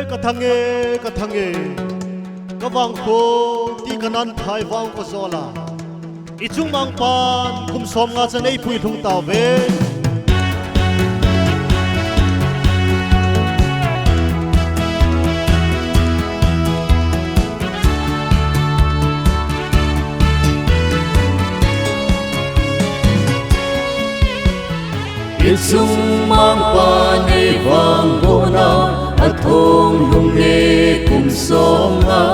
ka thange ka wang ko ti kanan thai wang ko zola ichung mang pan kum som nga chan ei pui thung taw ve Isung mang pan ei wang bona athong lung ne kum som nga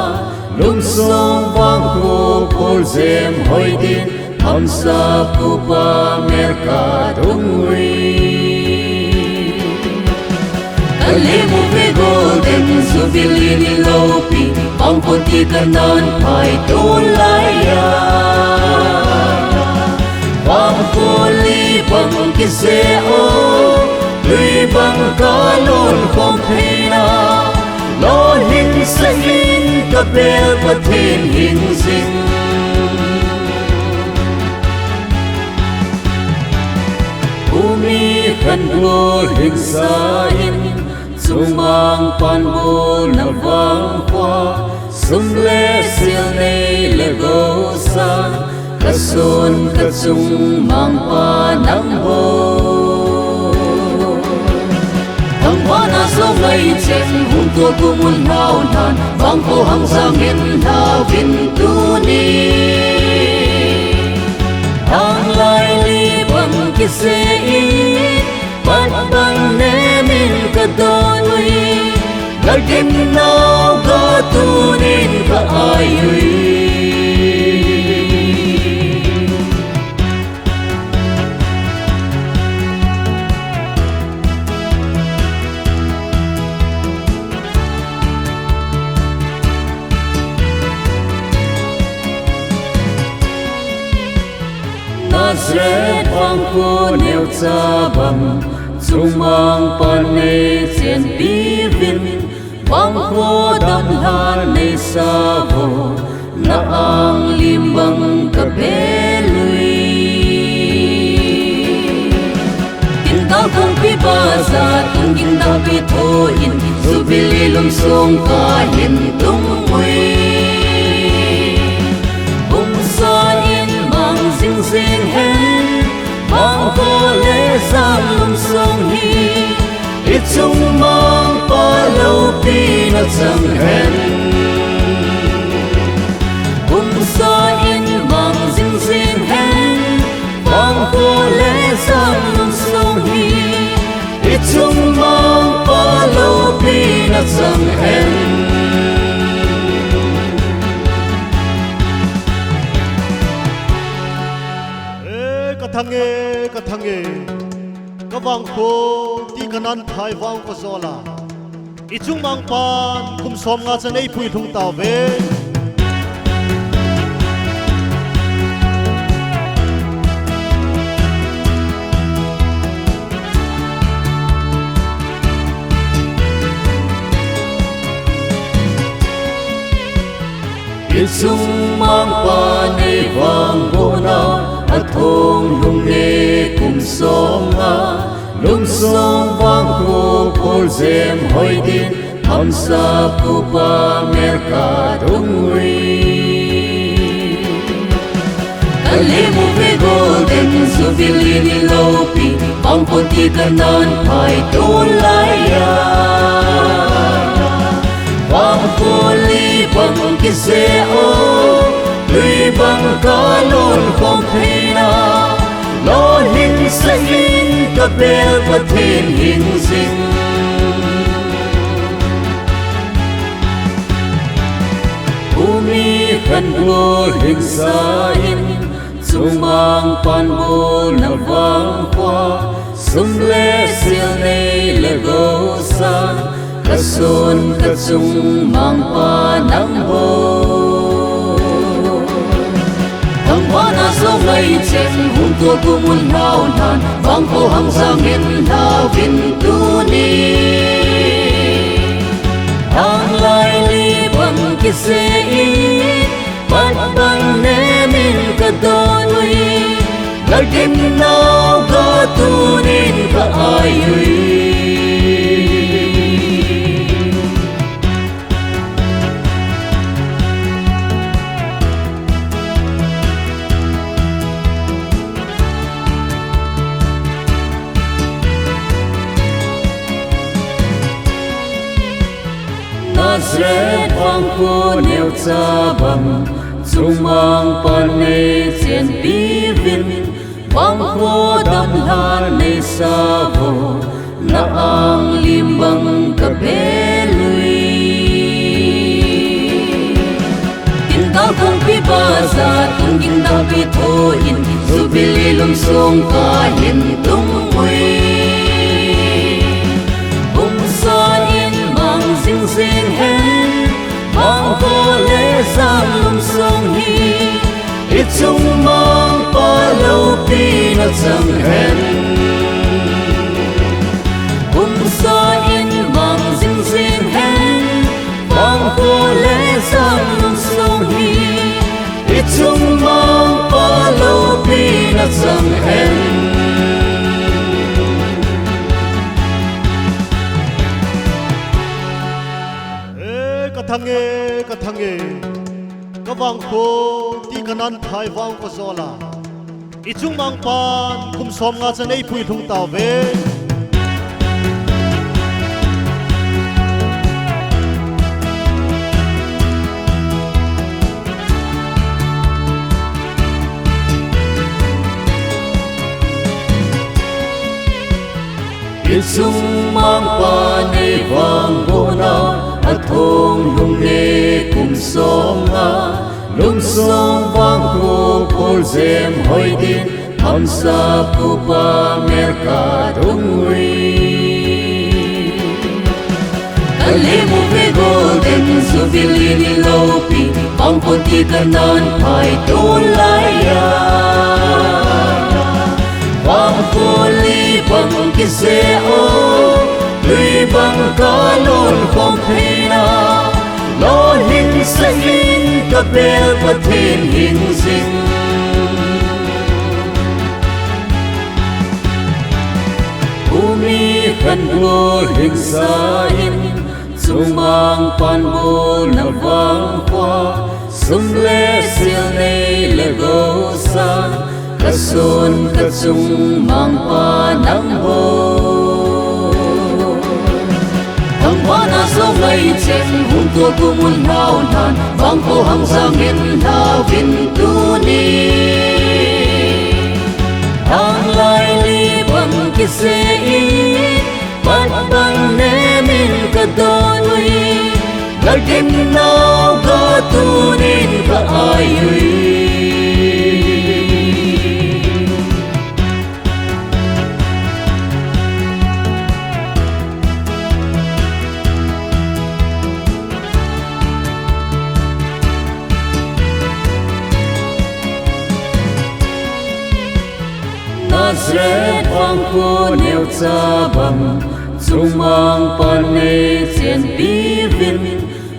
lung som wang ko pol zem hoi din ham sa pu pa merka dung wi kale mo ve golden suvilini lopi ang poti kanan pai to laya bang ko li bang kiseo lui bang kalon không thina lo hin sinh ka bel pathin hin sinh umi khan lo hin sa hin sumang pan bo na vang kwa sum le sil nei le go san kasun kasung mang pa nang bo thằng hoa na sâu ngây trên hùng tua của muôn hao nan vang cô hằng sang in na vin tu ni hang lai li bằng kia se bắt bằng ne min ka doi ngal kim nao ka tu nin ka ai Nazareth vang cô nêu cha bằng chung mang pan ne chen pi vin vang cô dan han ne sa vo na ang lim bang ka belui tin ta kong pi ba sa tung kin da pi tho in su bili lum song ka hin tung mui sing sing hen mang cô lê sang lum song hi ít chung mang pa lâu pi na sang hen sa in mang sing sing hen mang cô lê sang lum song hi ít chung mang pa lâu pi na sang hen ka thange ka wang ko ti kanan thai wang ko zola ichung mang pan kum som nga chan ei pui thung taw ve Isung mang pan ei wang bona athong lung ne kum som nga lung som wang ko pol zem hoi din ham sa pu pa merka dung wi kale mo ve golden suvilini lopi ang poti kanan pai to laya bang ko li bang kiseo lui bang kalon không thina lo hin sinh ka bel pathin hin sinh umi khan lo hin sa hin sumang pan bo na vang kwa sum le sil nei le go san kasun kasung mang pa nang bo thằng hoa na sâu ngây trên hùng tua của muôn hao nan vang cô hằng sang in na vin tu ni hang lai li bằng kia se bắt bằng ne min ka doi ngal kim nao ka tu nin ka ai Nazareth vang khu nêu cha bằng chung mang pan nei chen pi vin vang khu đam han nei sa vô na ang limbang ka be lui tin da kong pi ba za tung gin da pi tho in zu bili lum song ka hin tung mui sing sing hen mang ko le sang lum song hi ít chung mang pa lâu pi na chang hen sa in mang sing sing hen mang ko le sang lum song hi ít chung mang pa lâu pi na chang hen ka thange ka wang kho ti kanan thai wang ko zola ichung mang pan kum som nga chan ei phui thung taw ve ichung mang pan ei wang bo na thong lung nghe cùng sông nga lung sông vang khu phol zem hoi din ham sa pu pa merka dung ri kale mo ve golden suvilini lopi ang konti kanan pai to laya vang kholi bang kise o lui bang ca lôn không thấy na lo hình sẽ in các bel và thiên hình sinh umi khăn vô hình sa in chung mang pan vô na vang hoa sum le siêu nei le go san ka son ka chung mang pa nang vô na so ngay chen hung tua ku mun hao nan vang ko hang sang in la vin tu ni hang lai li bang ki se i pat bang ne min ka do nui la kim nao ka tu nin ka ai hui Nazareth vang khu nêu cha bằng chung mang pan nei chen pi vin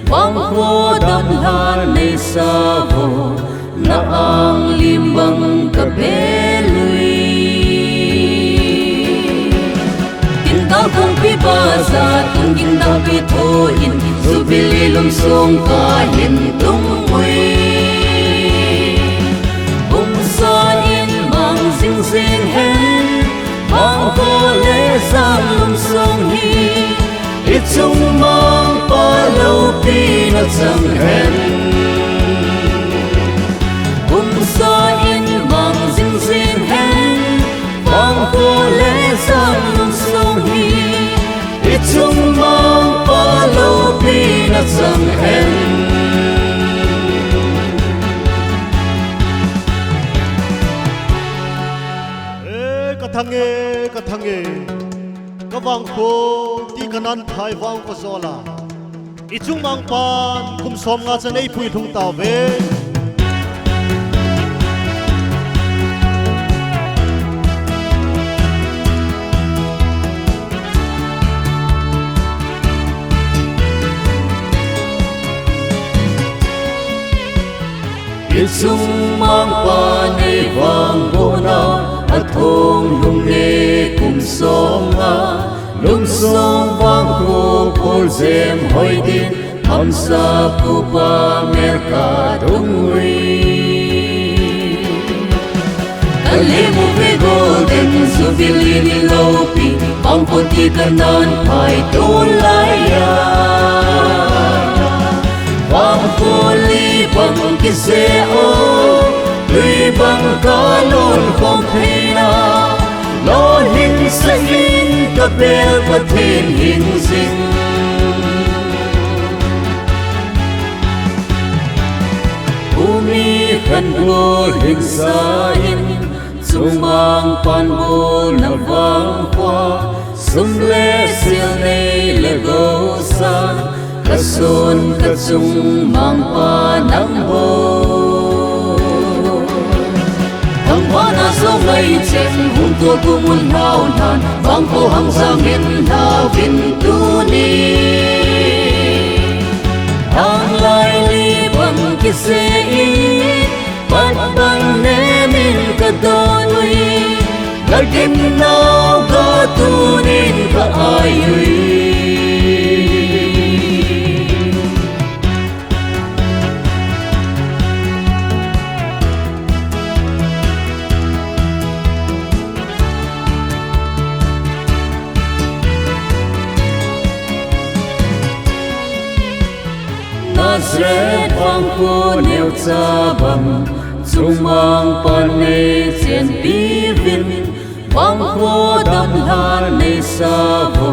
vang khu đam han nei sa vô na ang limbang ka be lui tin da kong pi ba za tung gin da pi tho in zu bili lum song ka hin tung mui sing sing hen mang ko le sang lum song hi ít chung mang pa lâu pi na chang hen sa in mang sing sing hen mang ko le sang lum song hi ít chung mang pa lâu pi na chang hen ka thange ka wang kho ti kanan thai wang ko zola ichung mang pan kum som nga chan ei phui thung taw ve ichung mang pan ei wang bo na thong lung nghe cùng sông nga lung sông vang khu phol zem hoi din ham sa pu pa merka dung ri kale mo ve golden suvilini lopi ang konti kanan pai to laya sẽ ô tùy bằng cả lôn không thấy na lo hình sẽ in cả bè và thiên hình sinh umi khan bùa hình sa in chung mang pan bùa na vang hoa sum le siêu này là gấu san cả xuân cả chung mang pa nắng bồ thằng hoa na sâu ngày trên hùng tua của muôn hào đàn vang phố hàng giang miền thao vinh tu ni hàng lai li bằng kia sẽ in bắt bằng nè min cả đôi lại kim nào cả tu nên cả ai Nazareth vang cô nêu cha bằng chung mang pan nê chen bi vin vang cô đan han nê sa vô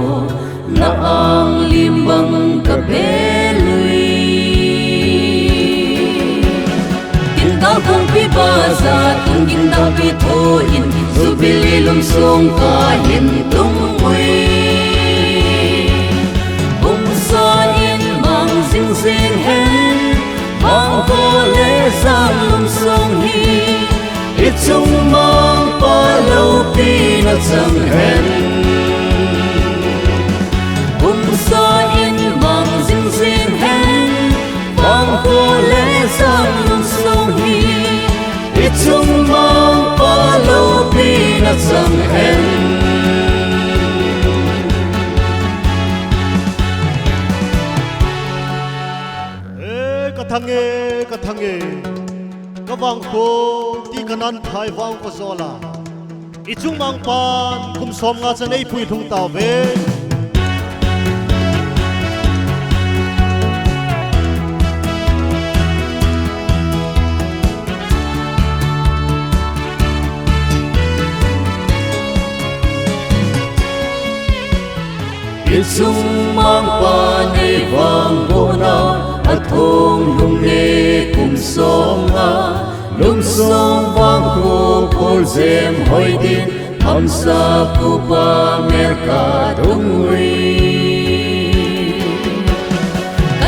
na ang lim bằng cả bê lui kinh ta không bi ba za tung kinh ta bi thô in zu bi li lum song ka hin tung mui sinh sinh hen mang cô lễ giang lum sông hi ít chung mang pa lâu pi na chẳng hen sa in mang sinh sinh hen mang cô lễ giang lum sông hi ít chung mang pa lâu pi na chẳng hen ka thange ka wang ko ti kanan thai wang ko zola ichung mang pan kum som nga chan ei pui thung taw ve ichung mang pan ei wang ko na thong lung nghe cùng sông nga lung sông vang cô phol zem hoi din tham sa ku pa merka dung ri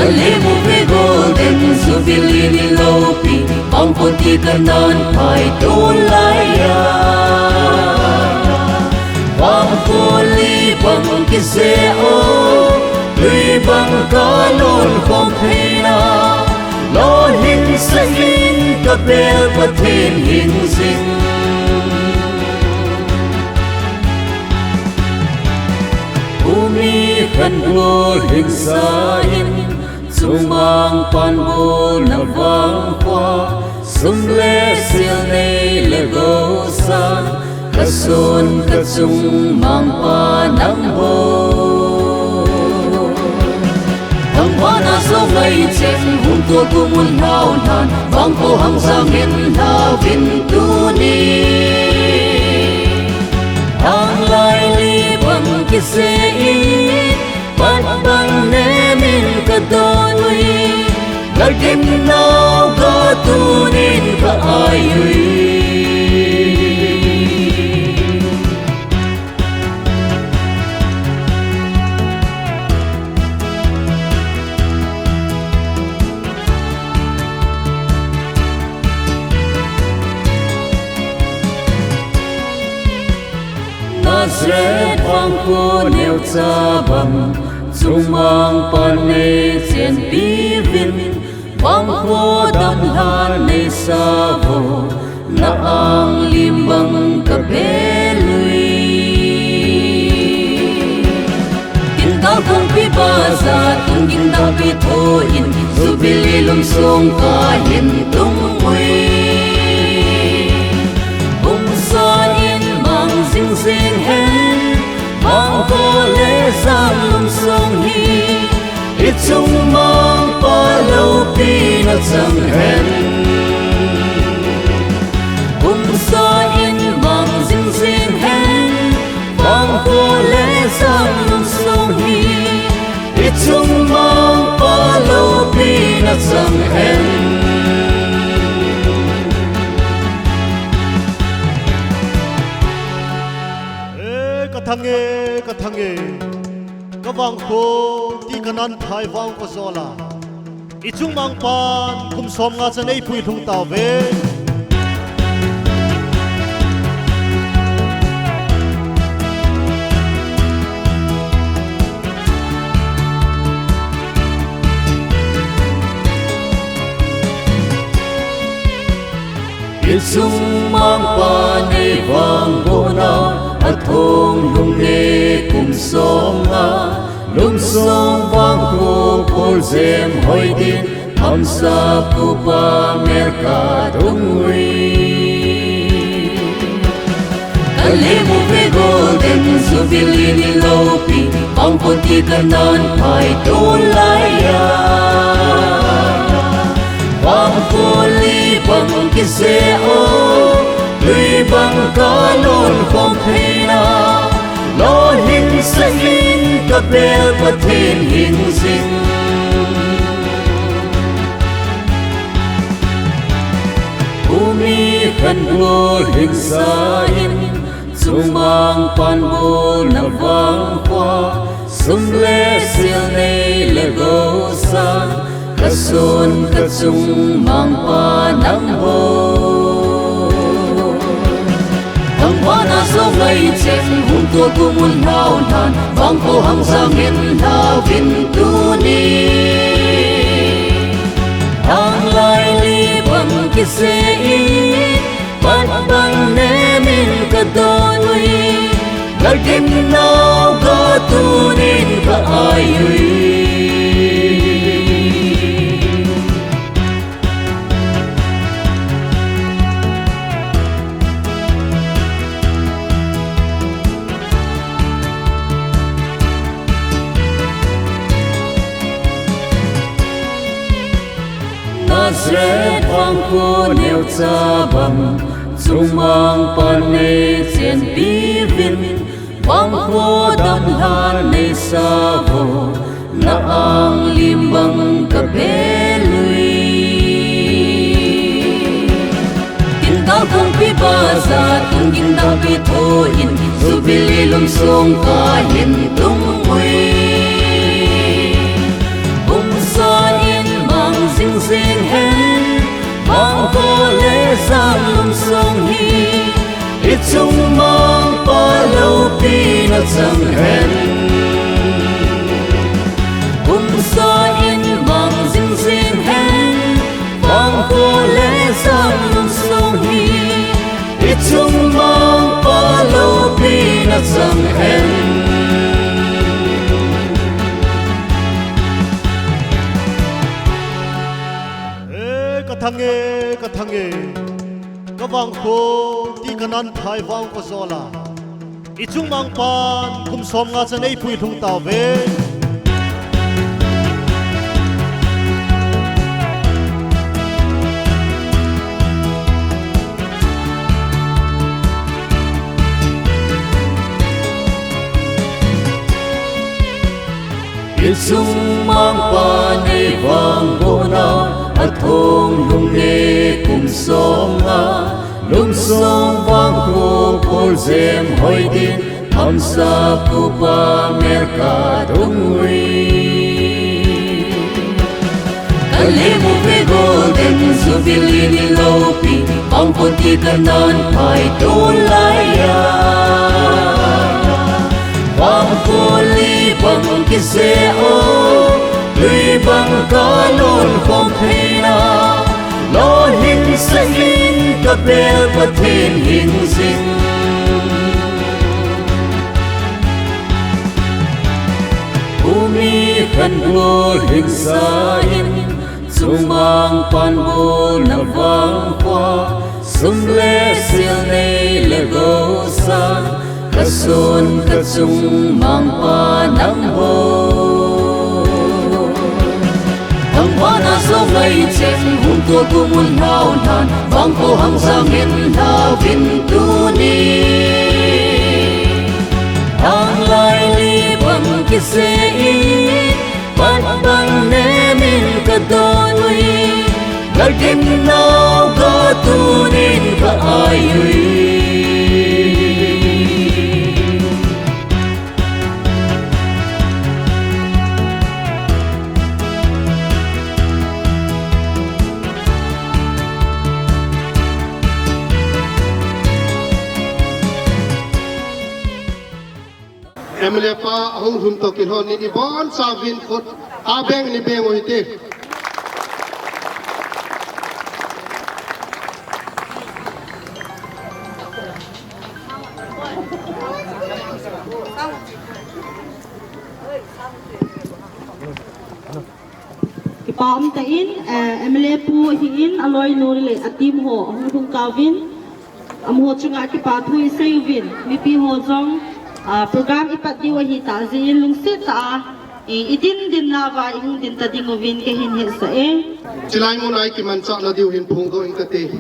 ale mo ve golden suvilini lopi ang konti kanan pai to laya vang ko li bang kiseo tùy bằng cả lôn không thấy na lo hình sẽ in cả bè và thiên hình sinh umi khan bùa hình sa in chung mang pan bùa na vang hoa sum le siêu này là gấu san cả xuân cả chung mang pa nắng bồ hoa na sâu ngày trên hùng tua của muôn hào đàn vang phố hàng giang miền thao vinh tu ni hàng lai li bằng kia sẽ in bắt bằng nè min cả đôi lại kim nào cả tu nên cả ai Nazareth vang cô nêu cha bằng chung mang pan nê chen bi vin vang cô đan han nê sa vô na ang lim bằng cả bê lui kinh ta không bi ba za tung kinh ta bi thô in zu bi li lum song ka hin tung mui sa in mang sinh sinh hen mang cô lễ giang lum sông hi ít chung mang pa lâu pi na chẳng hen chung mang pa lo pi na sang hen ka thange ka wang ko ti kanan thai wang ko zola ichung mang pan kum som nga chan ei pui thung taw ve chung mang pa nei wang bo na athong lung nghe cùng sông nga lung sông vang khu phol zem hoi din ham sa pu pa merka dung ui kale mu ve golden jubilee ni lopi bang pon ti kanan pai to lai ya bang poli bang ki se o lui bang ka lon không thấy na lo hình sa hin ka bel pa then hình sinh bumi khan bul hình sa hin chung mang pan bul na vang qua sum le sil nei le go san ka sun ka chung mang pa nang ho Wana so ngay chen hung tua tu mun hao nan bang ko hang sang in la vin tu ni hang lai li bang ki se i ban bang ne min ka do nui la kim nao ga tu nin ka ai ui Nazareth vang khu nêu cha bằng chung mang pan nei chen pi vin vang khu dan han nei sa vo na ang lim bang ka be lui tin ta kong pi ba sa tung gin da pi tho in jubilee lum song ka hin tung ui sing sing hen mang ko le sang lum song hi it chung mang pa lo pi na sang hen sa in mang sing sing hen mang ko le sang lum song hi it chung mang pa lo pi na sang hen ka thange ka wang ko ti kanan thai wang ko zola ichung mang pan kum som nga chan ei pui thung taw ve chung mang pa nei wang bo na athong lung nghe cùng sông nga lung sông vang khu phol zem hoi din ham sa pu pa merka dung ui kale mu ve golden jubilee ni lopi bang pon ti kanan pai to lai ya bang poli bang ki se o lui bang ka lon không thấy na lo hình sa hin ka bel pa then hình sinh bumi khan bul hình sa hin chung mang pan bul na vang qua sum le sil nei le go san ka sun ka chung mang pa nang ho Wana so ngay chen hung tua tu mun hao nan bang ko hang sang in la vin tu ni hang lai li bang ki se i Kaginaw gatunin kaayoy Emily pa hong hum to kilhon ni ibon sa vin kot abeng ni beng oite. Kipaam tain MLA pu hiin aloy nurile atim ho hung kavin amho chunga kipa thui seuvin mipi ho jong program ipat diwa hi ta zin lungse ta idin din lava ing din ta dingovin ke hin he sa Silay mo na ki mansa na diw hin phung do ingkate.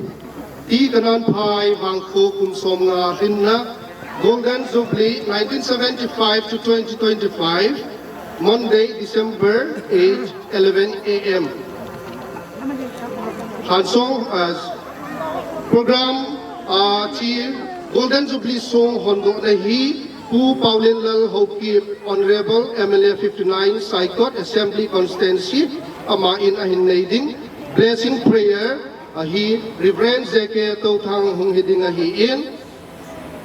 Ti kanan phai wang kho kum som nga hin na Golden Jubilee 1975 to 2025 Monday December 8 11 a.m. Hansong as program chi Golden Jubilee song hondo na hi Pu Paulin Lal Hokip Honorable MLA 59 Saikot Assembly Constituency Amain Ahin Nading Blessing Prayer Ahi Reverend Zeke Tautang Hung Hiding Ahiin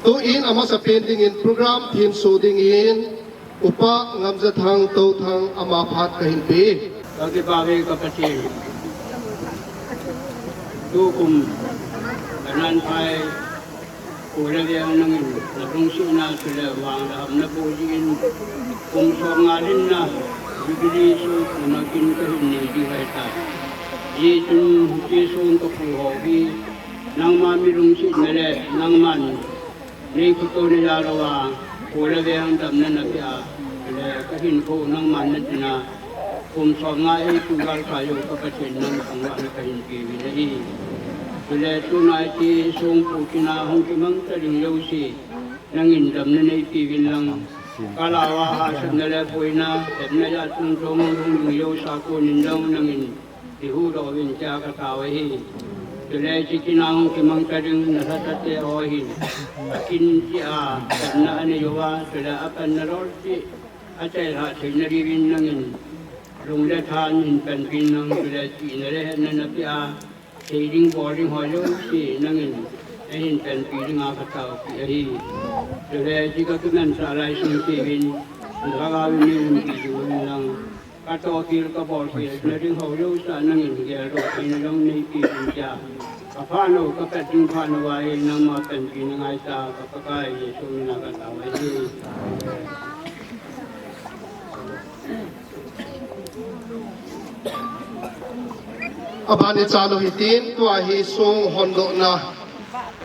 To in ama sa pending in program Team Soding in Upa Ngamzathang Tautang Amaphat Kahinpi Bagay-bagay kapatid, dukum kanan pa'y kulang yang nangin nagungsi na sila wang laham na po din kung so nga rin na bibili so naging kahin di kaita itong jisong kapuhobi nang mamirong si nere nang man ni kuto nilalawa kulang yang dam na nagya kahin ko nang man na tina kung sa nga ay tugal kayo kapatid ng pangwa na kahinpiwi na Bila tunay ti song po kinahong kimang talingaw si nang indam na naipibin lang kalawa asad na lepoy na at na yatong tumulong luyaw sa kunin daw nang ihulawin siya katawahin. Bila ti kinahong kimang taling nasatate awahin akin siya at na anayawa sila apan na rorti at ay hasil na rin nangin lunglethan hinpanpin ng sila sinalehan na napia Sailing boarding holo si nangin ahin panpin nga kataw ahi sila jika kuman sa alay sumipin nagagawin niyo yung video lang katokil ka ball kaya na rin holo sa nangin gero ay na lang naipipin siya kapano kapat yung panawain ng mga panpin nga sa kapakay yeso na kataw ahi Abani chalo hitin to ahi song hondo na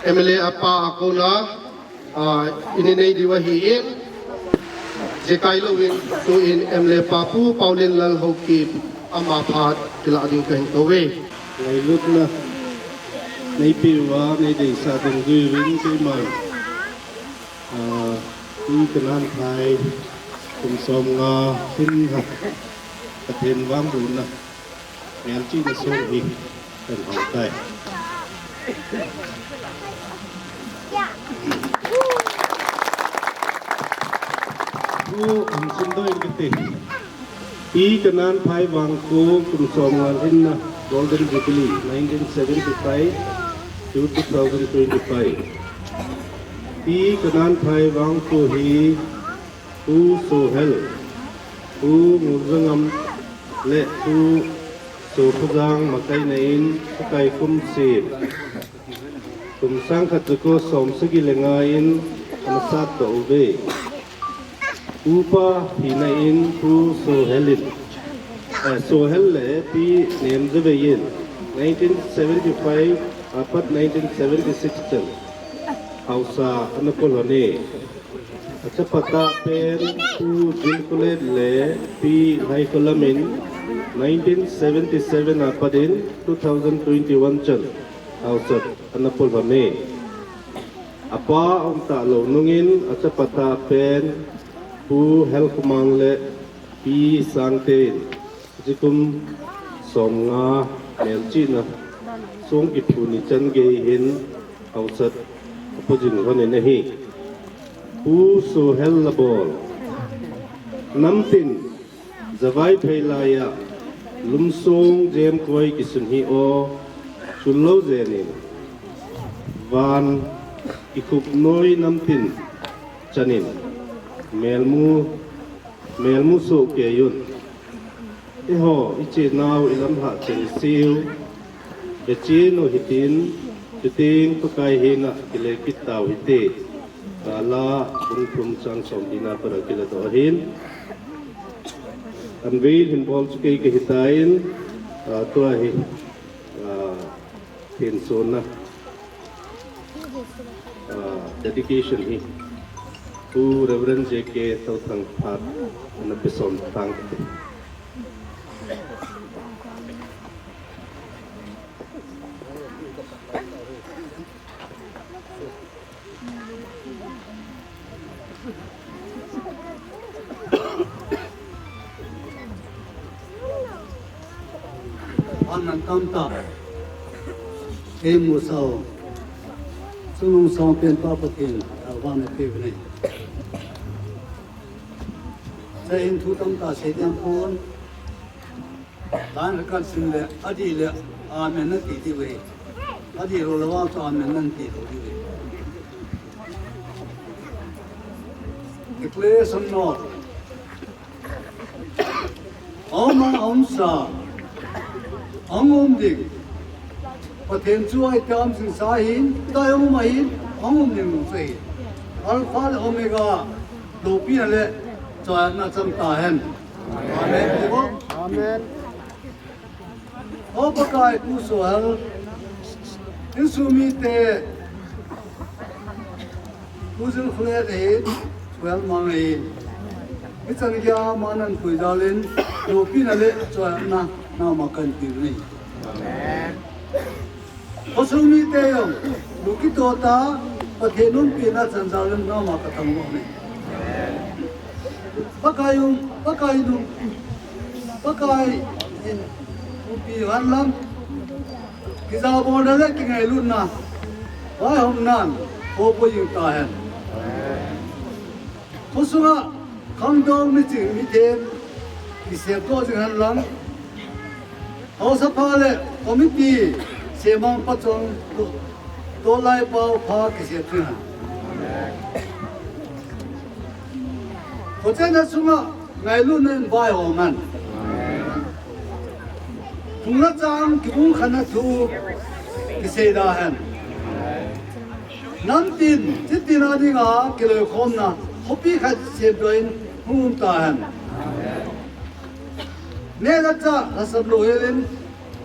MLA apa ako na ininay diwa hiin Jekai Lowin to in MLA Papu Paulin Lal Hokip Amaphat Kila Ading Kahintawe Ngày lúc na nay pirwa nay day sa ating gawin kay man kanan thai kung som nga hinha katin wang buon na ngayon chi na song hi kan hong tay ang sundo yung kiti kanan thai wang ko kung som nga hinna Golden Jubilee 1975 to 2025. Kanan thai wang ko hi sohel murangam le sophudang makai nain sakai sip sang khatko som sigi lengain amasat to ove upa hinain sohelit Sohel le pi name the vein 1975 apat 1976 tel hausa anapolone acha pata pen tu dilkulet le pi hai kolamin 1977 apadin 2021 tel hausa anapolone apa om ta lo nungin acha pata pen pu hel kumang le pi sangte Jikum สมงาเมลจีนะทรงกิปุนิจันเกยเห็นเอาสัตผู้จึงเขาเนี่ยนะฮีผู้สูเฮลลบอลน้ำตินจะไว้เพลายะลุมทรงเจมคอยกิสุนฮีโอชุลโลเจนินวานอิคุปน้อยน้ำตินจันินเมลมูสุเกยุนอีหออีเจนาวอีลำหะเจนซิวเบจีโนฮิตินจุติงปกายเฮงะกิเลกิตาวฮิเตกาลาบุญคุมจังสมดินาปรกิเลตอหินอันวีหินบอลสกีกหิตาอินตัวหิเห็นโซนนะdedication ฮิผู้ Reverend J.K. เท่าทั้งพัดนับเป็นสมตั้งอันนั้นตั้มตาเอมูสาวซึ่งลุงสองเป็นป้าปกินวันในปีนี้จะเห็นทุกตั้มตาเสียงพูนด้านการสิ่งเลยอดีตเลยอาเมนนั่นติดที่เวอดีตเราว่าจะอาเมนนั่นติดที่เวอีกเลยสำนองเอามาเอาสาอังุมดิประเทศช่วยทำสิ่งสาหินได้อุมาหินอังุมดิมุสหินอัลฟาโอเมกาโลปีนั่นแหละจอยน่าจำตาเห็นอาเมนดีบ่อาเมนโอ้ประกายผู้สวลอินสุมิเตผู้ซึ่งเคลื่อนเห็นสวลมังเห็นมิจันยามานันคุยดาลินโลปีนั่นแหละจอยน่ามากันตีนี่พอสุมีเตยลูกิโตตาประเทศนู้นปีน่าสันสารินน้ามากระทำนี่ปะกายดูปะกายปีหันลังกิจาบอนอะไรกิไงลุ่นนะไว้ห้องนั้นโอ้ปยิงตาเห็นพอสุงะคำดองมิจิมิเทมกิเสียตัวจึงหันลังเอาสภาเลยคอมมิตี้เสียมังปัจจุบันตัวไล่เป่าพากิเสียถึงเขาจะนั่งสุงะไงลุ่นนั้นไปห้องนั้นทุกนัดจังกิบุ้งขันนัดทูกิเสียดาเห็นนั่นตินจิตตินาดิงากิเลคอมนะฮอปปี้ขัดเสียด้วยหุ่นตาเห็นเนี่ยก็จะรัศมีเห็น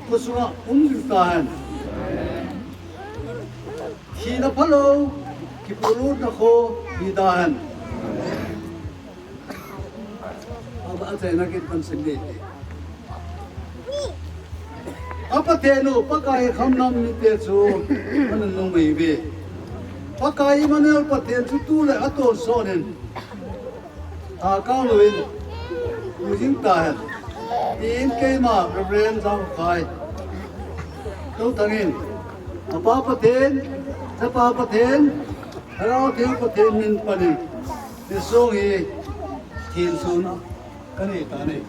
ก็สุนัขจิตาเห็นที่นับพะโลกิปุรุนักโคมีตาเห็นอาจารย์นักกิจกันสิ่งนี้อาปะเทนุปะกายคำนำมิเตจูมันนุ่มไม่เบี้ยปะกายมันเอาปะเทนจุดตู้เลยอัตโตโซนินอาการลุยมุจิงตาเห็นอินเกมาเรียนจำใครตัวทั้งอินป้าปะเทนจะป้าปะเทนเราเที่ยวปะเทนมินปนิดิส่งให้ทีนสุนะกันนี่ตานี่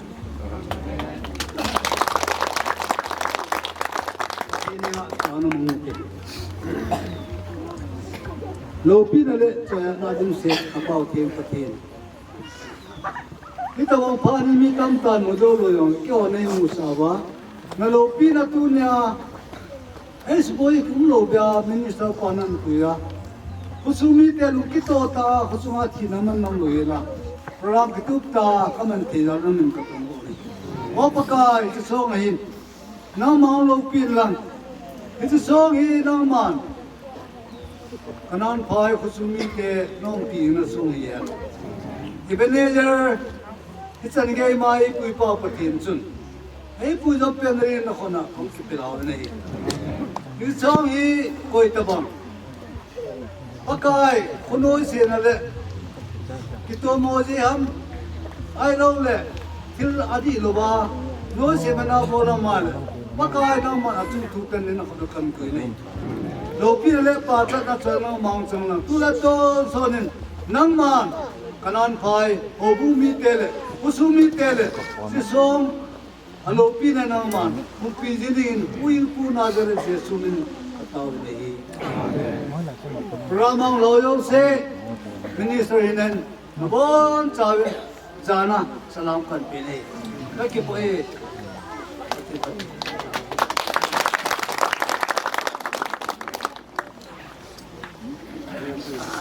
ทีนี้ฮะตอนนั้นมึงเก่งโลปีนั่นแหละจะน่าจะเสียป้าเที่ยวปะเทนนี่ตัวพานี่มีคำตานมุดโลยองเกี่ยวในมุสาวะนั่นโลปีนั่นตัวเนี่ยเอสบอยคุ้มโลเบียมินิสเตอร์ปานันคุยอะคุสุมีเตลุกิโตตาคุสุมาทีนั่นมันนั่งลุยละพระรามกิตุตาคำมันเทนั่นมันก็ต้องลุยว่าปากายจะส่งให้น้ำมันโลปีนั่นจะส่งให้น้ำมันขนาดพายคุสุมีเตน้องปีนั่นส่งให้อีเบเนเจอร์ที่สังเกตมาไอ้ปุยป้าปะเทียนจุนไอ้ปุยจะเป็นเรื่องนักคนน่ะผมคิดเป็นเอาเนี่ยนี่ช่างฮีคอยตะบังปากายคนน้อยเสียนั่นแหละกิตัวโมจิฮัมไอ้เราแหละที่อดีตเราบ้า no se mana bola mal makai na ma atu tu kan ne na ko kan ko nei lo pi le pa ta ka chang na maung chang na tu la to so nin nang man kanan phai ho bu mi te le usu mi te le si som alo pi na nang man mu pi jin pu pu na jare se sumin ataw nei Ramang loyo se minister hinan nabon chawe jana salam kan pile laki po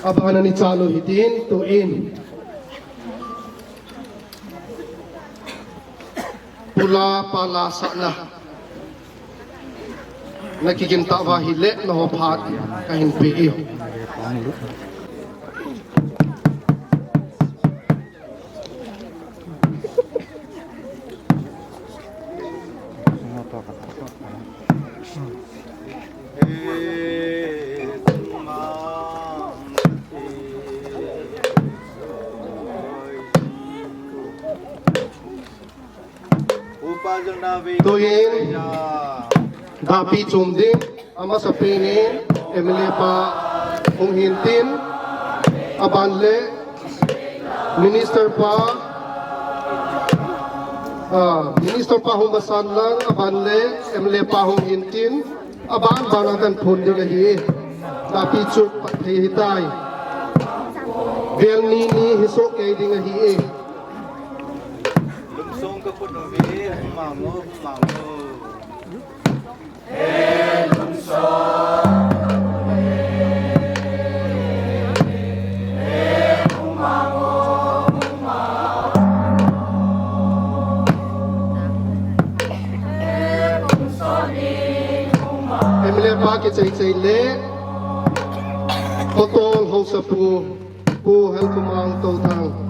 Abangan ni Chalo Hidin to in pula pala sana nakikinta wa hile na hophat kahin pi Tuin Dapi Chumding Ama Sapini Emily Pa Unghintin Abanle Minister Pa Humasanlang Abanle Emily Pa Unghintin Aban Banagan Pundi Lahi Dapi Chup Hihitai Velni Ni Hisok Kaiding Lahi Song ka po nung bili, mango. Emily Pa ke chay le Potol ho sa pu hel kumang tol thang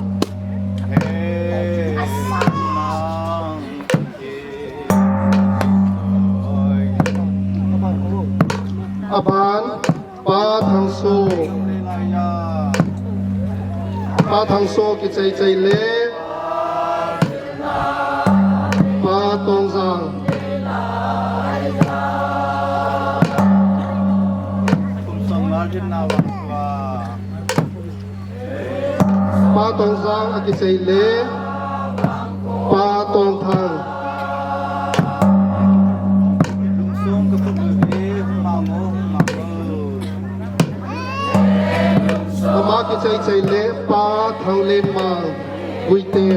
Aban Pa Thang So ki chay le Pa Tong Zang Pa Tong Zang ki chay le Pa Tong Thang Ama ki chay le Pa Thang Len Mang Buite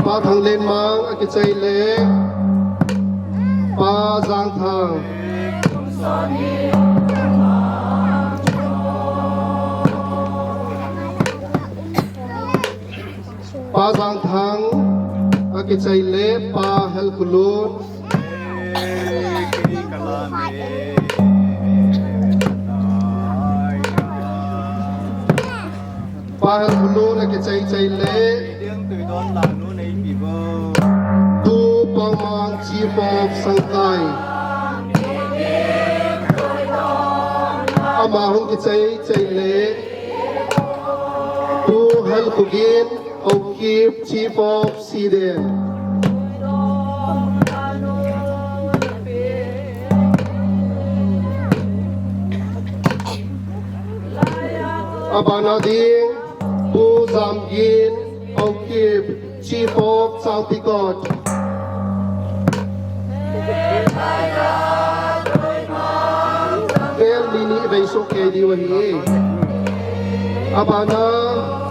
Pa Thang Len Mang ki chay le Pa Zang Thang Pa Zang Thang ki chay le Pa Hel Kulun Pa Hel Kulun ki chay le Tu Pang Mang Chief of Sangkai Ama Hong ki chay le Tu Hel Kugin Keep Chief of Siden Abanading Pu Zamgin Keep Chief of South Picot Kel Lini Beisok Kedi Wahi Abana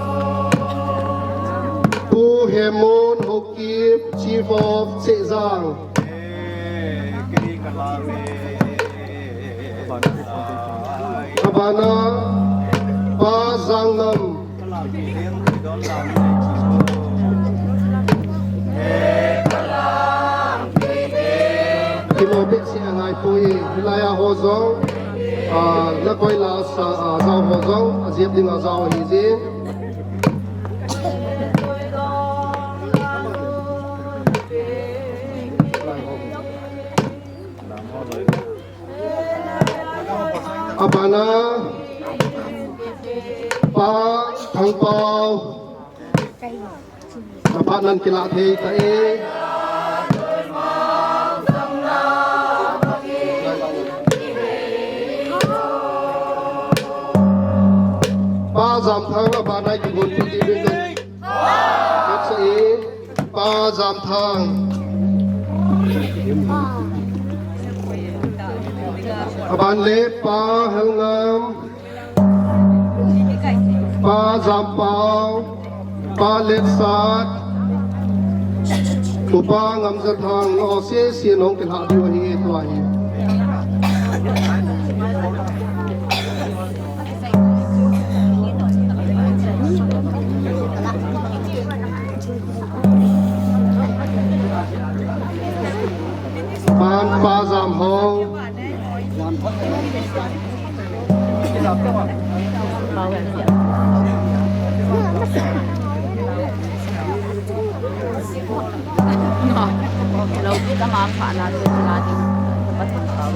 Pu Hemon Hokip Chief of Sezang Abana Pa Zangnam Kimobit si Angay Pui Hilaya Hozong Lakoy La Sa Zao Hozong Azib Ding Zao Hizi Abana Pa Thang Pao Apa nan kila thei ta e pa jam thang ba nai ki gon pu ti ben ket sa e pa jam thang aban le pa hel ngam pa jam pau pa let sat upa ngam za thang no se si nong ke ha du hi to hi pan pa jam hong Lâu kita makan natin natin dapat makaw.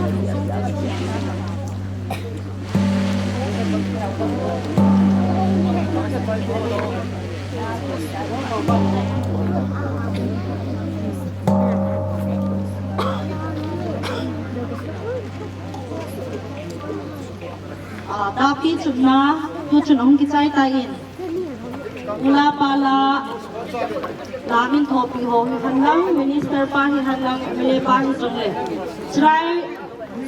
Tapi chuna tu chunong kicay tayin. Mula pala namin topi ho hihanlang minister pa hihanlang MLA pa hisungle. Try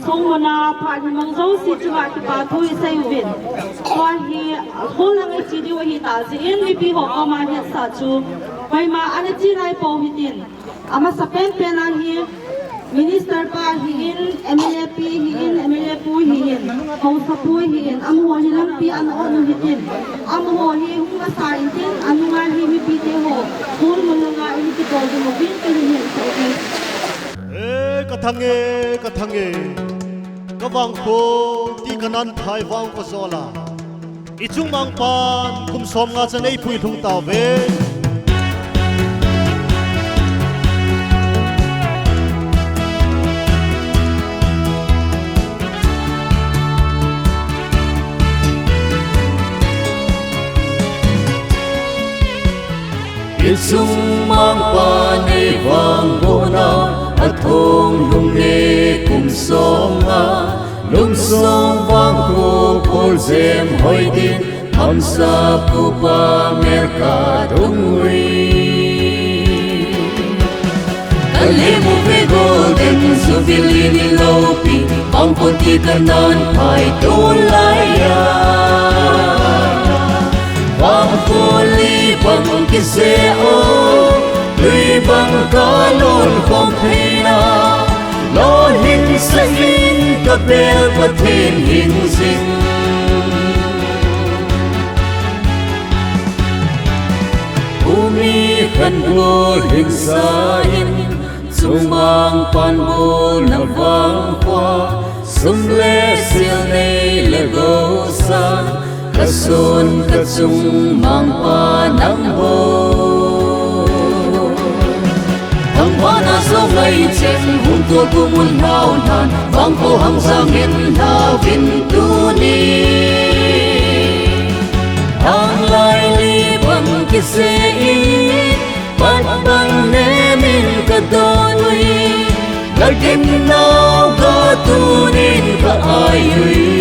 song muna pa himang zo si chunga ki pa tu isay ubin. Kwa hi holang ay chidi wa hita si NVP ho kama hiat sa chu. May maana chinay po hitin. Ama sa pen hi minister pa hiin MLA pi hiin MLA pu hiin hausa pu hiin amu hilang pi ano ano hitin amu hi hung sa hitin anu nga hi mi pi te ho hul mo nga ini ki to mo bin ke hiin sa okay kathange kawang ko ti kanan thai wang ko zola ichung mang pan kum som nga chan ei pui thung taw ve Isung mang pa ni vang bona athong lung ne kum som nga lung som vang ko kol zem hoi din ham sa pu pa merka dung wi kali mu ve golden subili ni lopi bang ko ti kanan pai to lai ya bang ko li bang kise o lui bang kalon không thấy na lo hình sinh linh ka bel pa thêm hình sinh umi khan lo hình sa in chung mang pan bo na vang qua sum le sil nei le go san kasun kachung mang pa nang ho hang wana so ngai chen hung tua kumun hao nan vang ho hang sang in na vin tu ni hang lai li bang ki se i pat bang ne min ka donui lakin nau ka tu nin ka ai hui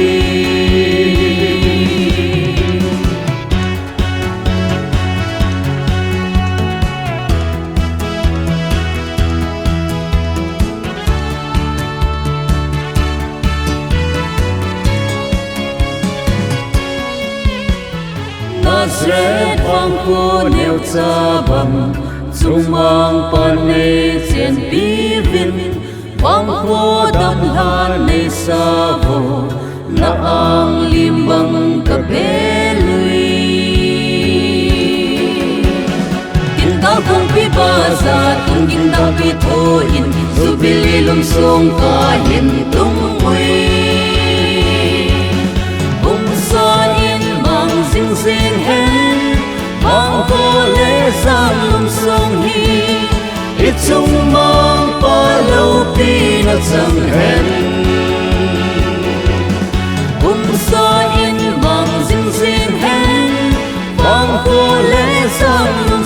Nazareth vang ko neo cha bam chung mang pan nei chen pi vin vang ko dam han nei sa vo na ang limbang ka belui kinda kong pi ba sa tung kinda pi tho in subili lum song ka hin tung mui sing sing hen mang ko le sang lum song hi it chung mang pa lo pi na chang hen sa in mang sing sing hen mang ko le sang lum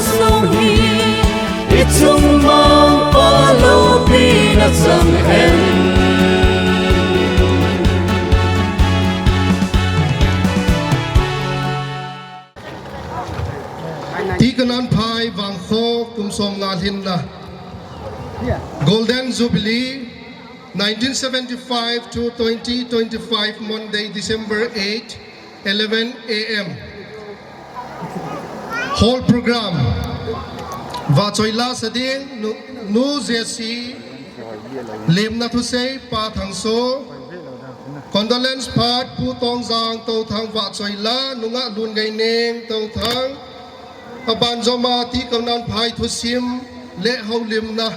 vang kho kum som nga hin na Golden Jubilee 1975 to 2025 Monday December 8 11 a.m. Whole program và choi la sa ding nu jesi lim na thu sei pa thang so condolence part pu tong jang to thang va choi la nunga lun gai neng to thang aban joma ti kam nan phai thu sim le ho lim na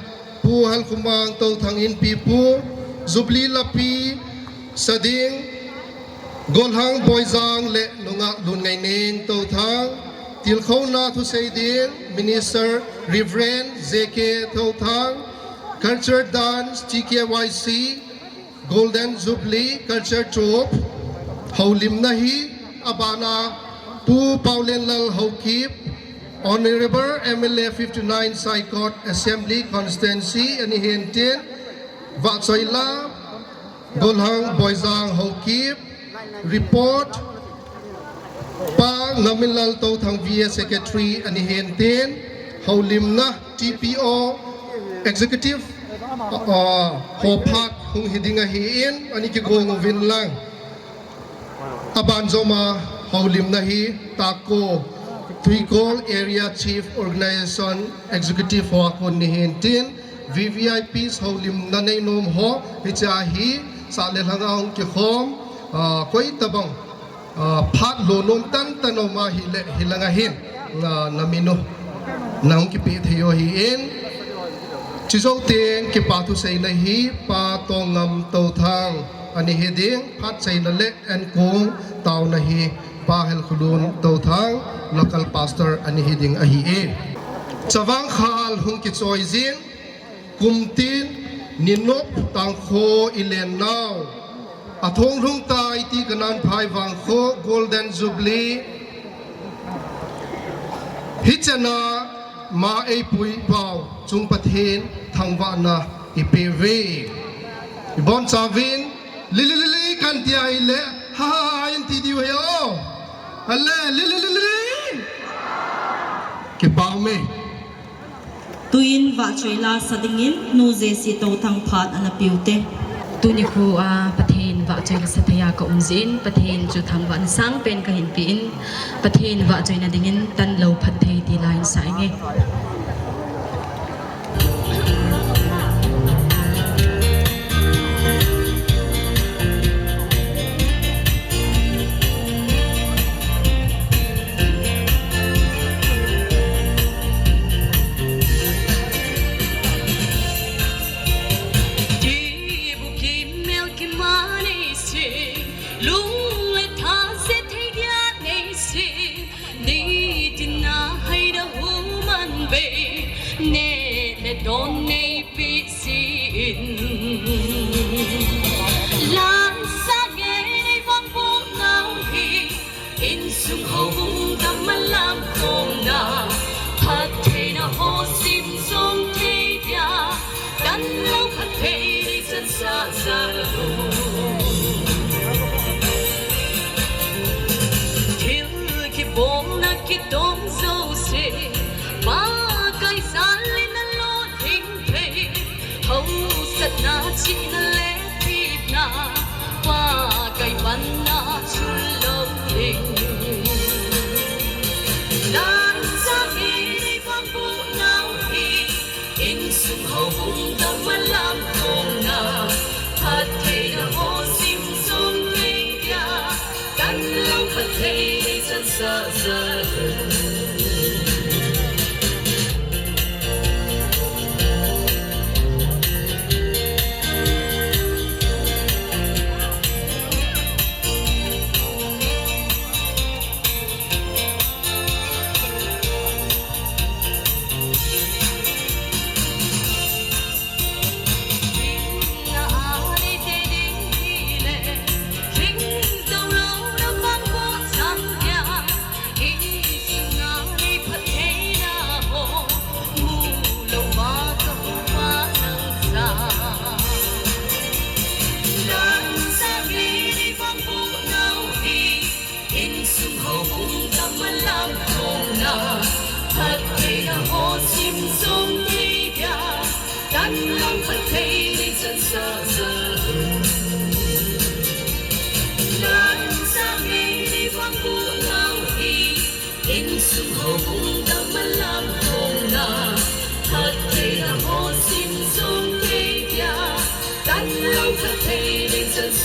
pu hal khumang to thang in pi pu zubli lapi sading golhang boyjang le nunga lun gai neng to thang til khâu na thu sei ding minister reverend jk to thang culture dance tkyc golden jubilee culture troop haulim nahi abana pu paulen lal haukip honorable mla 59 saikot assembly constituency ani hentin va choila golhang boyjang haukip report pa ngaminlal to thang via secretary ani hentin haulimna tpo executive hopak hung hidinga hiin ani ki going ovin lang aban zoma haulimna hi tako Tuikol area chief organization executive ho kon ni hentin vvips haulim na nei nom ho hichahi sale hangaung ki khom koi tabang phat lo nom tan tanoma hilanga hin namino naung ki pe theo hi in chizou teng ki pa thu sei na hi pa tongam to thang ani heding phat sei na le en kong taw na hi pa hel khulun to thang local pastor ani heding a hi e chawang khal hung ki choi jin kumtin ninop tang kho ilen naw athong rung tai ti kanan phai wang kho golden jubilee hichana ma ei pui pau chung pathin thangwa na ipewe ibon chavin lili kan ti ai le ha in ti diu he o alle lili ke pau me tuin va choila sadingin nu jesi to thang phat ana piute tuni khu a pathin wa choi la sathaya ka umjin pathin chu thangwan sang pen ka hin pin pathin wa choi na dingin tan lo phat thei ti line sai nge Don't be seen. Lan sa gay vang bu nang hi in sung ho dam malam kong na phat thei na ho sim song thei dia dan lo phat thei ri san sa sa lo til ki bom na ki dom so se ba kai san sat na chi na le pip na wa kai ban na chul lo ding dan sa hi bang bu nau hi in sum ho bum da malam kong na phat thei na ho sim sum thei ya dan lo phat thei san sa sa ป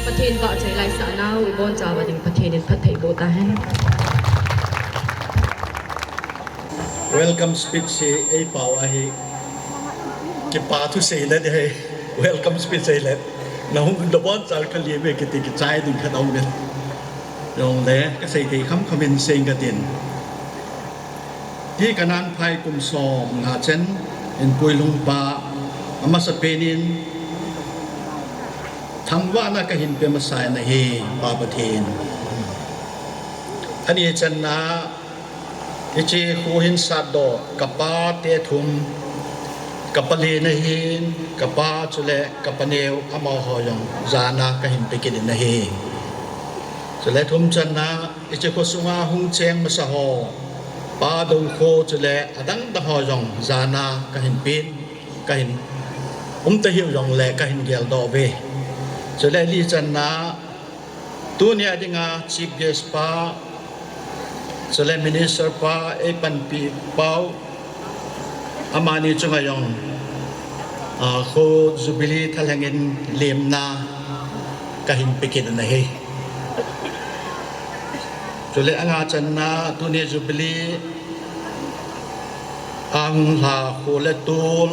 ระเทศเกาะใจไรสานาอุบลจาวดึงประเทศพัทยโบตาให้ Welcome speech si ay pau ahi kipa tu sei le de welcome speech ai le na hung do bon sal ka li me ki ti ki chai ding kha dong ne yong le ka sei ti kham khamin sing ka tinที่กันนั้นภายกลุ่มสองงาเช่นเป็นปุยลุงปาอามาสเปนินทำว่าน่าก็เห็นเป็นมาสายในเฮปาประเทศอันนี้จันนะที่เจ้าหูหินสัตว์ดอกกับป้าเตทุมกับปะเลในเฮนกับป้าจุเลกับปะเนวอามาหอยองจานาก็เห็นไปกินในเฮจุเลทุมจันนะที่เจ้าโคสุงาหุงเชงมาสหอป้าดงโคจุเลอดังตะหอยองจานาก็เห็นปีนก็เห็นตะหิวยองแลก็เห็นเกลดอเวจุเลลีจันนะตัวเนี้ยดิงาชีฟเกสป้าจุเลมินิสเตอร์ป้าปันปีเป้าอามานีจุงยองโคจูบิลีทะเลงินเลมนาก็เห็นไปกินนะเฮจุเลงาจันนาตัวเนี้ยจูบิลีอังลาโคเลตูล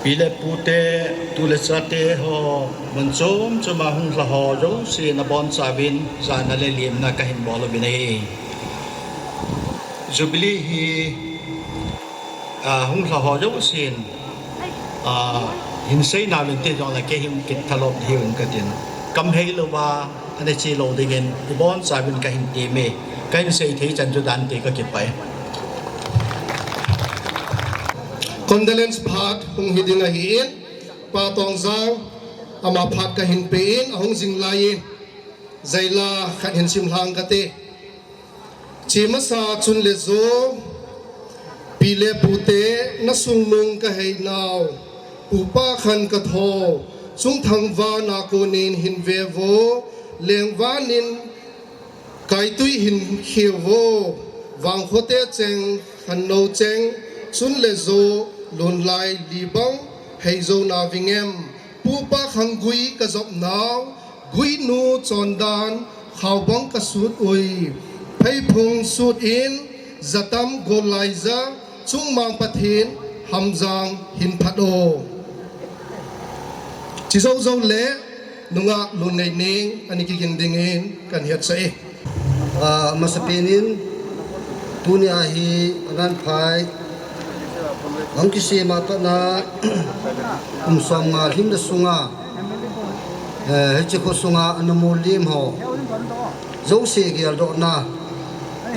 ปีเลปูเตตูเลสเตหอมันโจมจะมาหุงละหอโยสีนบอนซาวินซานาเลลีมนาก็เห็นบอลบินเฮจูบิลีฮีหุงละหอโยสีนหินเซนาวินเตจองละเกหิมกิทลบฮิวกันดินกำเฮลว่าอันนี้ชีโลดิเงินที่บอนซาวินก็เห็นตีเมก็เห็นเซทีจันจุดันตีก็เก็บไปcondolence phat hung hiding a hin pa tong zau ama phat ka hin pein ahung jing lai zaila khat hin sim hlang ka te chima sa chun le zo pile pute na sung nung ka hei naw upa khan ka tho chung thang wa na ko nin hin ve vo leng wa nin kai tui hin khiu vo wang khote cheng khan no cheng chun le zo lon lai li bang hei zo na vingem pu pa khang gui ka zop naw gui nu chon dan khaw bang ka sut ui phei phung sut in zatam gol lai za chung mang pathin hamjang hin phado chi zo zo le nunga lon nei ning ani ki king ding in kan hiat sai masapenin tunia hi anan phai ang kisi mata na umsam nga himda sunga hechi ko sunga anamulim ho zo se gyal do na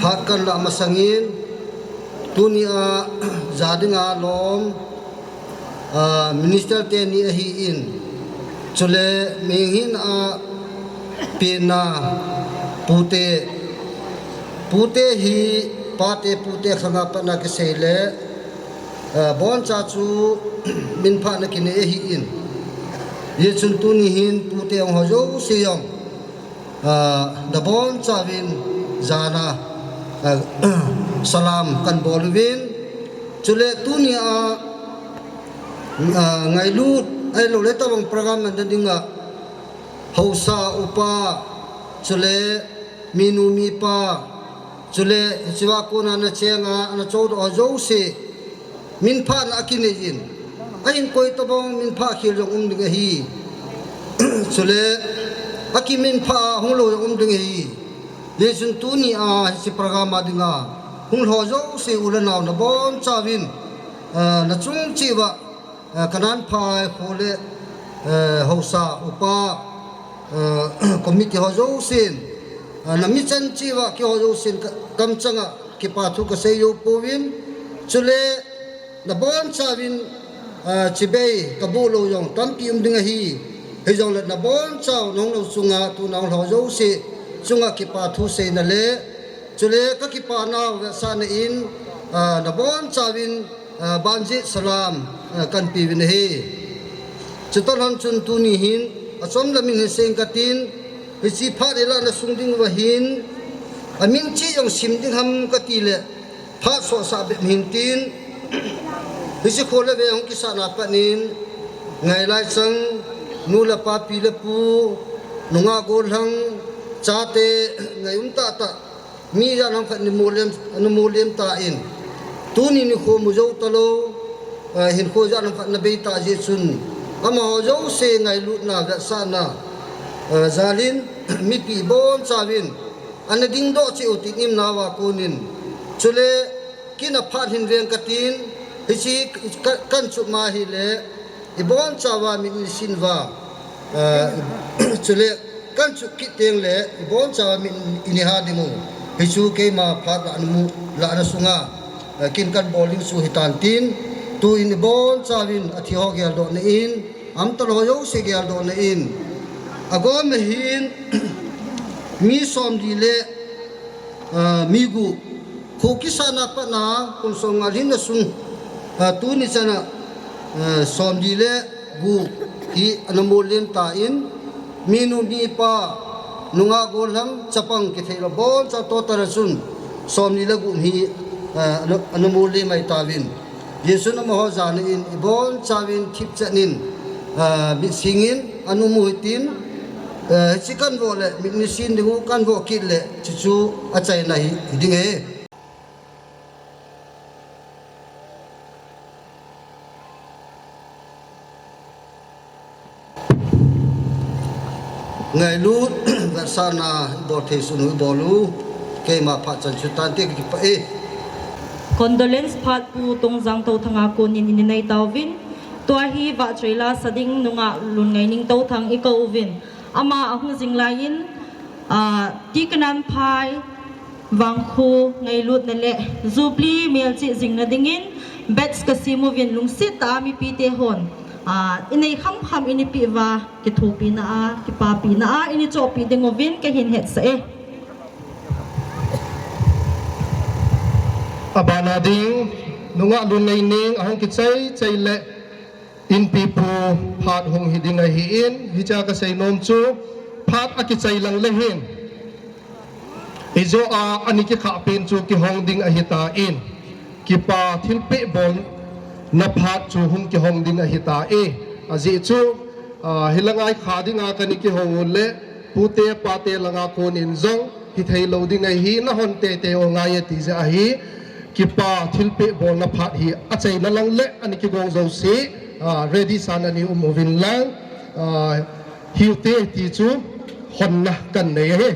phat kan la masangin tunia zadinga lom minister te ni hi in chule menghin a pena pute hi pate pute khanga pana ke sele bon cha chu min pha na kine hi in ye chun tu ni hin pute ong ho se yong da bon cha win zana salam kan bolwin chule tu ni a ngai lut ai lo le ta bang program na dinga hausa upa chule minu mi pa chule chiwa ko na chenga na chod o jo se min pha na akine jin ain koi to bang min pha khil jong ding hi chule aki min pha hung lo jong ding hi le sun tu ni a si program ma dinga hung ho jo se ulanaw na bon chawin na chung chiwa kanan pha khole hausa upa committee ho jo sin na mi chan chiwa ki ho jo sin kam changa ki pa thu ka sei yo powin chule na bon chawin chibei kabulo yong tampi dinga hi hejong le na bon chaw nong lo sunga tu nong ho jo si sunga ki pa thu sei na le chule ka ki pa na sa na in na bon chawin banji salam kan pi win hi chuton han chun tu ni hin achom la min seng katin chi pha de la na sung ding wa hin amin chi yong sim ding ham ka ti le pha so sa be min tin hisi khole ve hong kisa na panin ngai lai sang nu la pa pi le pu nunga gol hang chate ngai ta ta mi ya nam khat ni mulem ta in tu ni ni kho mu zo ta lo hin kho ja nam khat na be ta je sun ama ho zo se ngai lut na ga sa na zalin mi pi bon chawin ana ding do chi uti im na wa kunin chule kina phat hin reng katin hisi kan chu ma hi le ibon chawa mi sinwa chule kan chu ki teng le ibon chawa mi ini ha dimu hisu ke ma phat anu la na sunga kin kan bowling su hitan tin tu in ibon chawin athi ho gyal do na in am tar ho yo se gyal do na in agom hin mi som di le mi gu khu kisana pa na kun song alin na sung tu ni sana som di le gu hi anamolin ta in minu mi pa nunga golam chapang ki thelo bon cha to tarasun som ni le gu hi anamoli mai tawin yesu na mo zan in ibon chawin thip chanin bi singin anumuhitin chikan vo le mi sin dingu kan vo kit le chu achai na hi ding he ngai lut ga sana bo the sunu bolu ke ma pha chan chu tan te ki pa e condolence phat pu tong jang to thanga ko nin in nei tawin to hi wa trela sading nunga lun ngai ning to thang i ko win ama ahung jing lain ti kanan phai wang khu ngai lut na le zupli mel chi jing na dingin bets ka simu win lung sit ta mi pi te hon inay kham ini pi wa ki thu pi na ki pa pi na ini cho pi ding ovin ke hin het sa e abana ding nunga lun nei ning ahong ki chai le in pi pu phat hong hi ding hi in hi cha ka sei nom chu phat a ki chai lang le hin izo ani ki kha pen chu ki hong ding a hi ta in ki pa thil pe bon na phat chu hum ki hong ding a hi ta e aji chu hilangai kha ding a kan ki hong le pute pa te langa kon in zong hi thei lo ding a hi na hon te o ngai ti ja hi ki pa thil pe bon na phat hi a chai na lang le ani ki gong zo si ready san ani movin lang hiu te ti chu hon na kan nei he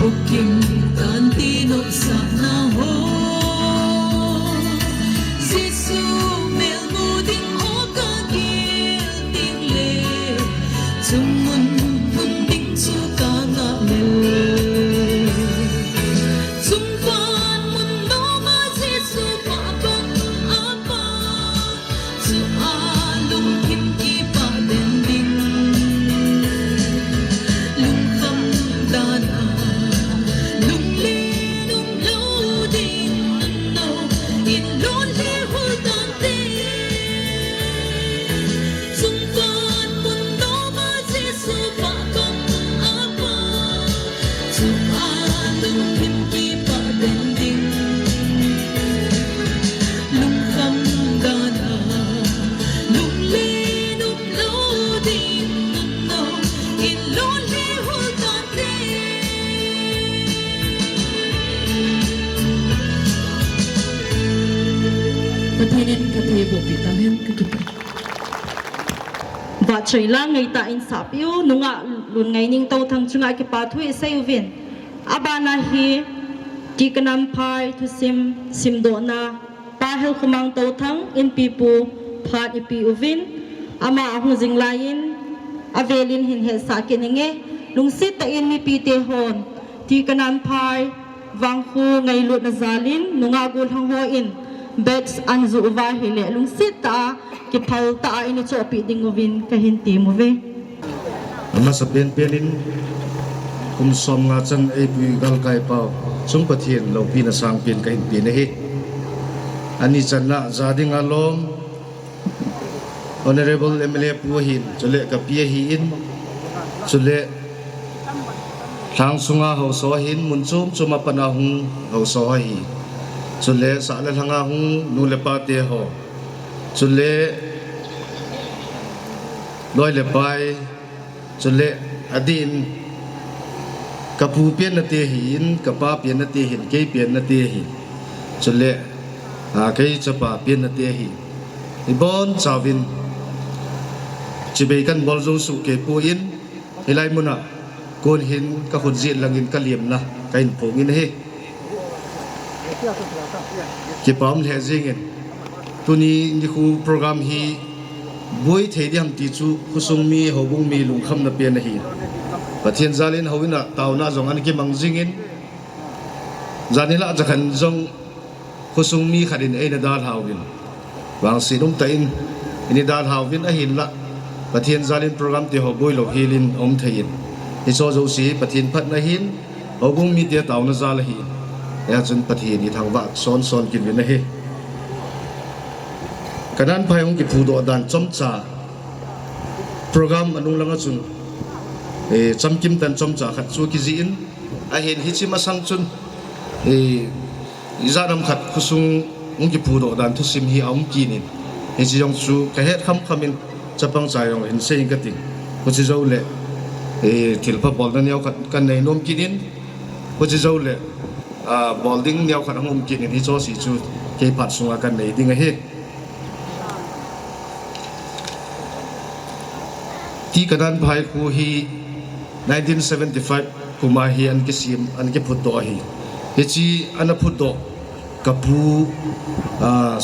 Bukim kanti no sana chơi la ngày ta in sap yêu nunga lun ngày ning tàu thang chunga ki pa thui say uvin abana hi ti kanam phai thu sim do na pa hel khumang tàu thang in pipu phat ipi uvin ama hu jing lain avelin hin he sa keninge lungsit ta in mi pi te hon ti kanam phai wang khu ngày lut na zalin nunga gul hang ho in bets anzu uva hile lungsit ta ki phal ta in cho pi dingovin ka hin ti mu ve ama sa pelin kum som nga chan ei pui gal kai pau chung pathian lo pi na sang pin ka hin pi ne hi ani chan na zading alom honorable MLA pu hin chule ka pi hi in chule thang sunga ho so hin mun chum chuma pana hung ho so hi chule sa la hanga hung nu le pa te ho chule loi le pai chule adin kapu pian na te hin kapa pian na te hin ke pian na te hin chule a ke chapa pian na te hi ibon chawin chibe kan bol zo su ke pu in hilai muna kon hin ka khut ji langin ka liam na kain phongin he ki pam le jingin tuni ni khu program hi boi thediam ti chu khusung mi hobung mi lungkham na pe na hi pathian zalin howina tauna jong an ki mangjingin zanila jakhan jong khusung mi kharin eina dal hawin wang sinum ta in ini dal hawin a hin la pathian zalin program te ho boi lo hilin om thein hi so zo si pathian phat na hin hobung mi te tauna zal hi ya chun pathian ni thangwa son kin win na he kanan phai hong ki phudo dan chomcha program anung langa chun chamkim tan chomcha khat chu ki ji in a hen hi chi ma sang chun zaram khat khusung ong ki phudo dan thu sim hi aum ki nin hi chi jong chu ka het khamin chapang chai yong hin sei ka ting ko chi zo le thilpa bol na niaw khat kan nei nom ki nin ko chi zo le balding niaw khat ngom ki nin hi cho si chu ke phat sunga kan nei ding a he ti kadan phai khu hi 1975 kuma hi an ki sim an ki phut do hi hi chi ana phut do kapu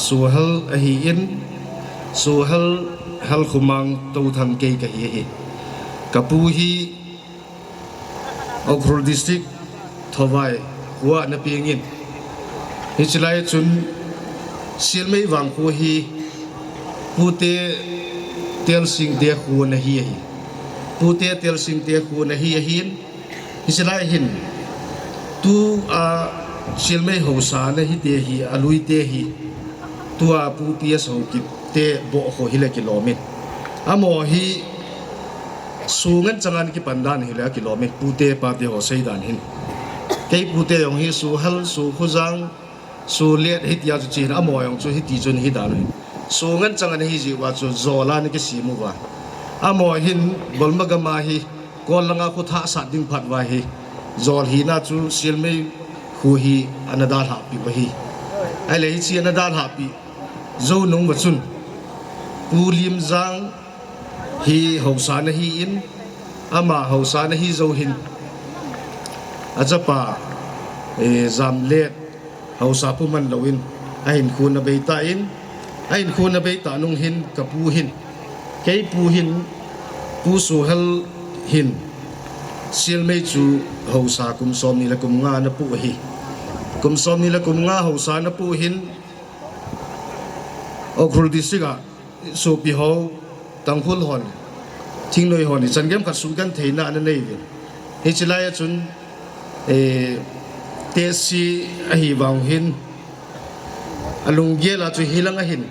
suhal a hi in suhal hal khumang to thang ke ka hi kapu hi Okrul district thawai wa na pingin hi chilai chun silmei wang khu hi pute tel sing de khu na hi pute tel sing de khu na hi hin hislai hin tu a silmei ho sa na hi te hi alui te hi tu a pu ps ho ki te bo ho hi le kilomet amo hi sungan changan ki pandan hi le kilomet pute pa te ho sei dan hin kei pute yong hi su hal su khuzang su let hi tia chu chin amo yong chu hi ti chun hi dan sungan changan hi ji wa chu zola ni ki simu wa amo hin bolmagama hi kolanga khu tha sa ding phat wa hi zol hi na chu silmei khu hi anadal ha pi wa hi ai le hi chi anadal ha pi zo nong wa chun pulim zang hi hausa na hi in ama hausa na hi zo hin ajapa zamlet hausa pu man lowin ahin khu na beita in ain khu na beita nung hin kapu hin kei pu hin pu su hal hin silmei chu hausa kum som ni la kum nga na pu hi kum som ni la kum nga hausa na pu hin Okrul district so pi ho tangphul hon thingnoi hon changem khat sugan theina an nei ve hi chilai chun te si a hi wang hin alung gela chu hilang a hin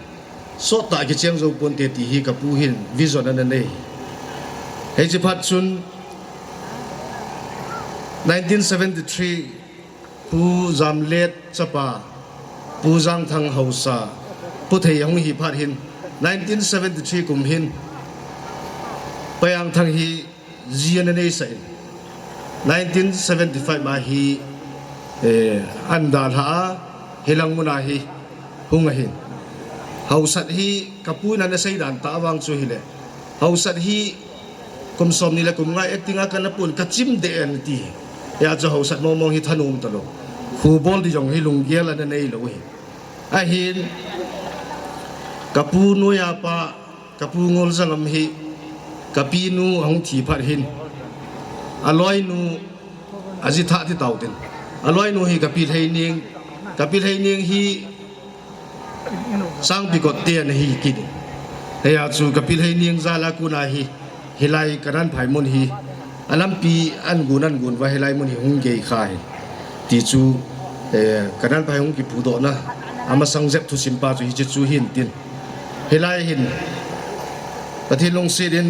so ta ki cheng zo pon te ti hi ka pu hin vision an nei he chi phat chun 1973 pu zamlet chapa pu jang thang hausa pu thei hong hi phat hin 1973 kum hin payang thang hi jian nei sai 1975 ma hi andal ha hilang muna hi hunga hin hausat hi kapuna na sai dan tawang chu hile hau sat hi kum som ni la kum ngai acting a kan pun ka chim de an ti ya cho hau sat mong hi thanum to lo khu bol di jong hi lung gel an nei lo hi a hin kapu nu ya pa kapu ngol zangam hi kapi nu hong thi phat hin aloi nu aji tha ti tau tin aloi nu hi kapi thei ning hi sang pi ko te na hi ki he ya chu kapi thei ning za la ku na hi hilai karan phai mon hi alam pi an gun wa hilai mon hi hung ge khai ti chu karan phai hung ki pu do na ama sang jep thu sim pa chu hi chu hin tin hilai hin pathin long si din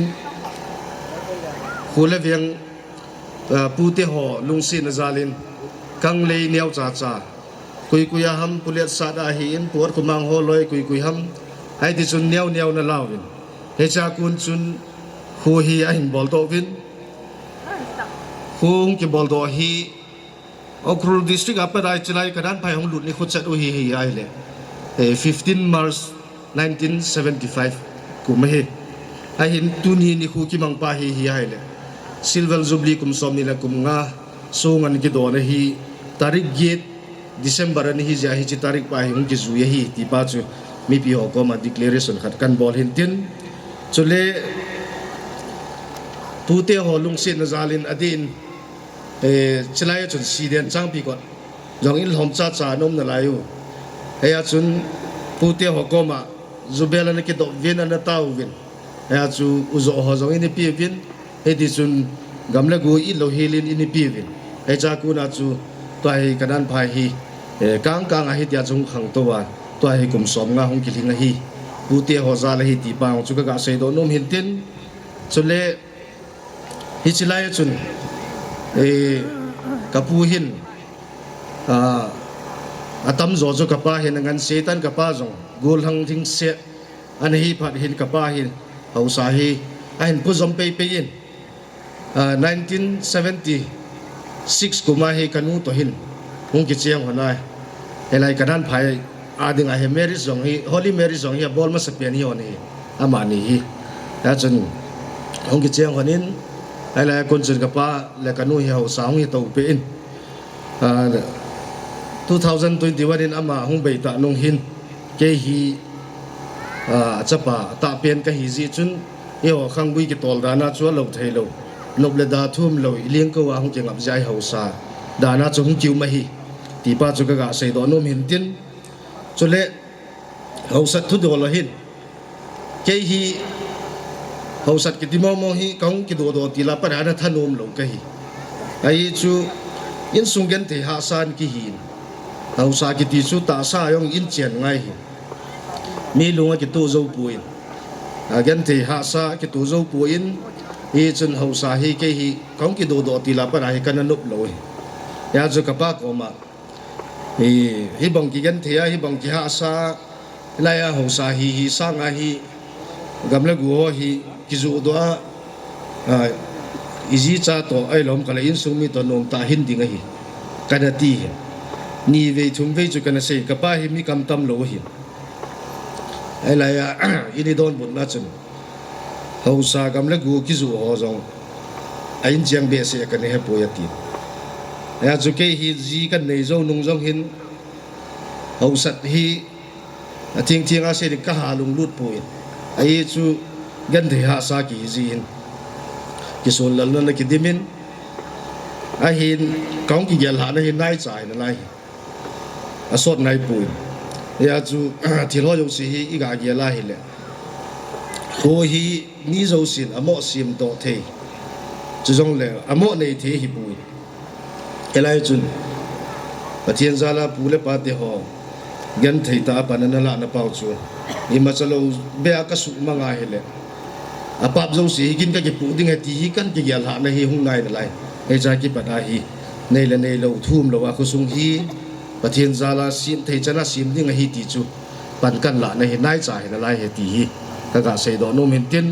khule viang pu te ho lung si na zalin kang lei niau cha cha kui ham puliat sa da hi in puat kumang ho loi kui ham ai ti chun niau na lawin he cha kun chun hu hi a hin bol to vin hung ki bol do hi Okrul district apadai chlai kadan phai hong lut ni khut chat u hi ai le 15 March 1975 kum he ai hin tuni ni khu ki mang pa hi ai le silver jubilee kum som ni la kum nga songan ki do na hi tarik gate December ni hi ja hi chi tarik pa hi hong ki zu ye hi ti pa chu mi pi ho ko ma declaration khat kan bol hin tin chule pute ho lung sin na zalin adin chlai chun si den chang pi ko jong in hom cha cha nom na layu he ya chun pute ho ko ma zubela na ki do vin na tau vin he ya chu uzo ho jong in pi vin he di chun gamla gu i lo hilin in pi vin he cha ku na chu toai kanan phai hi kang a hi tia chung khang to wa toai kum som nga hong ki linga hi pute ho za la hi ti pa chu ka sei do nom hin tin chule hi chilai chun kapu hin atam zo zo kapa hin ngan setan kapa zong gol hang thing se an hi phat hin kapa hin hausa hi ain pu zom pe in 1976 kuma hi kanu to hin hung ki chiang honai helai kanan phai ading a he mary zong hi holy mary zong hi bol ma sapian hi on hi amani hi ya chun hung ki chiang honin ai là con chun kapa le kanu hi hau sang hi to pe in 2021 in ama hung bei ta nong hin ke hi chapa ta pen ka hi ji chun yo khang bui ki tol dana chu lo thei lo nob le da thum lo ileng ko wa hung ke ngap jai hau sa dana chu hung kiu ma hi ti pa chu ka ga sei do nom hin tin chu le hau sat thu do lo hin ke hi hau sat ki ti mo hi kong ki do ti la pa na thanom lo ka hi ai chu in sungen te ha san ki hin hau sa ki ti chu ta sa yong in chen ngai hi mi lunga ki tu zo puin again te ha sa ki tu zo puin hi chun hau sa hi ke hi kong ki do ti la pa na hi kan nup lo hi ya chu ka pa ko ma hi bong ki gan the hi bong ki ha sa la ya hau sa hi sa nga hi gamla gu ho hi kizu do izi cha to ai lom kala in sumi to nom ta hin ding hi kana ti ni ve thum ve chu kana sei ka pa hi mi kam tam lo hi ai la ya ini don bun na chun hausa gam la gu kizu ho jong ain jiang be se ka ne he po ya ti ya chu ke hi ji kan nei zo nung jong hin hausat hi athing a se ka ha lung lut po ai chu gan the ha sa ki zin ki sol lal na ki dimin a hin kong ki gel ha na hin nai chai na lai a sot nai pu ya chu thi lo yo si hi i ga ge la hi le ho hi ni zo sin amo sim do the chu jong le amo nei the hi pu elai chun pathian zala pu le pa te ho gan thei ta pa na la na pau chu i ma chalo be a ka su ma nga hi le apap zo si gin ka ki pu ding ti hi kan ki gel ha na hi hung nai na lai e ja ki pa da hi nei le nei lo thum lo wa khu sung hi pathian zala sim thei chana sim ding hi ti chu pan kan la na hi nai cha hi na lai he ti hi ka ga sei do no min tin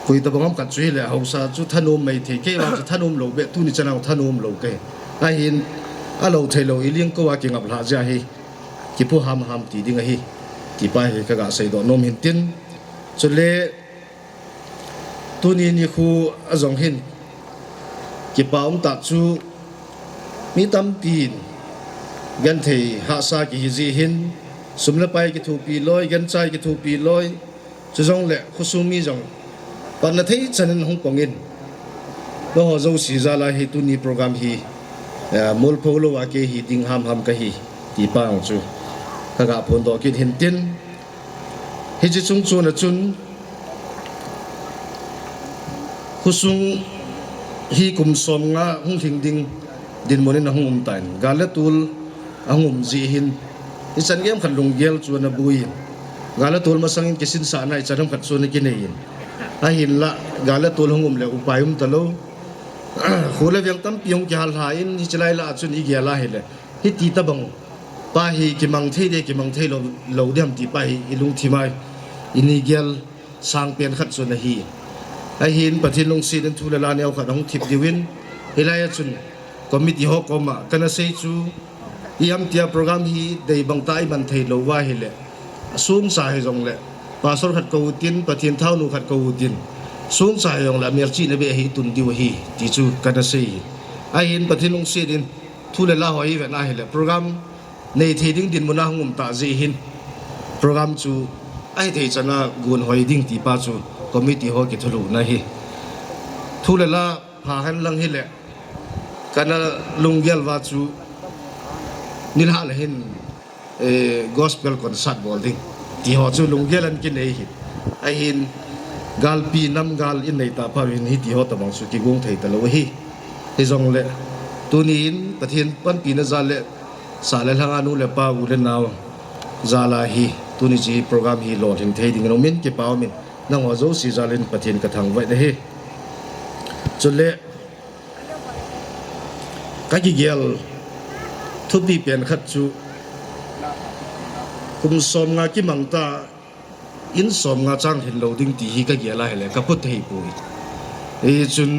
pui ta bangam ka chui le hausa chu thanum mai the ke wa chu thanum lo be tu ni chana thanum lo ke a hin a lo thei lo i ling ko wa ki ngap la ja hi ki pu ham ti ding hi ti pa hi ka ga sei do no min tin chu le ตัวนี้นี่ครูอจงหินกีป้าองตัดจูมีตั้มปีนกันเทหาซากิฮิจีหินสมละไปกิทูปีลอยกันใจกิทูปีลอยจะจงเละคุสุมีจงปันนาทีจันนหงปองอินบ่ฮอเจ้าสีจาลาฮิตุนีโปรแกรมฮีมูลโพโลวาเกฮีดิงฮัมฮัมกะฮีตีป้างจูขะกะพนดอกินหินตินฮิจิจุงจูนะจุนคุสุงฮีกุมสมงาหงทิงดิงดินมนินหงอุมตันกาเลตุลหงอุมจีหินอิสันเกมขันลงเกลจวนบุยกาเลตุลมาสังอินกิสินสานาอิสันขัดส่วนกินเองอาหินละกาเลตุลหงอุมเลอุปายุมตะโลขุเลเวียงตั้มปียงกิฮัลหาอินฮิจไลละจุนอีเกียลาเฮเลฮิตีตะบังปาฮีกิมังเทเดกิมังเทโลโลเดียมตีปาฮีอิลุงทิมายอินีเกลสร้างเปลี่ยนขัดส่วนฮีไอหินปะทินลงซีนันทุเลลาเนียวขัดหงทิพดิวินเฮลายจุนคอมมิตี้ฮอกอมากันเซจูยามเตียโปรแกรมฮีได้บังตายบันเทโลวาเฮเลสูงสายจงเลปาสรขัดกูตินปะทินเท่านูขัดกูตินสูงสายจงเลเมียร์จีนเบฮีตุนดิวฮีติจูกันเซไอหินปะทินลงซีดินทุเลลาหอยเวน่าเฮเลโปรแกรมในทีดิ้งดินมุนาหงุมตาจีหินโปรแกรมจูไอเทจนากุนหอยดิ้งตีปาจูคอมมิตี้ฮอกกิทลูนะฮีทุเลลาพาหันลังเฮเลกันลุงเกลวาจูนิลฮาเลหินgospel concertบอลดิ้งที่หัวจูลุงเกลันกินเอหิไอหินกาลปีน้ำกาลอินในตาพาวินฮิที่หัวตะบังสุกิกงไทยตะลวฮีที่จงเลตัวนี้อินประเทศปันปีนซาเลสาเลทางอนุเลปาอุเลนาวซาลาฮีตัวนี้จีโปรแกรมฮีโหลดถึงไทยดิ้งน้องมินเก็บเอามินนั่งหัวจูสีซาเลนประเทศกระทั่งไว้เดฮีจนเลกักิเกลทุบปีเปลี่ยนขัดจูคุมสมงากิมังตาอินสมงาจ้างเห็นเราดิ้งตีฮีกักิเกลอะไรกับพุทธให้ปุยจุน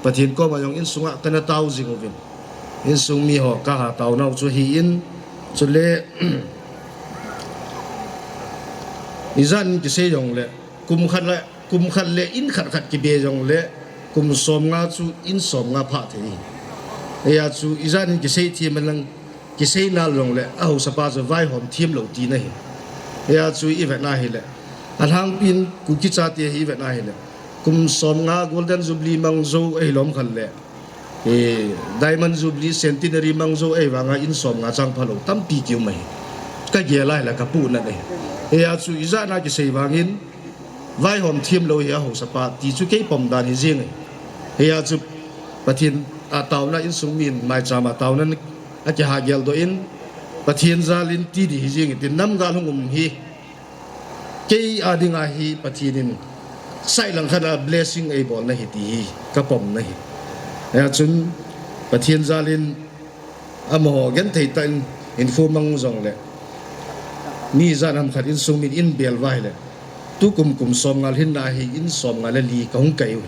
ประเทศก็มายองอินสุงะกันเต้าจิงวินอินสุงมีหอกกะหาเต้านาจูฮีอินจุเลอิจันกิเซยองเลกุมขัดเลอินขัดกิเบยองเลกุมสมงาจูอินสมงาพะเทยาจูอิจานิกิเซทีมันลังกิเซนาลงเลยเอาสปาจะไว้หอมทีมเหล่าตีนะเฮียจูอีเวน่าเฮเลยอันทางปีนกุกิจาตีอีเวน่าเฮเลยกุมสมงา golden jubilee มังโจไอหลอมขันเลยdiamond jubilee centenary มังโจไอวางอินสมงาจังพะโลตั้มปีกิวไหมก็เกี่ยไรล่ะกับปูนั่นเองเฮียจูอิจานากิเซวางอินไว้หอมทีมเหล่าเฮียเอาสปาตีจูเก็บปมดานฮิจิงเฮียจูปะทินอาตาวน่ะอินสุมินไม่จามาตาวนั้นอาจจะหาเกลโดอินปะเทียนซาลินตีดีจริงตินน้ำกาลงฮีเกยอาดิงาฮีปะเทียนินใส่หลังขนาด blessing ไอบอลนะฮิตีกระป๋อมนะฮิแล้วจนปะเทียนซาลินอามอกันไทยตันอินฟูมังจงเลยมีจานำขัดอินสุมินอินเบลไว้เลยตุกุมสมงาลินนาฮีอินสมงาลลีกงไกว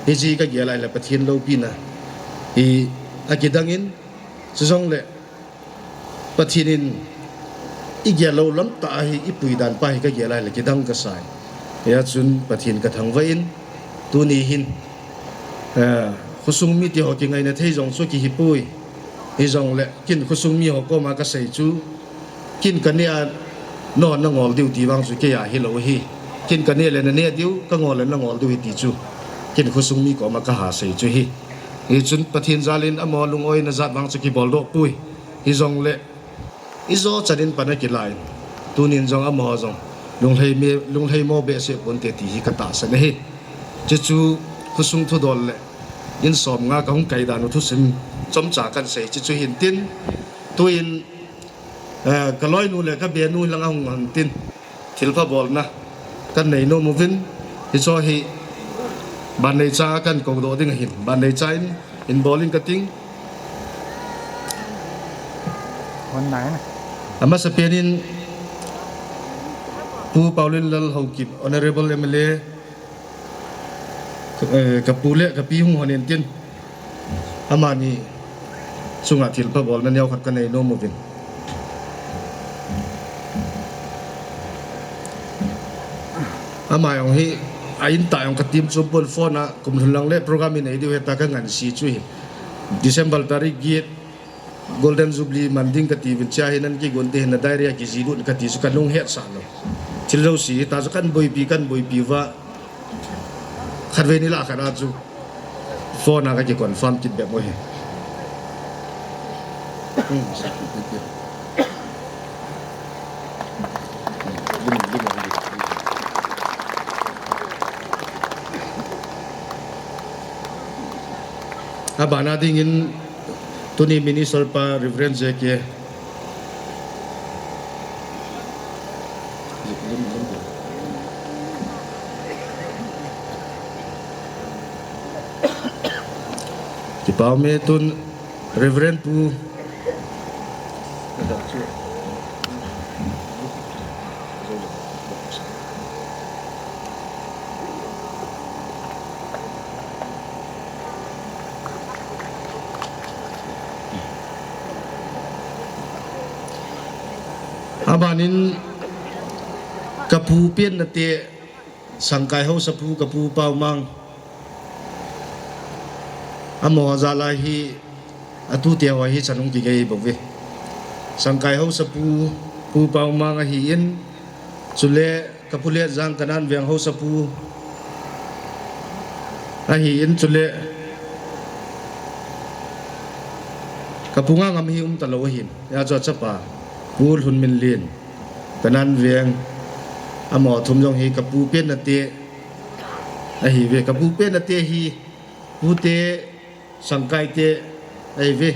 เฮจีก็เกี่ยอะไรละปะเทียนโลปีนะอากิดังอินจะส่งเลยปะเทียนินอีกเกี่ยเราล้ำตาให้อีปุยดานไปก็เกี่ยอะไรละกิดังก็ใส่ยาจุนปะเทียนกระทั่งไว้อินตัวนี้หินขุสุงมีที่หอกิงไงนะที่จงสุกิฮิปุยฮิจงเลยกินขุสุงมีหอก็มากระใส่จูกินกันเนี่ยนอนนั่งงอลดิวตีวางสุกี้ยาฮิโลฮีกินกันเนี่ยเลยนะเนี่ยดิวก็งอเลยนั่งงอลดิวตีจูกินขุสุงมีก็มากระหาใส่จูฮีจุนปะเทียนซาลินอมอลุงอ้อยนะจัดวางสุกี้บอลโลปุยฮิจงเละฮิโซจัดินปะนักกีฬาตัวนี้จงอมอจงลุงไทยโมเบสเซปนเตติฮิกตาสนะฮิจะจูขุสุงทุดอลเละยินสอมงาของไก่ดานุทุสินจอมจากกันใส่จะจูหินตินตัวอินกะลอยนูเลยก็เบียนูลังเอาหันตินทิลพะบอลนะกันในโนมูวินฮิโซฮิบันในจ้ากันกองโดดิ้งหินบันในใจอินบอลลิงกระติ้งวันไหนนะอามาสเปียนินผู้เปาลินลลฮาวกิบ honorable MLA กับปูเละกับปีหุ่งหันเอ็นตินอามานี่สุงอาทิลพะบอลนั่นยาวขัดกันในโนมูวินอามาอย่างที่ ain ta yung katim chumpol phone na kumhulang le program in ei diwe ta ka ngan si chui December tarik git Golden Jubilee manding kati vincha hinan ki gonte na diarrhea ki zidun kati su kanung het sa no chilo si ta su kan boy pi wa kharve ni la khara chu phone na ka ki confirm kit be mo he abana dingin tuni minister pa reverend ke di paume tun reverend pu abanin kapu pian na te sangkai ho sapu kapu pau mang amo zala hi atu te wa hi chanung ki gai bove sangkai ho sapu pu pau mang hi in chule kapule jang kanan viang ho sapu a hi in chule kapunga ngam hi talo hin ya cho chapa pul hun min lin kanan viang amo thum jong hi kapu pen na te a hi ve kapu pen na te hi pu te sangkai te ai ve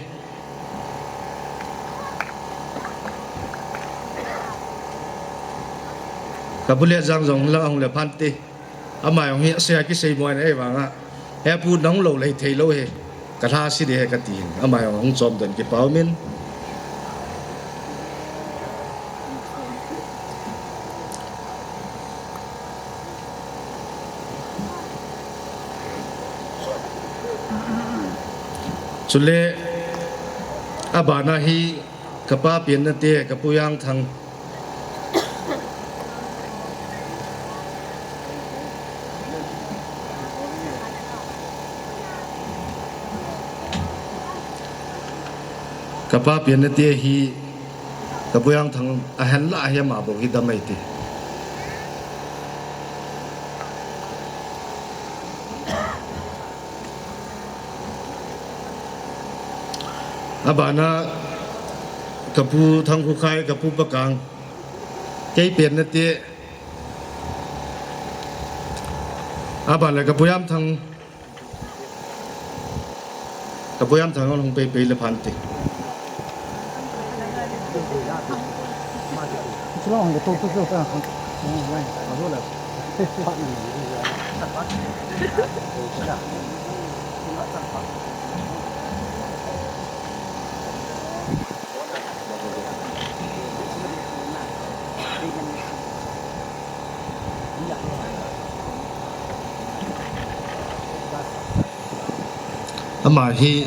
kapule jang jong la ong le phan te ama yong hi se ki sei moi ai wanga he pu nong lo lei thei lo he ka tha si de ka tin ama yong chom den ki pau min chule abana hi kapa pian na te kapuyang thang kapa pian na te hi kapuyang thang ahan la hi ma bo hi damai te abana kapu thang khu khai kapu pakang kei pen na te abana kapuyam thang hong pe le phan te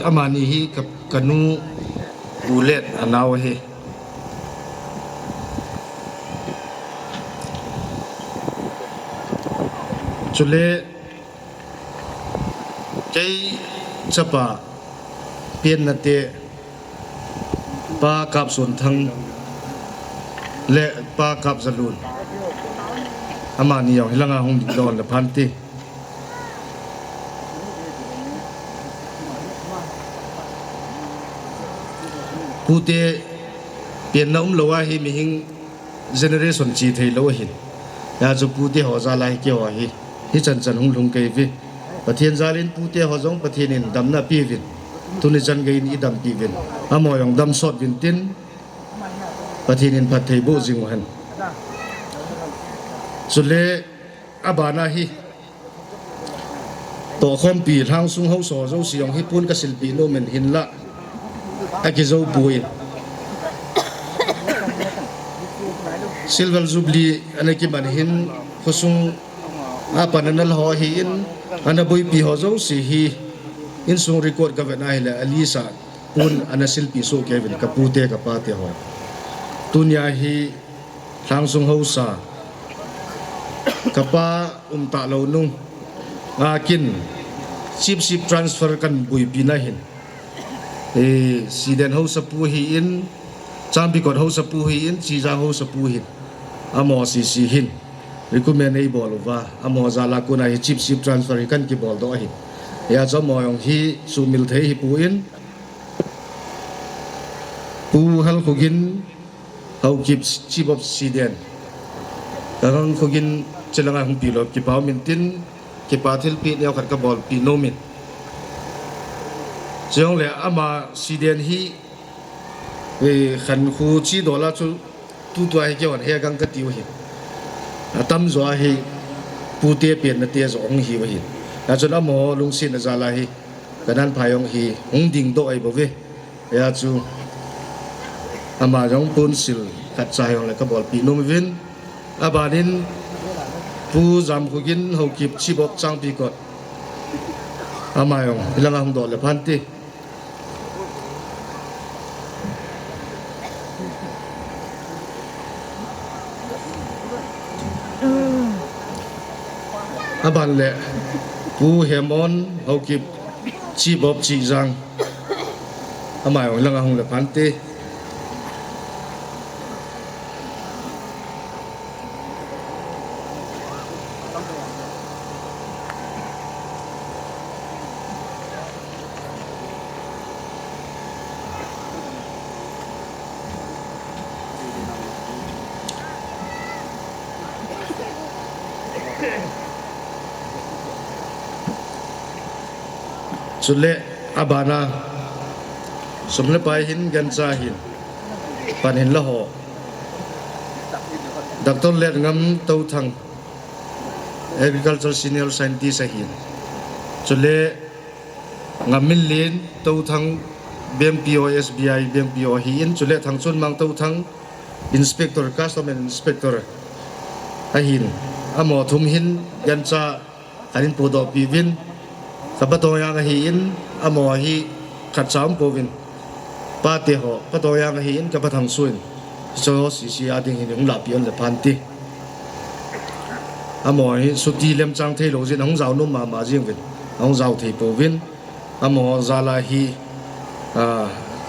amani hi kanu bulet anaw he chule kei chapa pian na te pa kap sun thang le pa kap zalun amani yaw hilanga hong don la phanti pute pian na lowa hi mi hing generation chi thei lo hin ya chu pute ho za lai ke ho hi chan chan hung lung ke vi pathian zalin pute ho jong pathian in dam na pi vin tuni chan ge in idam pi vin amo yong dam sot vin tin pathian in phat thei bo jing han chule abana hi to khom pi thang sung ho so zo si yong hi pun ka sil pi no men hin la akizo bui Silver Jubilee anaki manhin khosung apananal ho hi in anabui pi ho zo si hi in sung record ka vena hila alisa pun anasil pi so kevin kapute kapate ho tunya hi thangsung ho sa kapa ta lo nung akin chip transfer kan bui pinahin siden ho sa puhi in champi kot ho sa puhi in chi za ho sa puhin amo si hin recommend ei bol wa amo zala kuna hi chip transfer kan ki bol do hin ya cho mo yong hi sumil the hi puin pu hal khogin hau kip chip of siden karang khogin chelanga hum pilop ki pau min tin ki pathil pi neo khat ka bol pi no min jong le ama siden hi khan khu chi dola chu tu tuai ke wan he gang ka tiu hi atam zo hi pu te pen na te zong hi wa hi na chuna mo lung sin na zala hi kanan phayong hi hung ding do ai bo ve ya chu ama jong pun sil khat chai ong le ka bol pi no mi vin abanin pu jam khugin ho kip chi bok chang pi kot ama yong ilanga hung do le phanti aban le pu hemon ho kip chi bok chi jang ama yong ilanga hung le phanti Sule abana sumle pai hin gancha hin pan hin la ho Dr. Let ngam tau thang agriculture senior scientist hin sule ngamin lin tau thang BMPO SBI BMPO hin sule thang chun mang tau thang inspector customer inspector ahin amo thum hin gancha hanin podo pivin kapatoyang hiin amo hi khatsam povin pate ho patoyang hiin kapathang suin so si ading hin hung la pion le phanti amo hi suti lem chang thei lo jin hung zau nu ma jing vin hung zau thei povin amo zala hi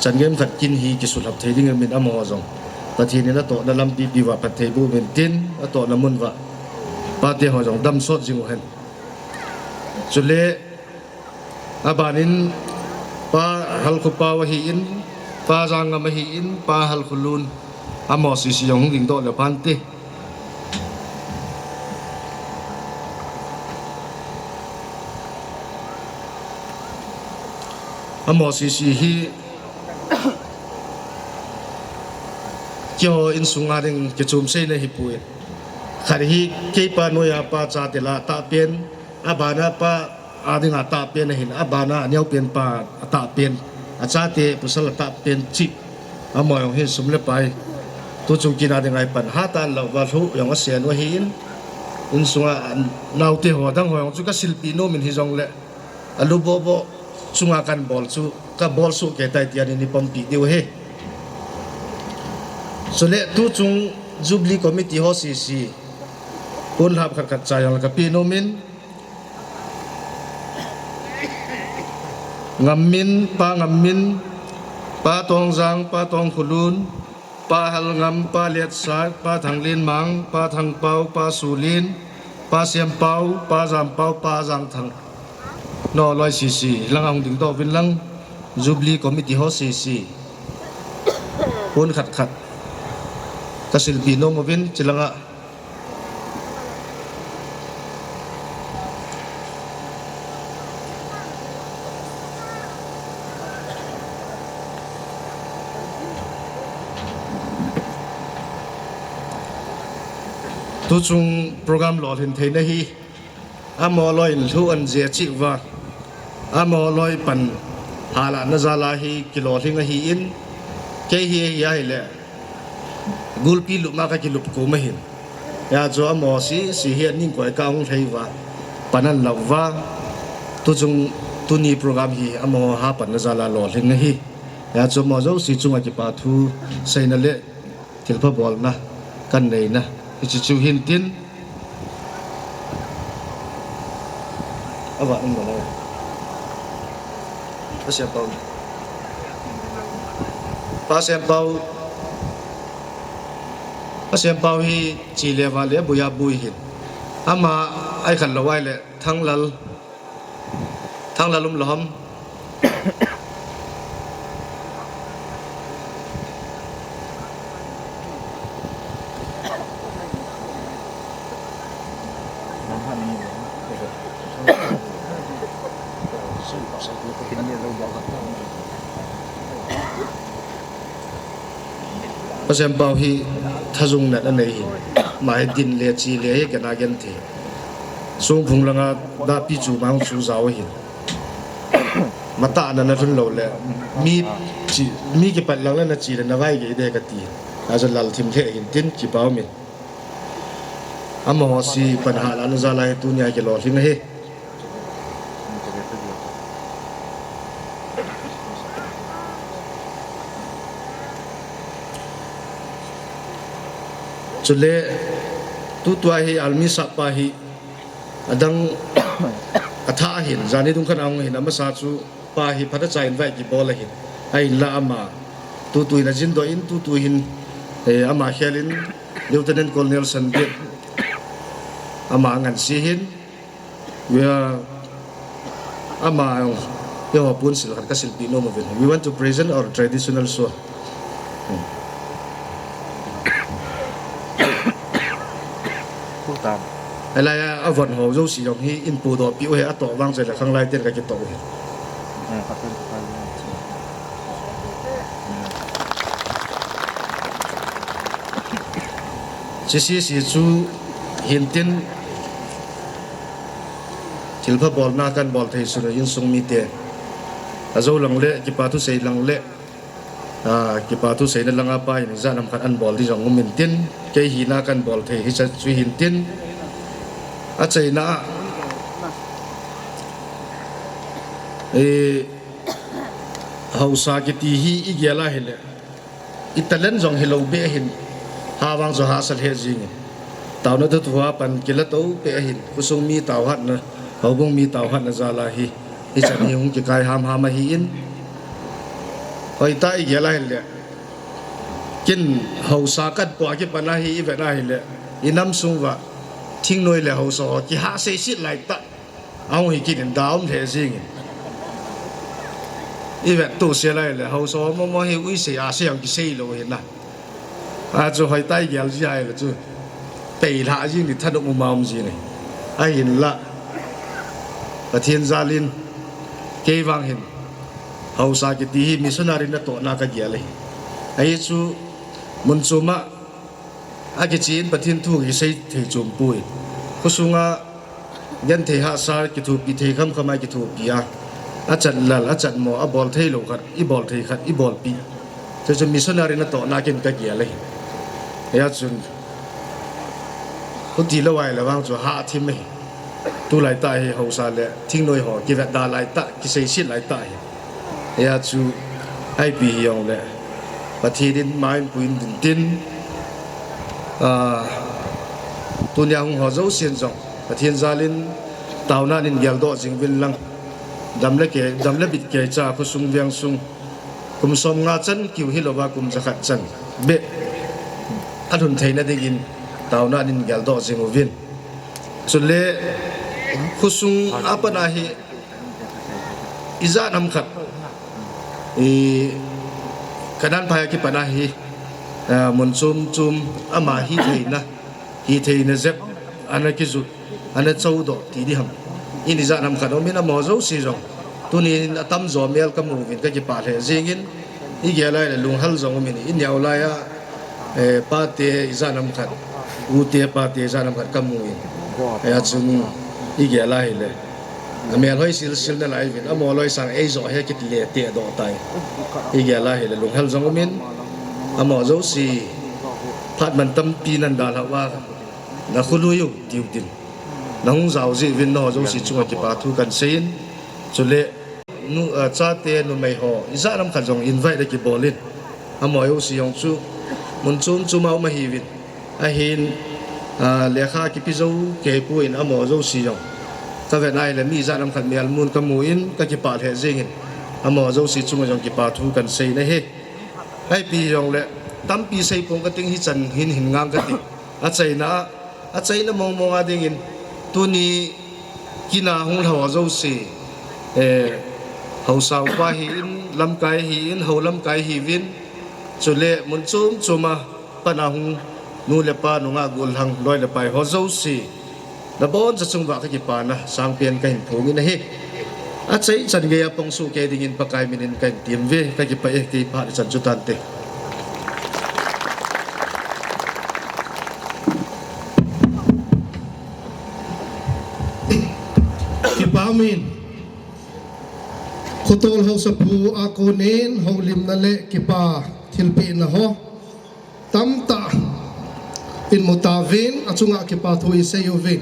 changem khat kin hi ki sulap thei ding min amo zong pathin na to na lam pi wa pathei bu min tin to na mun wa pate ho jong dam sot jing hen chule abanin pa hal khu pa wa hi in pa jang ma hi in pa hal khulun amo si yong ding do le phanti amo si hi kyo in sunga ding ke chum sei na hi pui khari hi ke pa no ya pa cha te la ta pen abana pa ading ata pen hin abana anyau pen pa ata pen acha te pusal ata pen chi amoy ong hin sumle pai tu chung kin ading ai pan hatan lo wa thu yong a sen wa hin in sunga nau te ho dang ho yong chu ka silpi no min hi jong le alu bo bo chunga kan bol chu ka bol su ke tai tian ni pom pi deu he so le tu chung jubilee committee ho si pun hab khat khat cha yong ka pi no min ngamin pa tong jang pa tong khulun pa hal ngam pa liat sa pa thang lin mang pa thang pau pa sulin pa siam pau pa jam pau pa jang thang no loi si lang ding do vin lang jubilee committee ho si pun khat kasil pino mo vin chilanga tu chung program lo hin thei na hi amo loi thu an je chi wa amo loi pan hala na zala hi kilo thing hi in ke hi ya le gulpi lu ma ka ki lup ko ma hin ya jo amo si hi ning ko ka ong thei wa panan law wa tu chung tu ni program hi amo ha pan na zala lo thing na hi ya jo mo zo si chung a ki pa thu sei na le til pha bol na kan nei na chu hin tin Ava in bala Pasien pau hi chi le wa le buya bui hin ama ai khan lawai le thang lalum loham Pasien pau hi thazung na nei hi mai din le chi le he kana gen the sung phung langa da pi chu mang chu zaw hi mata na na thun lo le mi ke pat lang na chi le na vai ge de ka ti a za lal thim the hin tin chi pau mi amo si pan ha la na za lai tu nya ke lo thing he Chule tu tua hi almi sapa hi adang atha hin zani dung khan ang hin ama sa chu pa hi phata chai vai ki bol hin ai la ama tu na jin do in tu hin ama helin lieutenant colonel sanbet ama ngan si hin we ama yo pun sil khan ka sil pino mo we want to present our traditional show Elaya avon ho zo si yong hi in pu do pi he ato wang je la khang lai ten ka ki to he si chu hin tin til pha bol na kan bol thei su in sung mi te azo lang le ki pa tu sei lang le ki pa tu sei na lang apa in za nam khan an bol di jong min tin ke hi na kan bol thei hi cha chu hin tin a chei na hausa ki ti hi igela hele italen jong helo be hin hawang zo hasal he jing taw na thua pan kila to pe hin kusung mi taw hat na hobong mi taw hat na zala hi chan hi hung ki kai ham hi in hoi ta igela hele kin hausa kat po ki pana hi ve na hele inam sungwa thing noi le ho so ki ha se sit lai ta ang hi kin daum the jing even to se lai le ho so mo hi ui se a se yang ki sei lo hin na a chu hoi tai gel ji ai le chu pei la ji ni than mo ma ji ne ai hin la ka thiên gia lin ke wang hin ho sa ki ti hi missionary na to na ka gel ai chu mun chu ma agi chin pathin thu gi sei thei chum pui khusunga yan thei ha sar ki thu pi thei kham khamai ki thu pia achat lal achat mo a bol thei lo khat i bol thei khat i bol pi chu missionary na to na kin ka gi le ya chun khut ti lo wai la wang chu ha thim me tu lai ta he ho sa le thing noi ho ki va da lai ta ki sei sit lai ta ya chu ai pi yong le pathin mai puin tin tunya hung ho zo sian jong pathian zalin tawna nin gyal do jing vin lang damle bit ke cha khu sung viang sung kum som nga chan kiu hi lowa kum zakhat chan be adun theina dingin tawna nin gyal do jing vin chule khu sung apana hi iza nam khat kanan phaya ki pana hi mun chum ama hi theina zep ana ki zu ana chau do ti di ham in za nam khano mina mo zo si jong tuni atam zo mel ka mu vin ka ki pa the jingin i ge lai la lung hal zong min in yaw la ya pa te za nam khat u te pa te za nam khat ka mu in ya chung i ge lai le amel hoi sil na lai vin amo loi sang ei zo he ki le te do tai i ge lai le lung hal zong min amo zo si phat man tam pi nan da la wa na khuluyu tiu tin nang zau ji vin no zo si chunga ki pa thu kan sein chule nu cha te nu mai ho iza ram kha jong invite ki bolin amo yo si yong chu mun chu mau ma hi vin a hin lekha ki pi zo ke pu in amo zo si yong ka ve nai le mi za nam khat mial mun ka muin ka ki pa the jing amo zo si chung jong ki pa thu kan sei na he hai pi jong le tam pi sei pong ka ting hi chan hin ngang ka ti a chai na mong mong a ding in tu ni kina hung hawa zo si hau sau pa hi in lam kai hi in hau lam kai hi vin chule mun chum chuma panahung nu le pa nu nga gul hang loi le pai ho zo si na bon cha chung wa ka ki pa na sang pian ka hin phung in hi a chai chan ge ya pong su ke ding in pakai minin ka tim ve ka ki pa e ki pa chan chu tan te ki pa min khotol ho sa pu a ko nen ho lim na le ki pa thil pi na ho tam ta in mutavin achunga ki pa thui se yo vin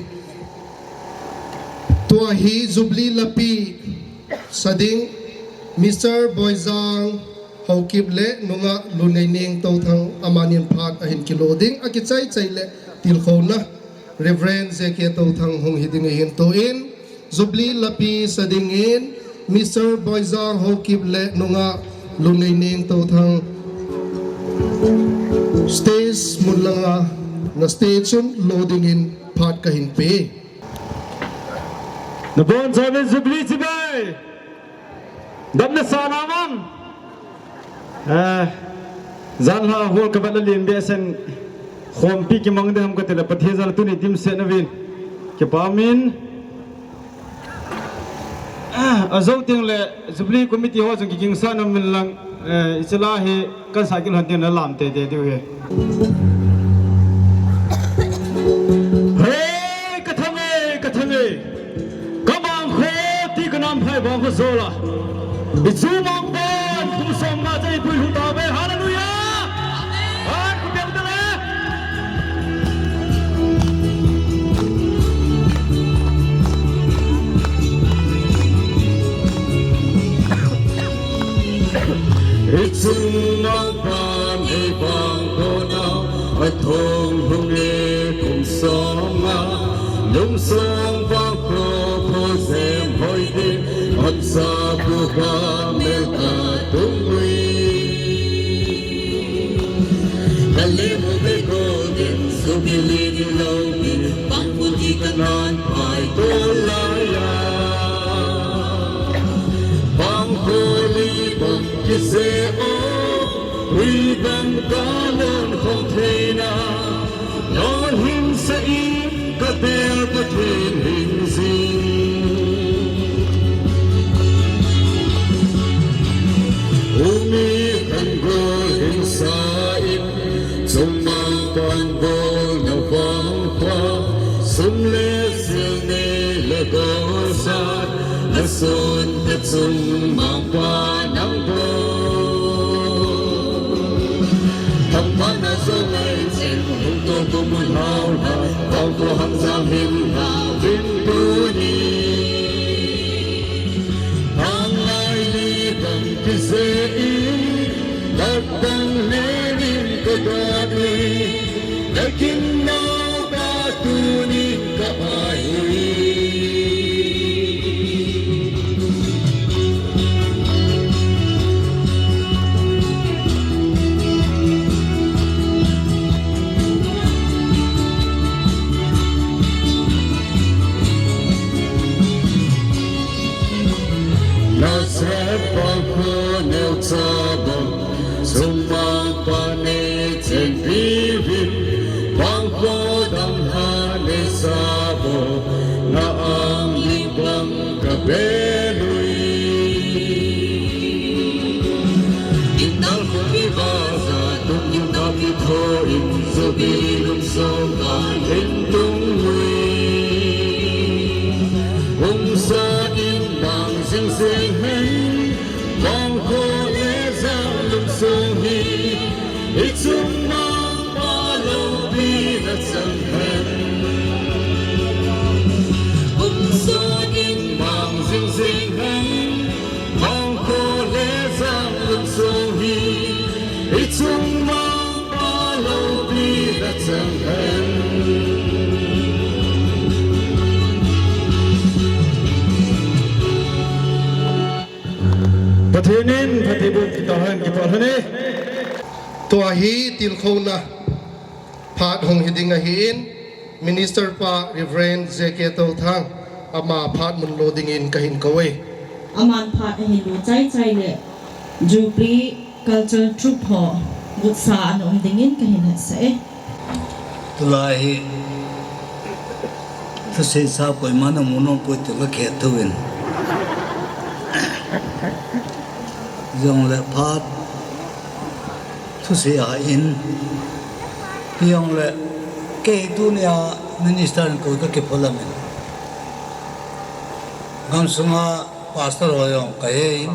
tua hi zubli lapi sading Mr. Boyzang ho kip le nunga lunai ning to thang amanin phat a hin kiloding a ki chai chai le til khona Reverend Zeke to thang hong hiding hin to in zubli lapi sading in Mr. Boyzang ho kip le nunga lunai ning to thang stage mulanga na station loading in phat ka hin pe na bon saben zubli sibai dam na sanamam zan ha hol ka bala lim be sen khom pi ki mang de ham ka tela pathe zal tu ni dim se na win ke pamin azau ting le zubli committee ho jong ki king sanam min lang isla he kan sa kin han tin na lam te de de he bang ko zola itu mong bon tum som ma jai pui hu ta be hallelujah amen ku biang dale itu mong ban ei bang ko na ai thong hung e kum som ma lum som ba ko ko sem hoi de At sa buka merka tungui Kalimu be golden Sumili di lauki Pangputi kanan Pai tolaya Pangkuli Pangkiseo Ribang kanon Kontrena Non him sa im Katel patin hinsin Umi kan gol hinsain Sumang pan gol na vang kwa Sumle silne lagosat Nasun at sumang panang bol Tampan na sumay sin Hungto kumunhaw ha Kong ko hang zahim ha Vintuni Ang ay libang kisein Lagdang lenin kagani Lakin na patunin kapahi Sumang panit and vivin, Pathenin Pathibuk Kitahan Kipalhane Tua hi tilkhona phat hong hiding a hin Minister pa Reverend J.K. Thang ama phat mun loading in kahin kawe aman phat a hin chai chai le Jubilee culture troupe ho gutsa an dingin kahin se tulai tu se sa koi mana mono ko tu ka khe thuin jong le phat tu se a in yong le ke dunia minister ko ka ke polamen gam sunga pastor hoyong ka e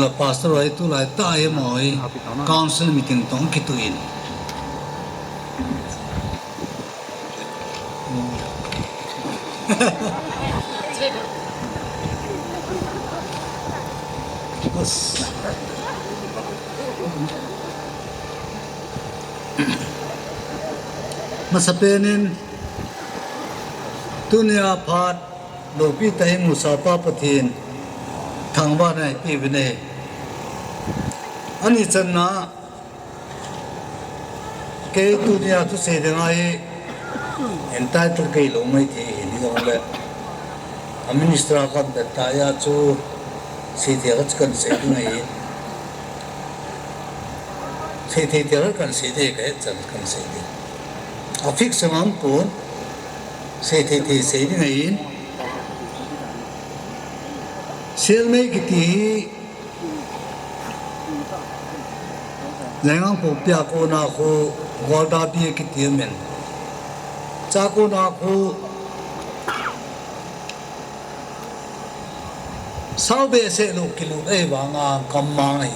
la pastor hoi tu lai ta e moi council meeting tong ki tuin masapenin dunia phat lopi tai musapa pathin thangba nai pi bine ani channa ke dunia tu se dengai entitled ke lo mai thi ni dong le administra kan da ta ya chu si the ga kan se ngai se the kan se de ke chan kan se de afik samam pun se the se di ngai sel mai ki ti lengang po pya ko na ko golda bi ki ti men cha ko na ko sau be se lo ki lu e wa nga kam ma ngai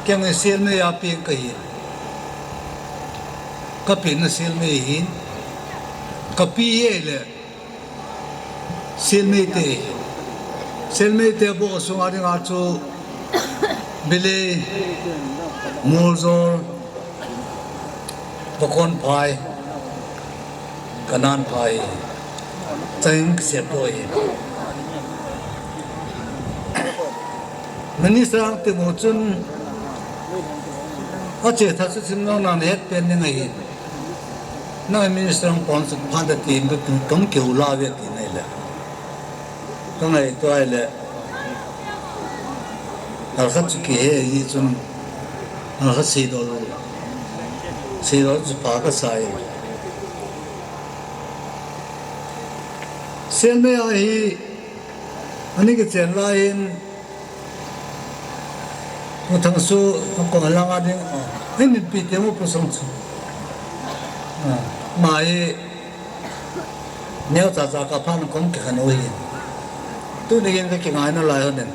kyang e sel mai ya pi ka hi ka pi na sel mai hin ka pi ye le sel mai te bo so ari nga chu bile molzor bakon phai kanan phai chang se poi minister te mo chun a che tha su sim na net pen ni ngai na minister pon su phan da tin du tom ke ula ve ti nei la to ngai to ai le al khat ki he yi chun al khat si do chu pa ka sai sen me ai ani ke chen la in mo thang su ko lang a ding ni pi te mo pusong chu mai neo cha cha ka phan kom ke khan oi tu ni gen ke ngai na lai honen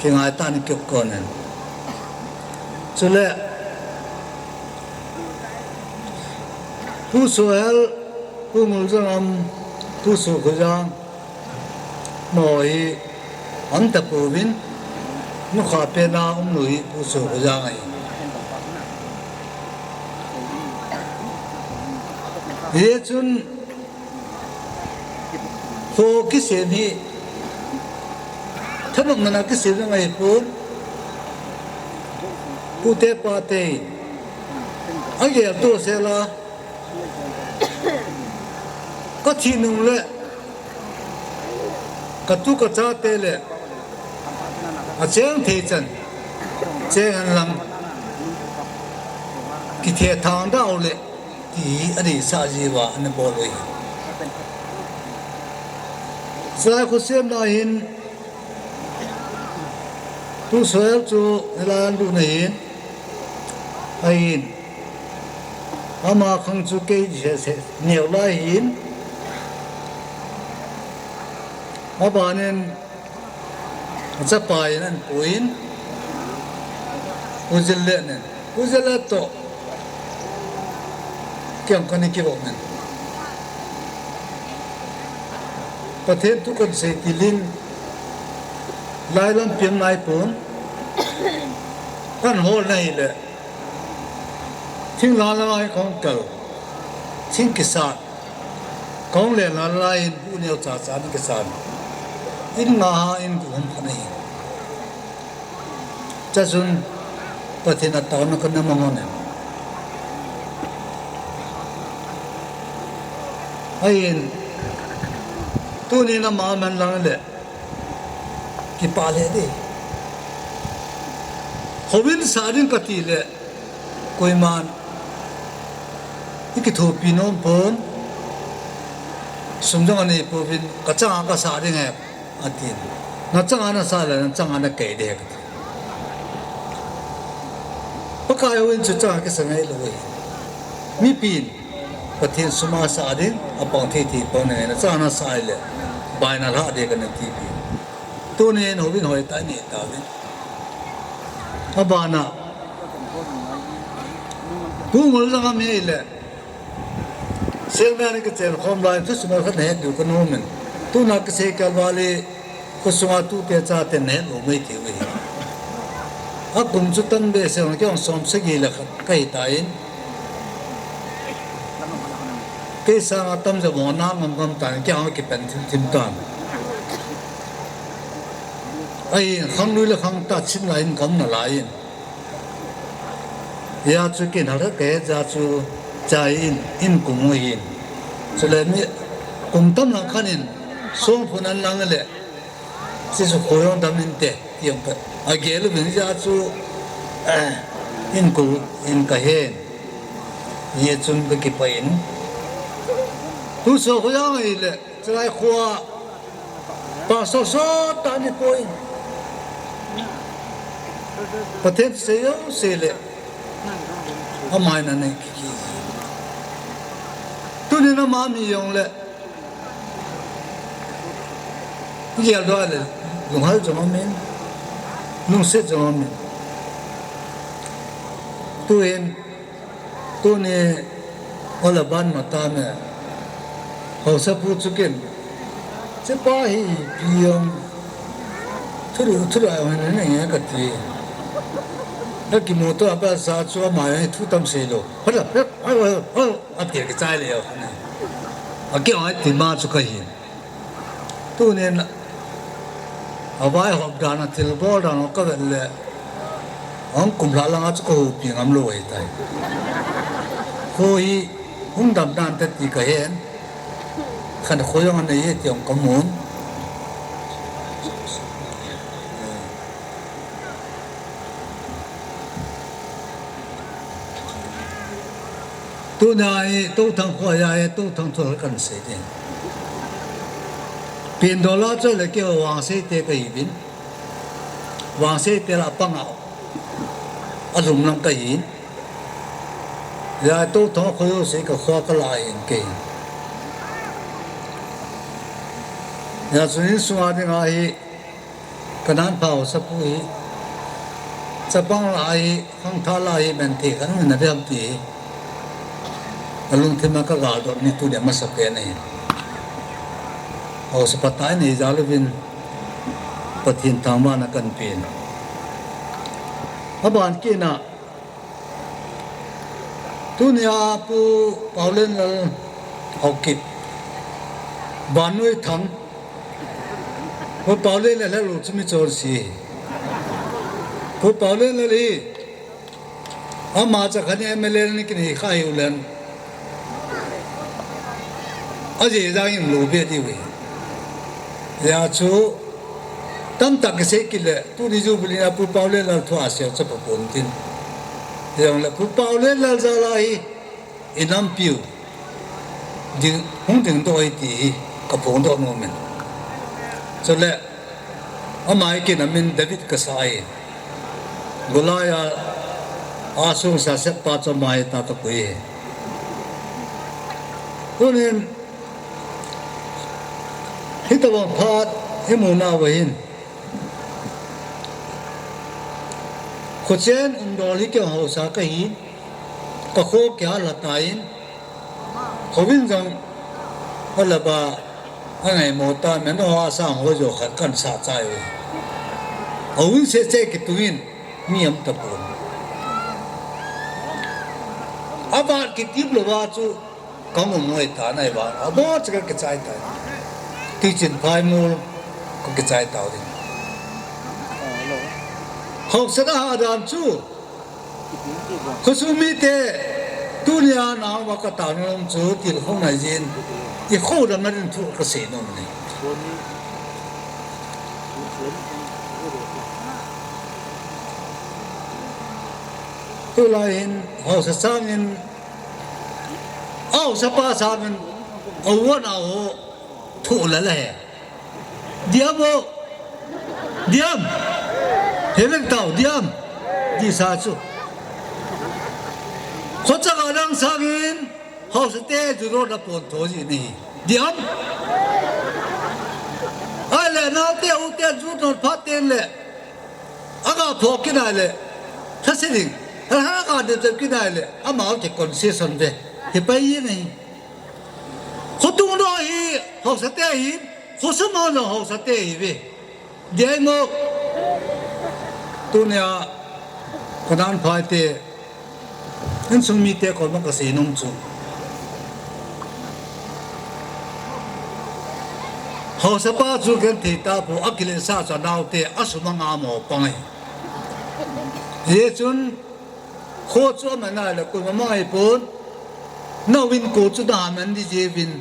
ke ngai ta ni kyok ko nen chule pu soel pu mul jam pu su ko jang moi an ta pu win nu kha pe na lui pu su ko jang ai ye chun fo ki se ni thabang na ki se ngai pu te pa te age to se la ka thi nung le ka tu ka cha te le a cheng the chan cheng an lang ki the thang da le ti ani sa ji wa an bo loi sa ko sem na hin tu soel chu lan du nei ai ama khang chu ke je se neu lai hin abanen cha pai nan puin uzelle to kyam kan ki bo men pathe tu kan se tilin lai lam pim lai pun kan hol nei le thing la lai khong kal thing ki sa kong le la lai bu neu cha cha ni ki sa in nga in kum khani cha sun pathin ataw na kan mangone ayin tuni na ma man lang le ki pale de hobin sarin kati le koi man iki thopi nom pon sumjang ani povin kachang ka sarin he atin na chang ana sa le na chang ana ke de pakai win chu chang ke sangai loi mi pin pathin suma sarin apang thi thi pon ne na chang ana sai le bai na la de kan ti pi tu ne no win hoi ta ni ta win abana tu mul la me le sel me ani ke chen khom lai tu suma khat ne du kan no men tu na ke se ka wale ko suma tu te cha te ne lo me ti wi a kum chu tan be se on kyong som se gi la khat kai ta in ke sa tam ja mo na ngam ngam ta kyang ke pen tim tan ai khang lui la khang ta chin lai in kam na lai in ya chu ke na ra ke ja chu chai in kum in chule mi kum tam na khanin song phun an lang le si su khoyong dam in te yong pa a ge lu bin ja chu in ku in ka hen ye chun be ki pa in tu so khoyong ai le chai khwa pa so ta ni poi pathet se yo se le amai na ne ki tu ni na ma mi yong le ye lo le lung hal zo men lung se zo men tu en tu ne ola ban ma ta me ho sa pu chu ken se pa hi pi yong thuru ai ne ne ka ti那吉摩多阿爸杀猪啊，买土当水咯，好了，啊点个栽了哟，啊叫我点妈出个现，多年了，阿爸学干啊，til波然后个人嘞，俺公拉啷个出个平安路回来，所以红淡淡的地个现，看好像那些地方公门。tu nai tu thang khoa ya tu thang thol kan se de pin dola cho le ke wang se te ka ibin wang se te la pang alum lang ka yin ya tu thang khoa se ka khoa ka la yin ke ya suin suwa de nga hi kanan phao sa pu hi sa pang la hi hang tha la hi men te kan na de ti alung thima ka ga do ni tu de ma sa pe nei au sa patai nei jalvin pathin tangma na kan pin aban ki na tunia pu paulen la hokip banui thang pu paulen la lu chumi chor si pu paulen la li ama cha khani ml ni ki ni khai ulen aje jang im lo be di we ya chu tam tak se ki le tu ri ju bli na pu paule la thwa se cha pa pon tin yang la pu paule la za la hi inam piu di hong ding do ai ti ka pon do no men so le amai ki na min david ka sai golaya asu sa se pa cha mai ta to ko ye kunin hitawang phat himuna wahin khochen undoli ke hausa ka hi ka kho kya latain khowin jang halaba angai mota men ho sa ho jo khat kan sa chai we awin se ki tuin miam tapun aba ki tiblo wa chu kamu moi ta nai ba aba chaka ke chai ta ti chin phai mu ก็กระจายต่อดิหกสนาดามจูเขาสู้มีเตตุนยานาวักตานงจูติลห้องไหนยินอีกคู่นั้นมันถูกกระเสียนมนี่ตัวเราเห็นหกสามเห็นเอาสปาสามเห็นเอาวันเอาถูกแล้วแหละเดียมเดียมเห็นเป็นเต่าเดียมดีสาสุคนจะกำลังสามินเขาสเตจุดรถปนโถจีนี่เดียมไอ้เล่น้าเตอุเตจุดรถพัดเต็มเลยอากาศพอกินได้เลยถ้าสิ่งถ้าอากาศเดือดกินได้เลยอามาเอาจะคอนเซชันเดเห็นไปยังไงเขาตุ้งรอฮีเขาสเตฮีเขาสมองเขาสเตฮีเว้เดี๋ยวมั้งตัวเนี้ยคนนั้นพายเตะนั่นสมัยเตะคนมันก็เสียนุ่มจุเขาสปาจุกันที่ตาผู้อักเลสาจะดาวเตะอสุมังอาโมปังเยจุนโคตรมันน่าเลยคุณมาไม่พูดนาวินโคตรด่ามันดิเจวิน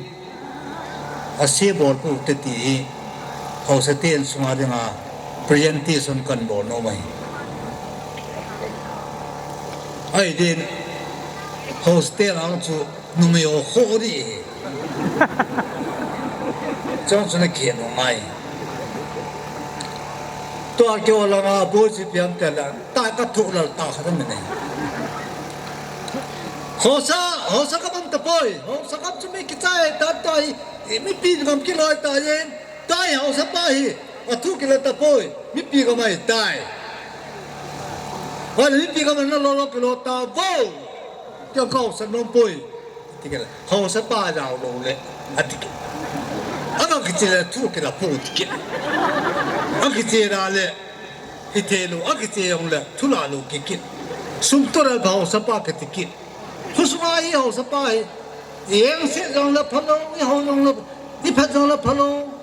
อาเซียบอลผู้ติดตีเขาสเตียนสมาดิมาpresentation kan bol no mai ai din hostel ang chu numeo khori chong chune khe no mai to ke ola ma bo chi piam ta la ta ka thu la ta kha me nei hosa ka bam ta poi hosa ka chu me ki chai ta tai mi pi gam ki loi ta yen tai hosa pa hi tu kila tapoi mi pi ka mai tai wala mi pi ka man lo lo kilo ta vo kyo kau san non poi tikela ho sa pa dao lo le atik aga kitela tu kila po tikela aga kitela le hitelo aga kitela le tu la lo kikit sum to ra ba ho sa pa ka tikit hu su ma hi ho sa pa hi yeng se jong la phalo ni ho jong la ni pha jong la phalo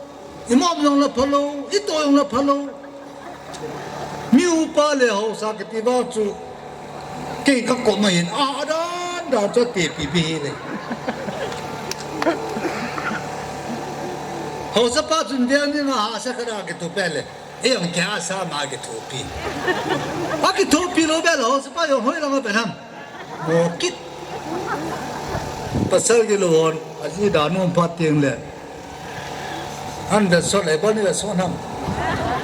imam yang la phalo ito yang la phalo miu pa le ho sa ke ti ba chu ke ka ko ma yin a da cho ti pi le ho sa pa chun de ni ma ha sa kara ke tu pe le e yang kya sa ma ke tu pi a ke tu pi lo be lo ho sa pa yo hoi la ma pe nam mo kit pasal ke lo on a ji da no pa tieng leอันเดอร์สอนไอ้บ้านนี่แบบสอนham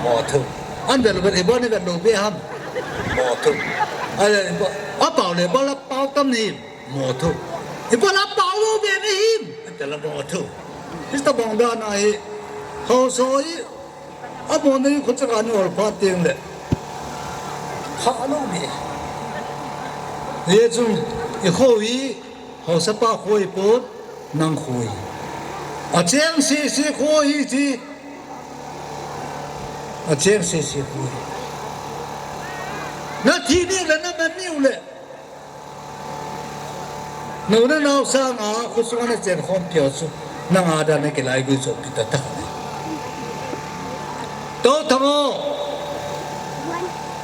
หมอถึงอันเดอร์ไอ้บ้านนี่แบบโดเบี้ยhamหมอถึงอะไรว่าเปล่าเลยบ้านละเปล่าตั้มนี่หมอถึงไอ้บ้านละเปล่าโดเบี้ยนี่หิมแต่ละหมอถึงนี่ตะบองด้านไหนเขาสอยอ่ะหมอนี่คนจะการนี่ว่าพาเตียงเลยข้าน้องมีเดี๋ยวจุนไอ้โควิเขาสปาโควิปุ๊บนั่งคุยอาเจียงซีโคอีทีอาเจียงซีโคอีนาทีนี้แล้วนั่นมันนิ่วเลยหนูนั่นเอาสร้างคุณสุวรรณเจนคนเพียวสุนั่งอาดานในกิไลกุศลพิตาตาโตทั้ง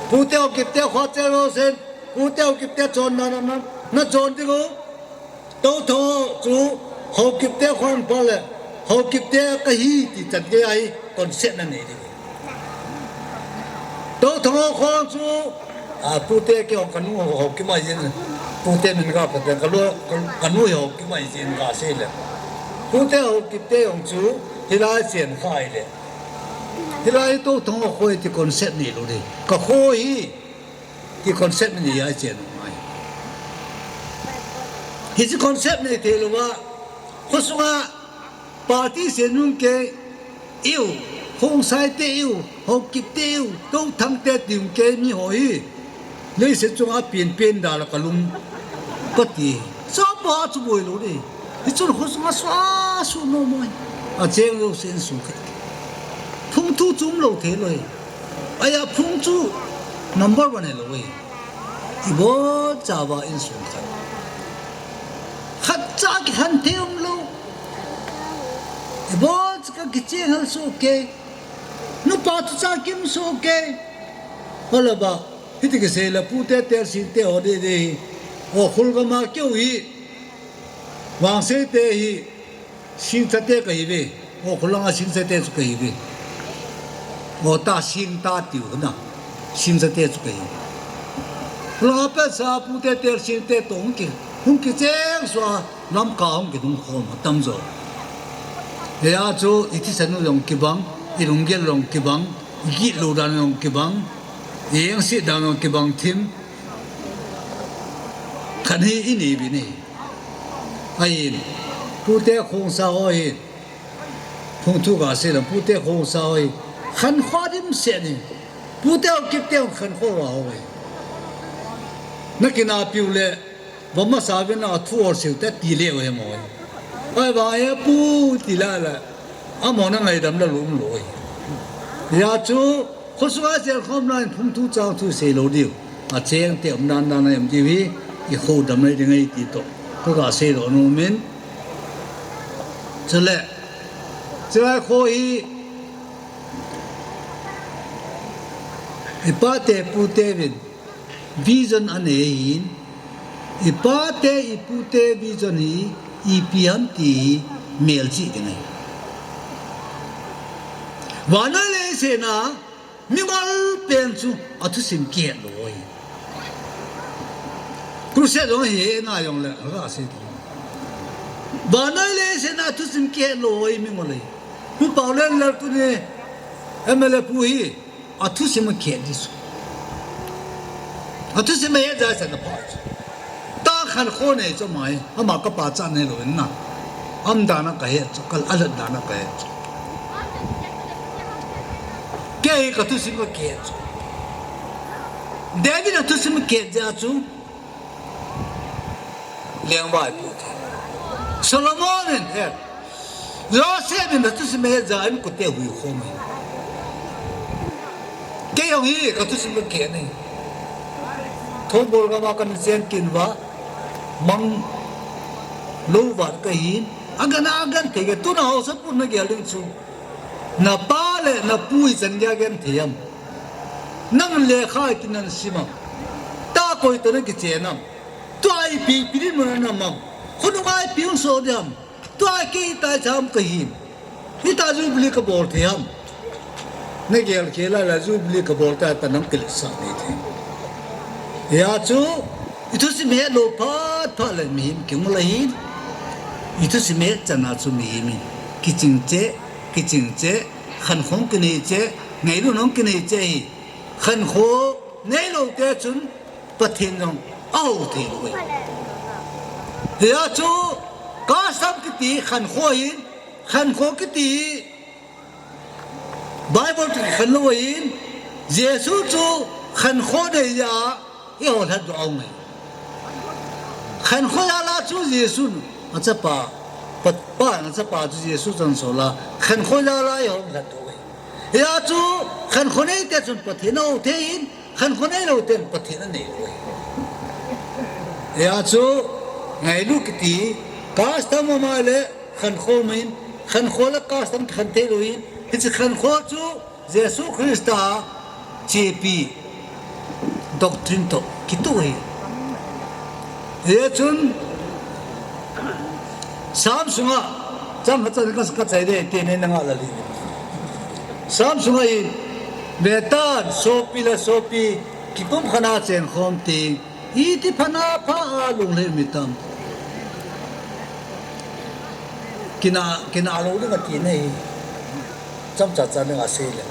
ผู้เที่ยวกิบเที่ยวขอเจ้าเซนผู้เที่ยวกิบเที่ยวจนนั่นจนที่กูโตทั้งจูหกกิบเที่ยวคนพอเลยหกกิบเที่ยวก็ฮีที่จัดเกี่ยคอนเซ็ปต์นั่นเองโตทั้งคนจูผู้เที่ยวเกี่ยวกันนู่นหกกิบไม่ยินผู้เที่ยวมันก็เป็นกันรู้กันนู่นหกกิบไม่ยินก็เสียเลยผู้เที่ยวหกกิบเที่ยวจูที่ร้านเสียนขายเลยที่ร้านโตทั้งคนที่คอนเซ็ปต์นี่รู้ดิก็โคฮีที่คอนเซ็ปต์มันยังเสียนไม่ที่คอนเซ็ปต์นี่ที่รู้ว่าคนสุราปาร์ตี้เสียนุ่งเกยอิวคงใส่เตี้ยวหกกิบเตี้ยวต้องทำเตี้ยติ่มเกยมีหอยเลยเสียจงอาเปลี่ยนดาลกลุงก็ตีชอบบ้าจุบวยรู้ดิที่จนคนสุราสวาสุโนมวยอาเจียงเราเส้นสุขพุ่งทูจุ่มเราเทเลยไอ้ยาพุ่งจู number 1เลยอีโบจ้าว่าอินสุขขัดจากขันเทียมลูกบอสก็กิจเฮลสุเก tu cha kim so ke hola ba hiti ke se la pu te ter sin te o de o khul ga ma kyo hi wang se te hi sin ta te ka hi ve o khul nga sin se te su ka hi ve o ta sin ta tiu na sin se te su ka hi la pa sa pu te ter sin te tong ki hung ki cheng so lam ka hung ki dung khom tam zo ya chu iti sanu long ki bang ilung gel long ki bang gi lo dan long ki bang yeng si dan long ki bang tim kan hi ini bi ni ai pu te khong sa oi phung tu ga se la pu te khong sa oi khan khwa dim se ni pu te ki te khan kho wa oi nakina piu le bama sa ben na thu or se te ti le oi mo ai ba ye pu ti la la a mo na ngai dam la lum loi ya chu khu su a se khom na phung tu chang tu se lo diu a cheng te om nan nan em ji wi i khu dam nei ngai ti to ko ga se ro no men chale chai kho hi ipa te pu te vin vision ane hin ipa te ipu te vision hi ipiam ti mel ji de ngai wana le se na mi mal pen chu atu sim ke loi ku se dong he na yong le ga se wana le se na tu sim ke loi mi mo le ku pa le la tu ne emele pu hi atu sim ke di su atu sim he za sa na pa ta khan kho ne cho mai ama ka pa cha ne lo na am da na ka he cho kal al da na ka he ke ka tu sim ke David na tu sim ke ja chu liang bai pu Solomon en he Joseph na tu sim he ja im ko te hui kho mai ke yong hi ka tu sim ke ne thon bol ga ma kan chen kin wa mang lo wa ka hin agan te ge tu na ho sa pu na ge ling chu na pa le na pui chan ya gen thiam nang le khai tin nan sima ta koi to ne ke che nam to ai pi pi mo na mam khonu ai pi so diam to ai ki ta cham ka hin ni ta ju bli ka bol thiam ne ge al ke la ju bli ka bol ta ta nam ke sa ni the ya chu itu si me lo pa tha le mi ki mo la hin itu si me chana chu mi mi ki ching che khan khong ki ni che ngai lu nong ki ni che khan kho nei lo te chun pathin nong au the lo ya chu ka sam ki ti khan kho hin khan kho ki ti bible ti khan lo hin jesu chu khan kho de ya i ho tha do au mai khan kho ya la chu jesu a cha pa pa na cha pa chu jesu chan so la khan kho ya la yo la do ya chu khan kho nei te chun pathin no the in khan kho nei lo ten pathin nei lo ya chu ngai lu ki ti ka sta ma ma le khan kho min khan kho la ka sta khan te lo in chi khan kho chu jesu christa che pi doctrine to ki tu hi ye chun Samsunga jam hatsa ka chai de te ne na la li Samsunga I betan sopi ki pum khana chen khom ti I ti phana pha lung le mitam kina lo de ka ti nei cham cha ne ase le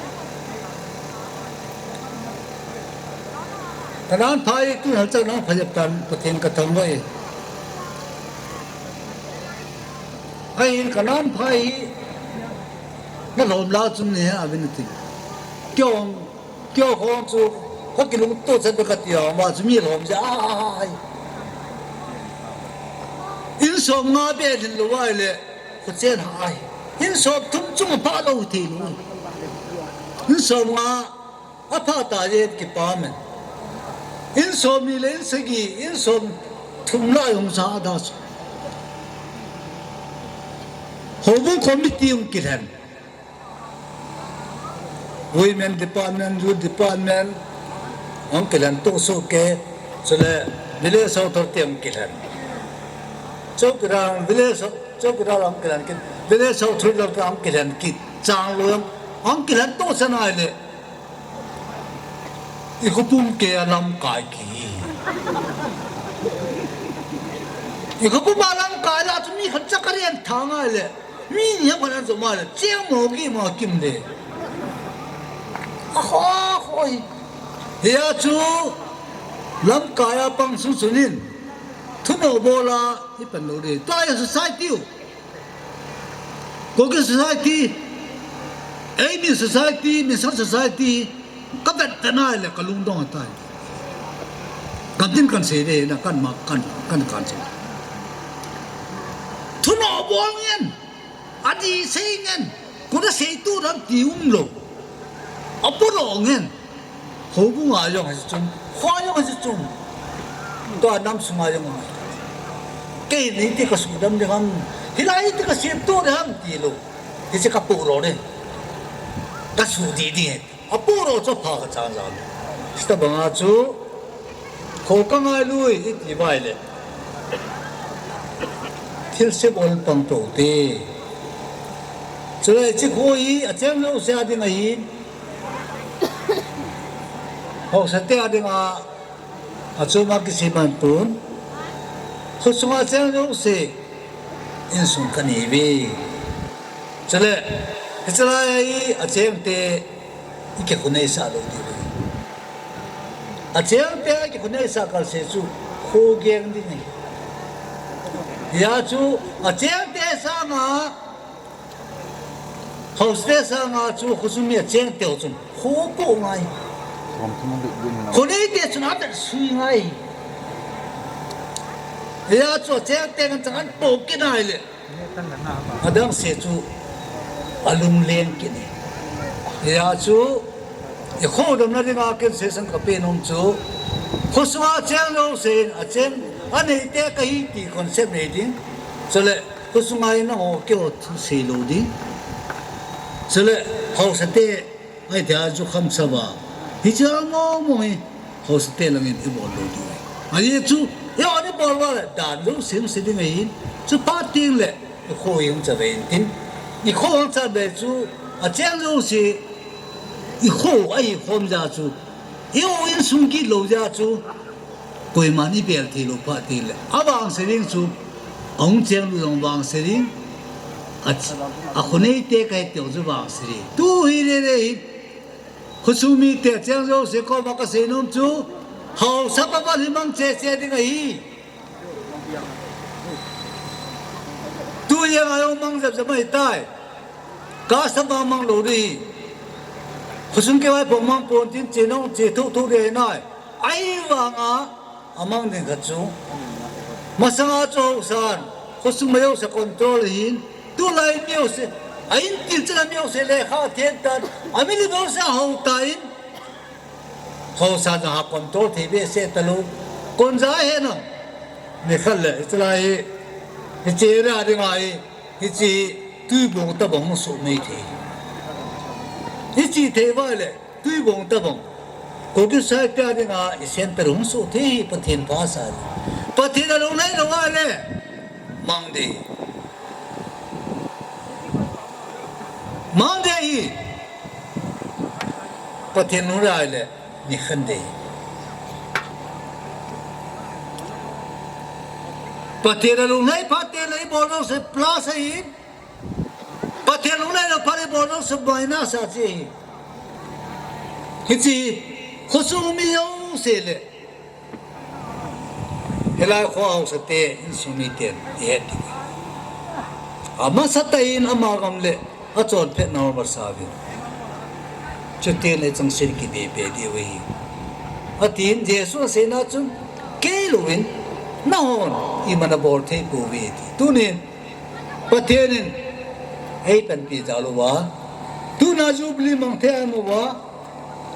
tanan phai tu hal cha na phajap tan pathen ka thang wai ai kanan phai na lom la chun ne a bin ti kyo khong chu ka ki lu to chen ka ti ma chu mi lom ja ai in som nga be din lo wai le ko chen hai in som tum chung pa lo ti lu in som nga a pha ta ye ki pa men in som mi le se gi in som thum la yong sa da hobung committee kiran women department youth department ang kilan to so ke sule village authority ang kilan so kirang village so kirang ang kilan kin village authority ang kilan kit chang lo ang kilan to sana ile ikupum ke alam kai ki ikupum alam kai la tumi khacha karian thanga ile mi ni ba na zo ma le jeng mo gi ma kim de hoi ya chu lam kaya pang su sunin thuno bola ipan lo de ta ya society ko ke society ai society mi society ka bet na le kalung dong ta kan tin kan se de na kan ma kan se thuno bol ngien adi se ngien ko da se tu ram ti lo apolo ngien ho bu nga yong ha chung hwa yong ha chung to nam sunga yong ma ke ni ti ka su dam de ham hilai ti ka se to de ham ti lo ti se ka pu ro de ka su di di apolo cho pha ka chang jang sta ba nga chu ko ka nga lui i ti bai le thil se bol pang to te chule chi khoi a chang lo se adi nga hi ho sa te adi nga a chu ma ki si man pun ho sunga chang lo se in sung ka ni bi chule chula yi a chang te ike kunai sa lo di a chang te ike kunai sa kal se chu ho geng di ni ya chu a chang te sa nga hostess nga chu khusumi a chang te chu ho ko ngai kunai te chu na ta sui ngai ya chu chang te nga chang po ki nai le adang se chu alum len ki ni ya chu e kho dam na ringa ken se sang ka pe nom chu khuswa chang lo se a chang ani te ka hi ti concept ne din chole khuswa ina ho kyo se lo di chole ho sa te ai da ju kham sa ba hi cha mo mo hi ho sa te lang in bol lo di ai chu yo ni bol wa dan lo sim se ding ai chu pa ting le kho yung cha ve tin ni kho ang cha be chu a chang lo se i kho ai khom ja chu yo in sung ki lo ja chu koi ma ni bel thi lo pa ti le awang se ring chu ong chang lu dong wang se ring a khone te kai te ju wang se ri tu hi re khusumi te chang lo se ko ma ka se nom chu hau sa pa ba li mang che che ding ai tu ye ma yo mang jab jab mai tai ka sa ba mang lo ri khusum ke wai pom mang pon tin che nong che thu thu de nai ai wa nga amang de ga chu masanga cho san khusum mayo sa control hin tu lai myo se ain til cha myo se le kha thien tan amili do sa ho tain ho sa ja control the be se talu kon za he no ne khal le chlai hi che ra de ngai hi chi tu bong ta bong su nei the hi chi the wa le tu bong ta bong ko ki sa ta de nga isen ta rum su the pathin pa sa pathin lo nei lo wa le mang de hi pathin nu ra le ni khan de pathin lo nei pathin lai bo no se plus hi pathin lo nei lo pare bo no se minus sa chi hi chi khusumi yo se le helai kho sa te in sumi te e ti ama sa tain ama gam le a chon phe nor bar sa bi chute le chang sir ki be be di we a tin jesu se na chu ke luin na hon I mana bor the ko we ti tu ne pathenin ei pan pi ja lo wa tu na jubli mang the mo wa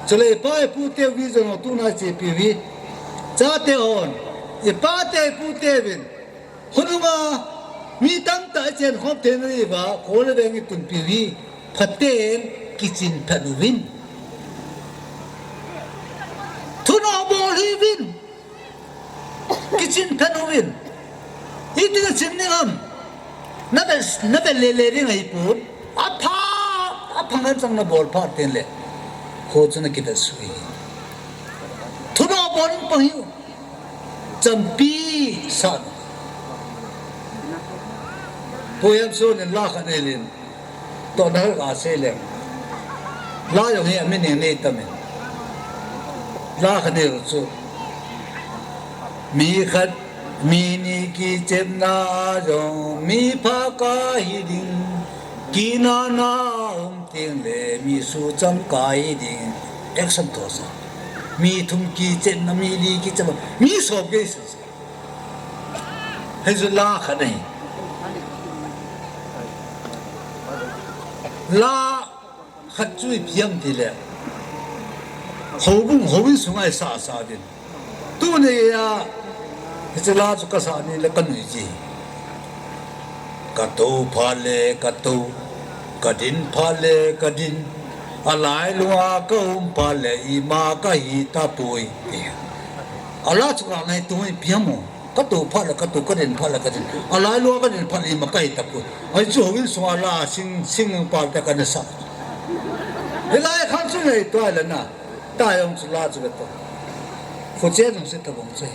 chale pa pu te vi zo no tu na che pi vi cha te on e pa te pu te vin hununga mi tam ta chen khop the ni ba ko le deng tun pi vi phaten kitchen thanu vin hi vin kitchen panu vin itu kan sini am nabe le ngai pun apa ngan sang na bol pha ten le ho chuna kita sui thuna bon pahiu champi san poyam so nen la khan elin to na ga se le la yo he amen ne tamen la khan el chu mi khat mi ni ki chem na jo mi pha ka hi ding ki na na ting le mi su cham kai ding action to sa mi thum ki chem na mi li ki chem mi so ge se he zu la khan nei la khat chui piam ti le hobung sungai sa din tu ne ya he la chu ka sa ni le kan ni ji ka to pha le ka to ka din pha le ka din alai lua ka pha le I ma ka hi ta pui ala chu ka ngai tu piam mo ka to pha le ka to ka din pha le ka din alai lua ka din pha I ma ka hi ta pui ai chu hobin sungai la sing pa ta ka na sa Hilai khan chu nei toy la na ta yong chu la chu to phu che jong se ta bong che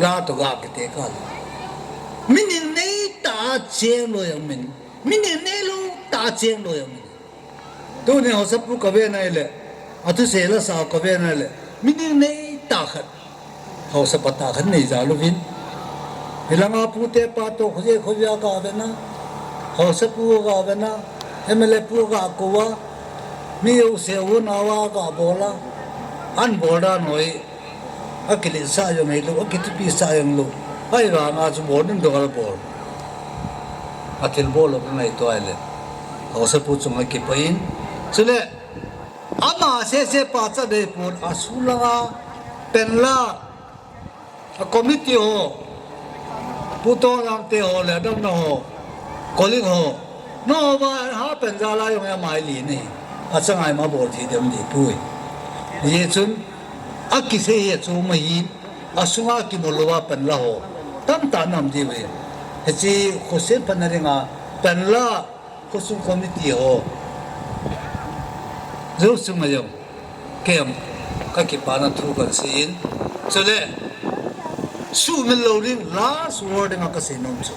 la to ga ke te ka min nei ta che lo yang min nei lo ta che lo yang min to ne ho sa pu ka ve nai le atu se la sa ka ve nai le min nei ta khat ho sa pa ta khan nei za lo vin hilanga pu te pa to khoje khobya ka ve na ho sa pu ga ve na MLA pu ga ko wa mi u se u na wa ga bola an bola noi akili sa yo nei lo akiti pi sa yo lo ai ra nga chu bol ning do ga bol atil bol lo nai to ai le ho sa pu chu ngai ki pain chule ama se pa cha de pun asula penla a committee ho pu to nam te ho le dam no ho calling ho no ba ha pen za la yong ya mai li ni a changai ma bol thi dem di pui ye chun a ki se ye chu ma hi a sunga ki mo lo wa pen la ho tam ta nam di we he chi kho se pan na ringa pen la kho sung committee ho zo sung ma yong kem ka ki pa na thu kan sin chole su min lo ring last word nga ka se nom chu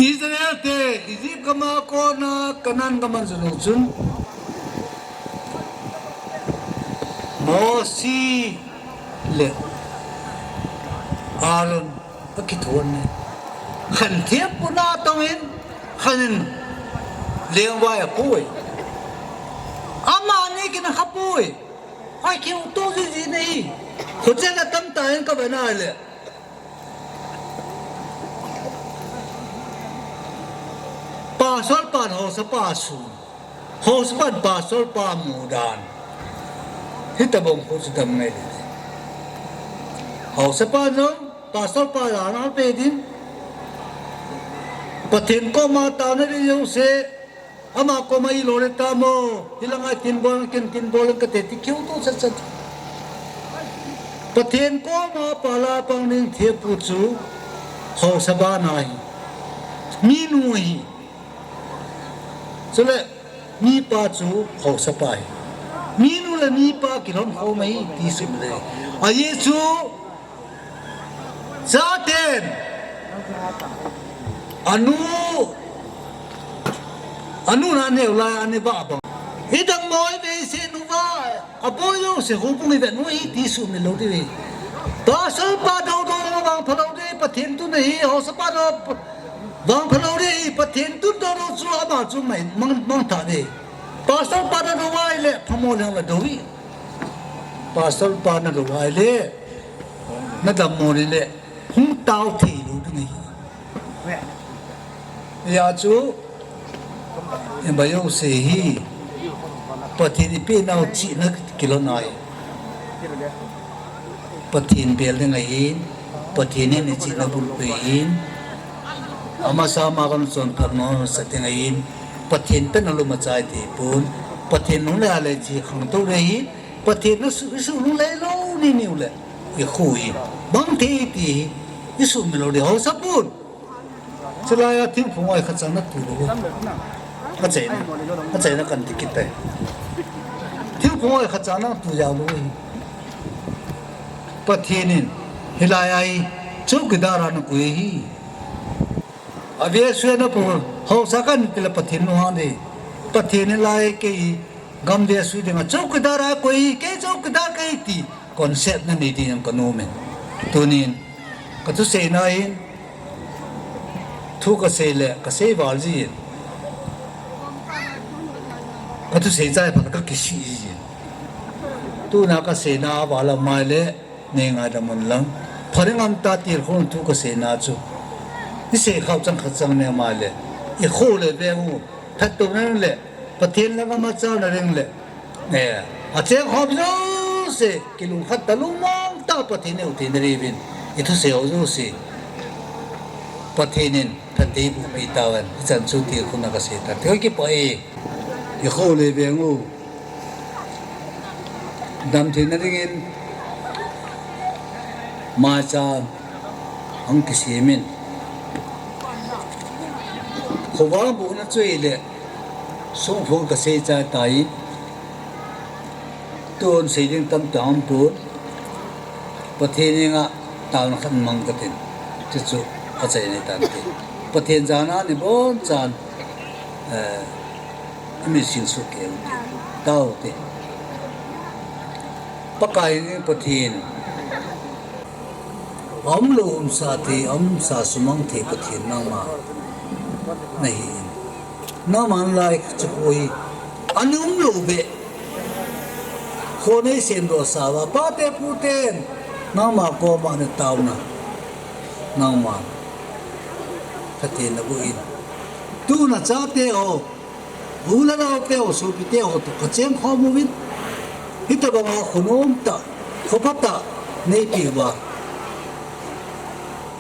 Israel te Egypt kama ko na kanan kaman sunod Mosi le Aaron akituan ne khan thiep puna tawin khanin lengwa ya pui ama ni kin khapui ai kiu to ji nei khojela tam ta en ka bana le Pasal pan ho sa pasu ho sa pan pasal pa mudan hitabong ho sa damay ho sa pan no pasal pa na pe din pathin ko ma ta na ri yo se ama ko mai lo le ta mo hilanga tin bol ka te ti kyu to sa pathin ko ma pala pang ning the pu chu ho sa ba nai mi nu hi so le mi pa chu ho sa pai mi nu le mi pa ki ron ho mai ti sim le a ye chu za ten anu na ne la ane ba ba idang moi be se nu ba a bo yo se ho pu me no i ti su me lo de ba so pa do bang phalo de pathin tu nei ho sa pa do bang phalo de pathin tu do chu ama chu mai mang ta de pasal pa na do wai le phamo le la do wi pasal pa na do wai le na dam mo le hung tao thi lu de nei ya chu em ba yo se hi pathin pe nau chi na kilo nai pathin bel de ngai pathin ne chi na bul pe in ama sama kan son karno sa te ngai pathin pe na lu ma chai ti pun pathin nu le ale chi khang to re hi pathin nu su nu le lo ni ni le i khui bang ti ti isu melody ho sapun chalaya thing phungoi kha chang na tu lo a chei na kan ti kit te thing phungoi kha chang na tu ya lo hi pathinin hilayai chukidara na ku hi abia suena pu ho sakan pila pathin no hande pathin lai ke gam de su de ma chukidara ko hi ke chukidar ke ti concept na ni ti nam kanomen tunin ka tu se na in thu ka se le ka se wal ji ka tu se jai pa ka ki si ji tu na ka se na wala mai le ne nga da mon lang phorengam ta tir khon thu ka se na chu ni se khau chang kha chang ne ma le i kho le be u that tu na le pathin la ma cha na reng le ne a che khom zo se kilung khat ta lu mong ta pathin ne u tin ri bin i thu se o zo se pathinin thati bu pi tawan chan chu tir khuna ka se ta thoi ki pa e i kho le be ngu dam thin na ringin ma cha ang ki simin khowa bu na chui le song phong ka se cha tai ton se ding tam tam pu pathini nga tawn khan mang ka tin chu chu a chai ni tan ti pathin jana ni bon chan ami sin su ke tau ti pakai ni pathin om lo sa thi om sa sumang thi pathin na ma nahi na man lai choi anum lo be khone sen ro sa wa pa te pu ten na ma ko ma ne taw na ma pathin na bu in tu na cha te o bu la na te o su pi te o to ka chen kho mu win hita ba ma khonom ta khopata nei pi ba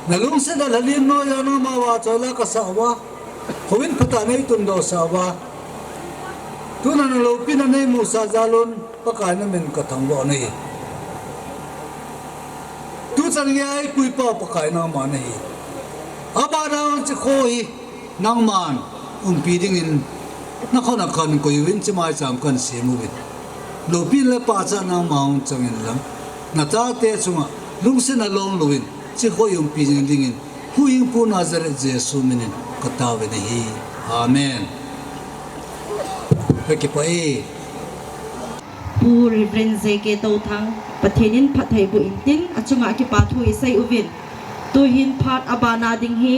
nalung se da lalin no ya no ma wa chola ka sa wa khowin phata nei tun do sa wa tu na lo pi na nei mu sa jalon pa ka na men ka thang bo nei tu chang ya ai pui pa pa kai na ma nei aba da chi khoi nang man pi ding in na khona kan ko win chi mai cham kan se mu win lo pi le pa cha na ma chang in lam na ta te chunga lung se na long lo win chi khoi pi ding in hu ing pu Nazareth Jesu minin katawe na hi amen ke pa e pu reverend zeke to thang pathinin phathai bu intin achunga ki pathu isai uvin tu hin phat abana ding hi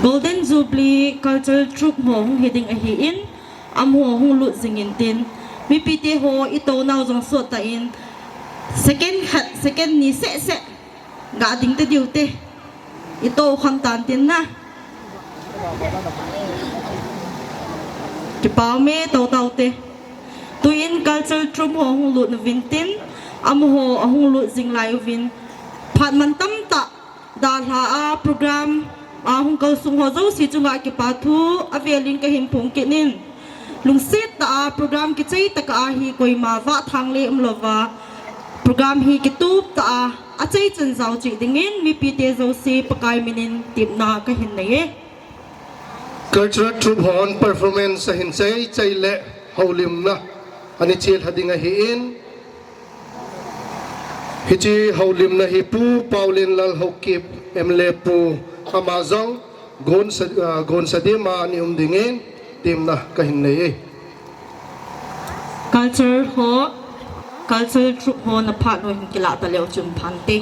golden jubilee cultural troupe hong heading a hi in am ho hung lu zingin tin mi pite ho ito naw jong so ta in second ni se ga ding te diu te ito kham tan tin na ki pa me to te tu in cultural troupe ho hung lu na vin tin am ho hung lu jing lai vin phat man tam ta da la a program hung kau sung ho zo si chunga ki pa thu avelin ka him phung ki nin lung sit ta program ki chei ta ka hi koi ma wa thang le umlova program hi ki tup ta a chei chen zau chi dingin mi pi te zo si pakai minin tip na ka hin nei cultural troupe hon performance sa hin chei le holim na ani chil hadinga hi in hichi holim na hi pu Pauline lal hokip emle pu amazong gon sa di ma ni dingin tim na kahin nei culture troupe ho na phat no hin kila ta leo chum phante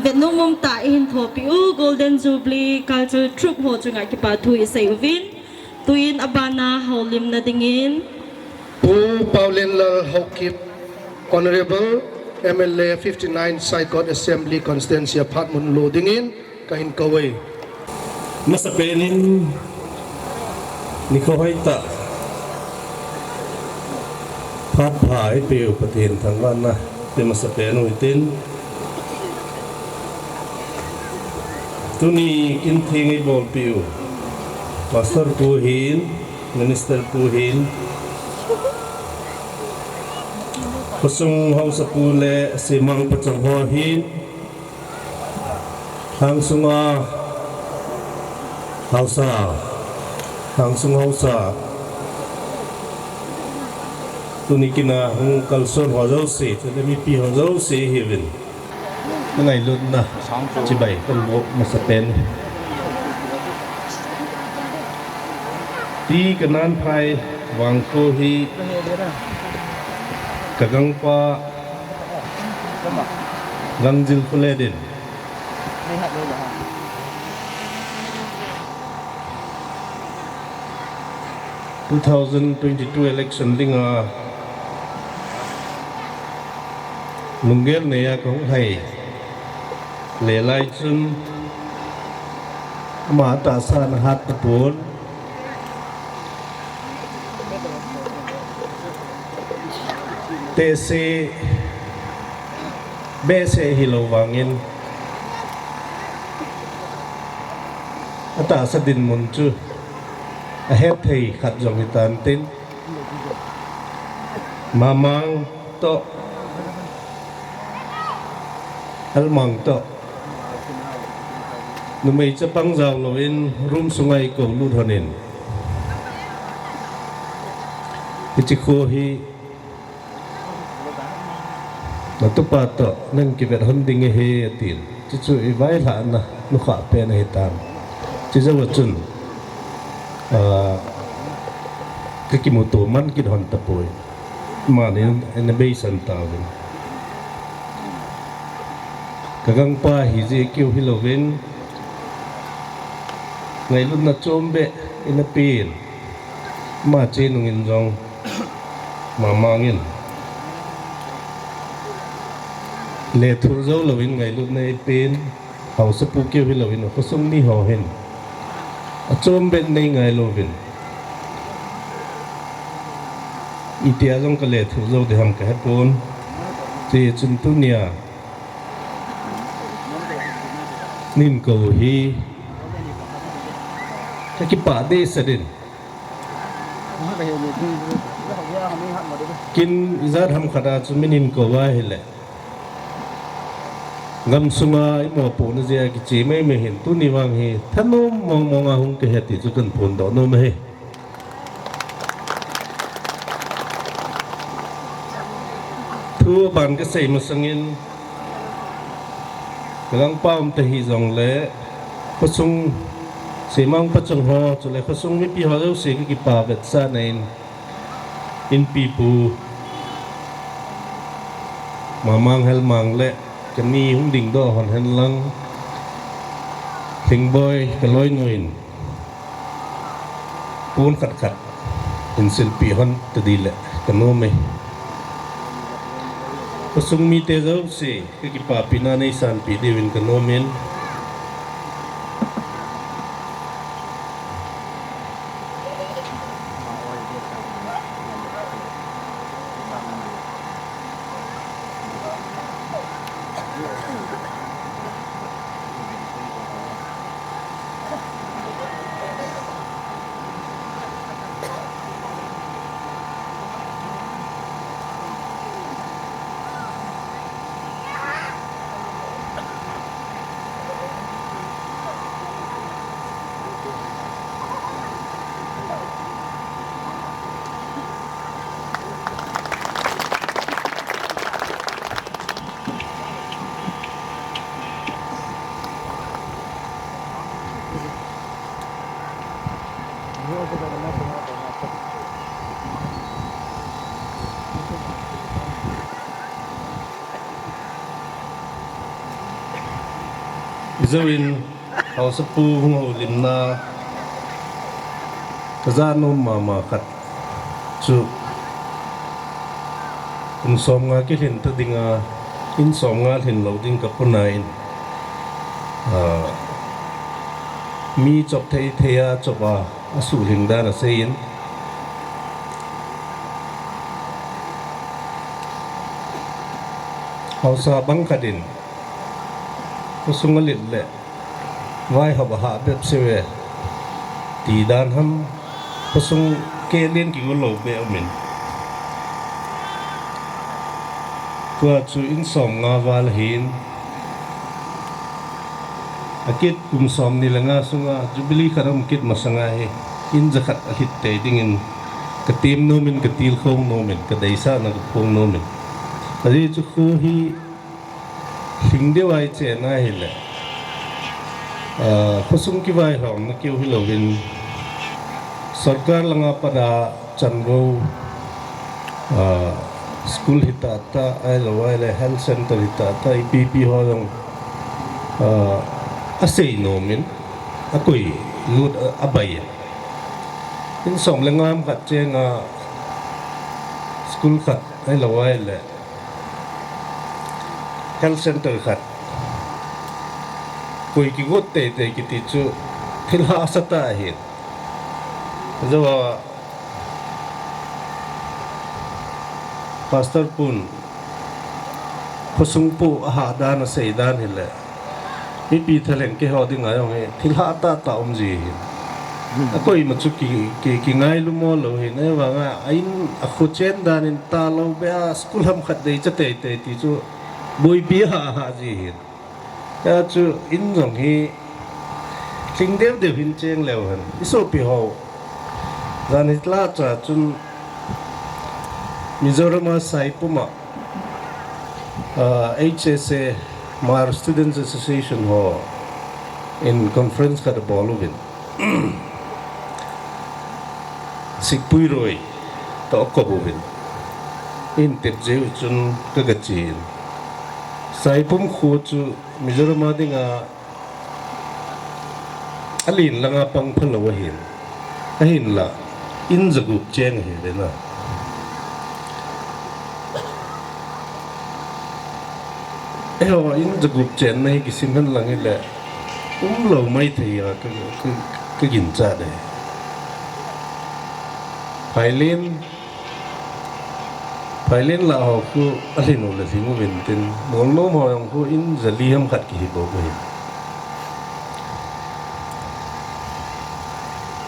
เวทนุ่มมุมตาอินทัวปิว Golden Jubilee Culture Troupe โหจุงไอกิปาทุยเซอวินตุยนอบานาเฮาลิมนาดิงิน Pu Pauline Lal Hokip Honorable MLA 59 Saikot Assembly Constituency Apartment Loadingin Kahin Kawai Masapenin Nikohaita Pat Pai Piu Patin Thangwan na Pe Masapen Uitin Tuni Kintingi Bol Piu Pastor Puhin Minister Puhin Pasung Hausa Pule Simang Pachang Hohin Hang Sunga Hausa Hang Sung Hausa Tunikina Hung Kalson Hozau Si Tadami Pi Hozau Si Hivin Nangai Lut na Chibay Kalbo Masapen Di Kanan Pai Wangko Hi Kagangpa Gangjil Kuledin 2022 election dinga Lungel neya kong hai Le lai chun Ma ta sa na hat tapon Te se Be se hilo wangin Ata sa din munchu Ahet thei khat jong hitan tin Mamang to Almang to Numay cha pang jaw loin Rum sungay ko ludhonin Ichiko hi Natupa to Nang kibet hunding he atin Chichu ibay laan na Nukha pe na hitan Chizawa chun Kakimuto man kinhon tapoy Manin innovation tawin Kagang pa hizi kiw hilowin Ngayon na chombe inapin Ma chinungin jong Mamangin Le thurzaw lawin ngayon na ipin Haw sa pukiw hilowin Kusong ni hohin Chombe nay ngay lovin Itiazong kale thurzaw de ham kahapon Ti chuntunia Nin ko hi Kakipa de sa din Kin izad ham khada chuminin ko wahile Ngam sunga imo po na siya kichi may mehin tu ni wang hi Thanom mong mga hong kaheti chukan pondo no mahe Thua ban ka say masangin Kalang paum tahi zong le Khusung Simang pachang ho Chule khusung mi pi ho daw si kikipavet sa nain In pipu Mamang helmang le Kami hung ding do hon hen lang Thing boy kaloy nguin Pun kat kat In silpi hon tadile Kanome Pasung mi te zaw si Kikipapi nanay san pi Dewin kanomen Zawin hausapu hungo limna kazano mama kat chu som nga ki hin ta dinga in som nga hin lo ding ka punain mi chop thei theya chopa asu hin da na sein hausa bang kadin kusungalit le vai haba ha bep sewe ti dan ham kusung ke len ki lo be amin tua chu in som nga wal hin akit kum som ni langa sunga jubili karam kit masanga he in zakat ahit te dingin katim nomin katil khong nomin kadaisa na khong nomin ari chu khu hi Hingde wai che na hile khosum ki vai hom na kiu hilovin sarkar langa pada chango school hitata ai lawai health center hitata IPP ho dong asei nomin akoi lut abai in som lengam khat che nga school khat ai lawai le health center khat koi ki got te ki ti chu thilha sata hi zawa pastor pun khosung pu ha dan sei dan hile mi pi thaleng ke ho ding ayong he thilha ta ta ji akoi ma chu ki ngai lu mo lo hi ne wa nga ain a khochen dan in ta lo be school ham khat dei cha te ti chu bui bia ha gì hiện, ya chú in dòng hi, kinh đều hình chêng leo hẳn, iso pi hậu, ra nít la cha chun Mizoram sai puma, HSA Mar Students Association ho, in conference kada boluvin, sikpui roi, ta okobuvin, in tip jeu chun kagachin. Sai pum khu chu Mizoram dinga alin langa pang phalo hin ahin la in zagup cheng hi le na eho in zagup chen nei ki sim han lang le lo mai thei ya ka gin cha de Pailin la ho ku alin ul thimu vintin molno mo yang ku in zaliam khat ki bo ko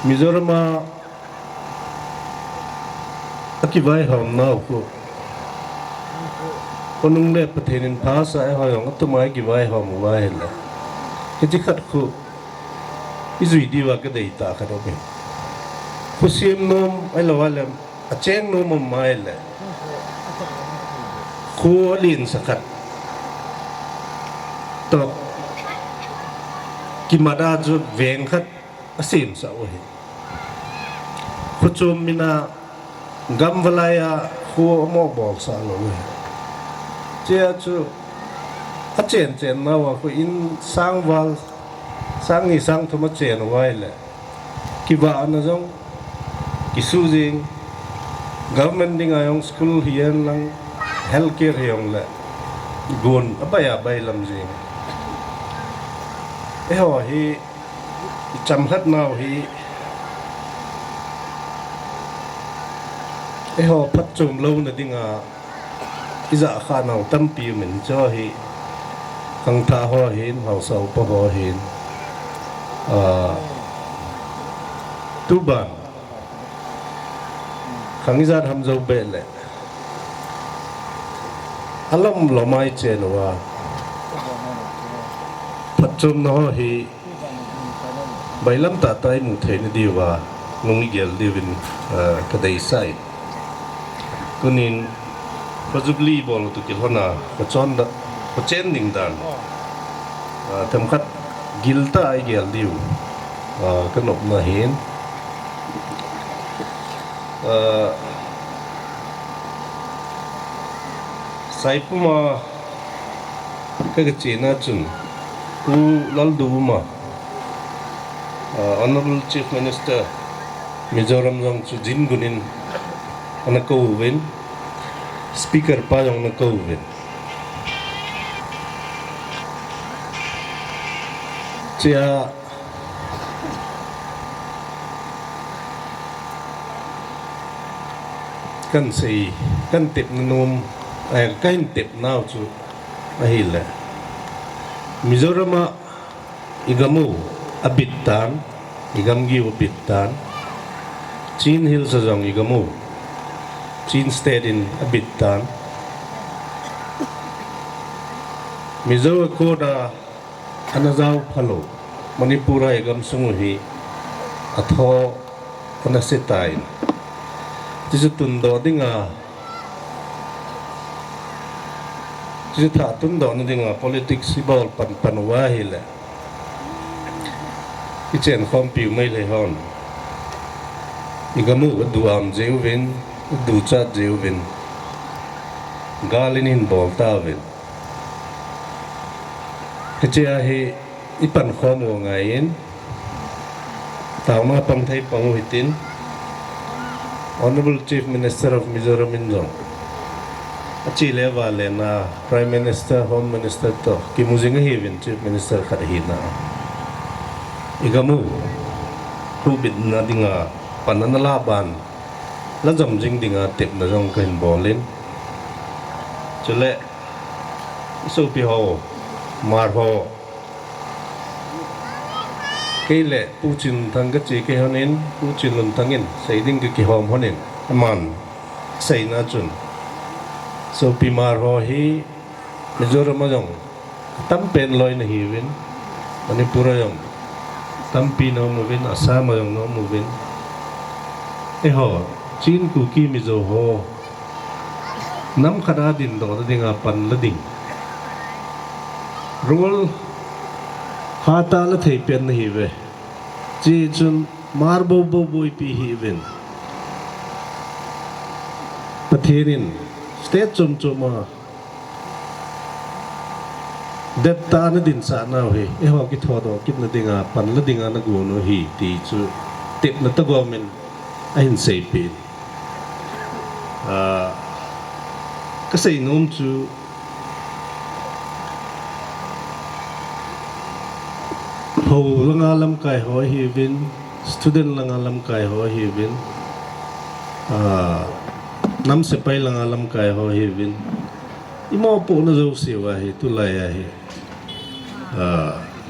Mizoram akibai hom na ku onung le pathenin phasa ho yang atumai ki vai hom wa hela ki khat ku izui diwa ka dei ta kha do be kusim nom ai lawalem acheng nom mai le khu lin sakat top kimada ju veng khat asim sa o he khuchum mina gamwalaya khu mo bol sa lo he che chu a chen na wa khu in sangwal sangi sang thuma chen wai le kiwa na jong kisujing government ding ayong school hian lang healthcare hiyong la gun abaya bay lam jing eho hi cham khat naw hi eho phat chum lo na dinga iza kha naw tampi min cho hi khang tha ho hin hau sau pa ho hin tu ban khang izat ham zo be le alam lomai chenwa pachum no hi bailam ta tai mu thein diwa nungi gel divin kadai sai kunin pajubli bol tu kilhona pachon da pachen ding dan tamkhat gilta ai gel diu kanop na hin sai puma ka china chun ku lalduma Honorable Chief Minister Mizoram jong chu jin gunin ana kawin Speaker pa jong na kawin chia kan sei kan tip num kan tip now chu ahila Mizorama igamu abitan igamgi abitan Chin Hills sajong igamu Chin State in abitan Mizo koda anazau phalo Manipura igam sumuhi atho anasetain Jisu tundo dinga Jisu tha tundo dinga politics ibol panwa hile Ichen khom piu mai le hon Igamu duam jeuvin du chat jeuvin galin in bol tawin Kechia hi ipan khom wo ngain Tawma pang thai pangu hitin Honorable Chief Minister of Mizoram Injong Achi lewa le na Prime Minister, Home Minister to Kimuzinga hivin Chief Minister kadhina Igamu Rubid na dinga pananalaban Lazam jing dinga tip na jong kahin bolin Chule Isu piho Marho Kile Puchin thang kachi ke honin Puchin lun thangin Saiding ki hom honin Man Say na chun So pimar ho hi Mizoram jong Tampen loy na hivin Manipura jong Tampi no movin Assam jong no movin Eho Chin kuki mizo ho Nam khada din do dinga pan lading Rule Hata la thei pen hi ve Ji chun mar bo bo boi pi hi ven Patherin State chum chuma Det ta na din sa na he e ho ki thodo kit na dinga pan la dinga na gu no hi ti chu tip na ta government ahin sei pi ka sei nom chu Ho langa lam kai ho hi vin student langa lam kai ho hi vin nam se pai langa lam kai ho hi vin imo po na zo siwa hi tu lai hi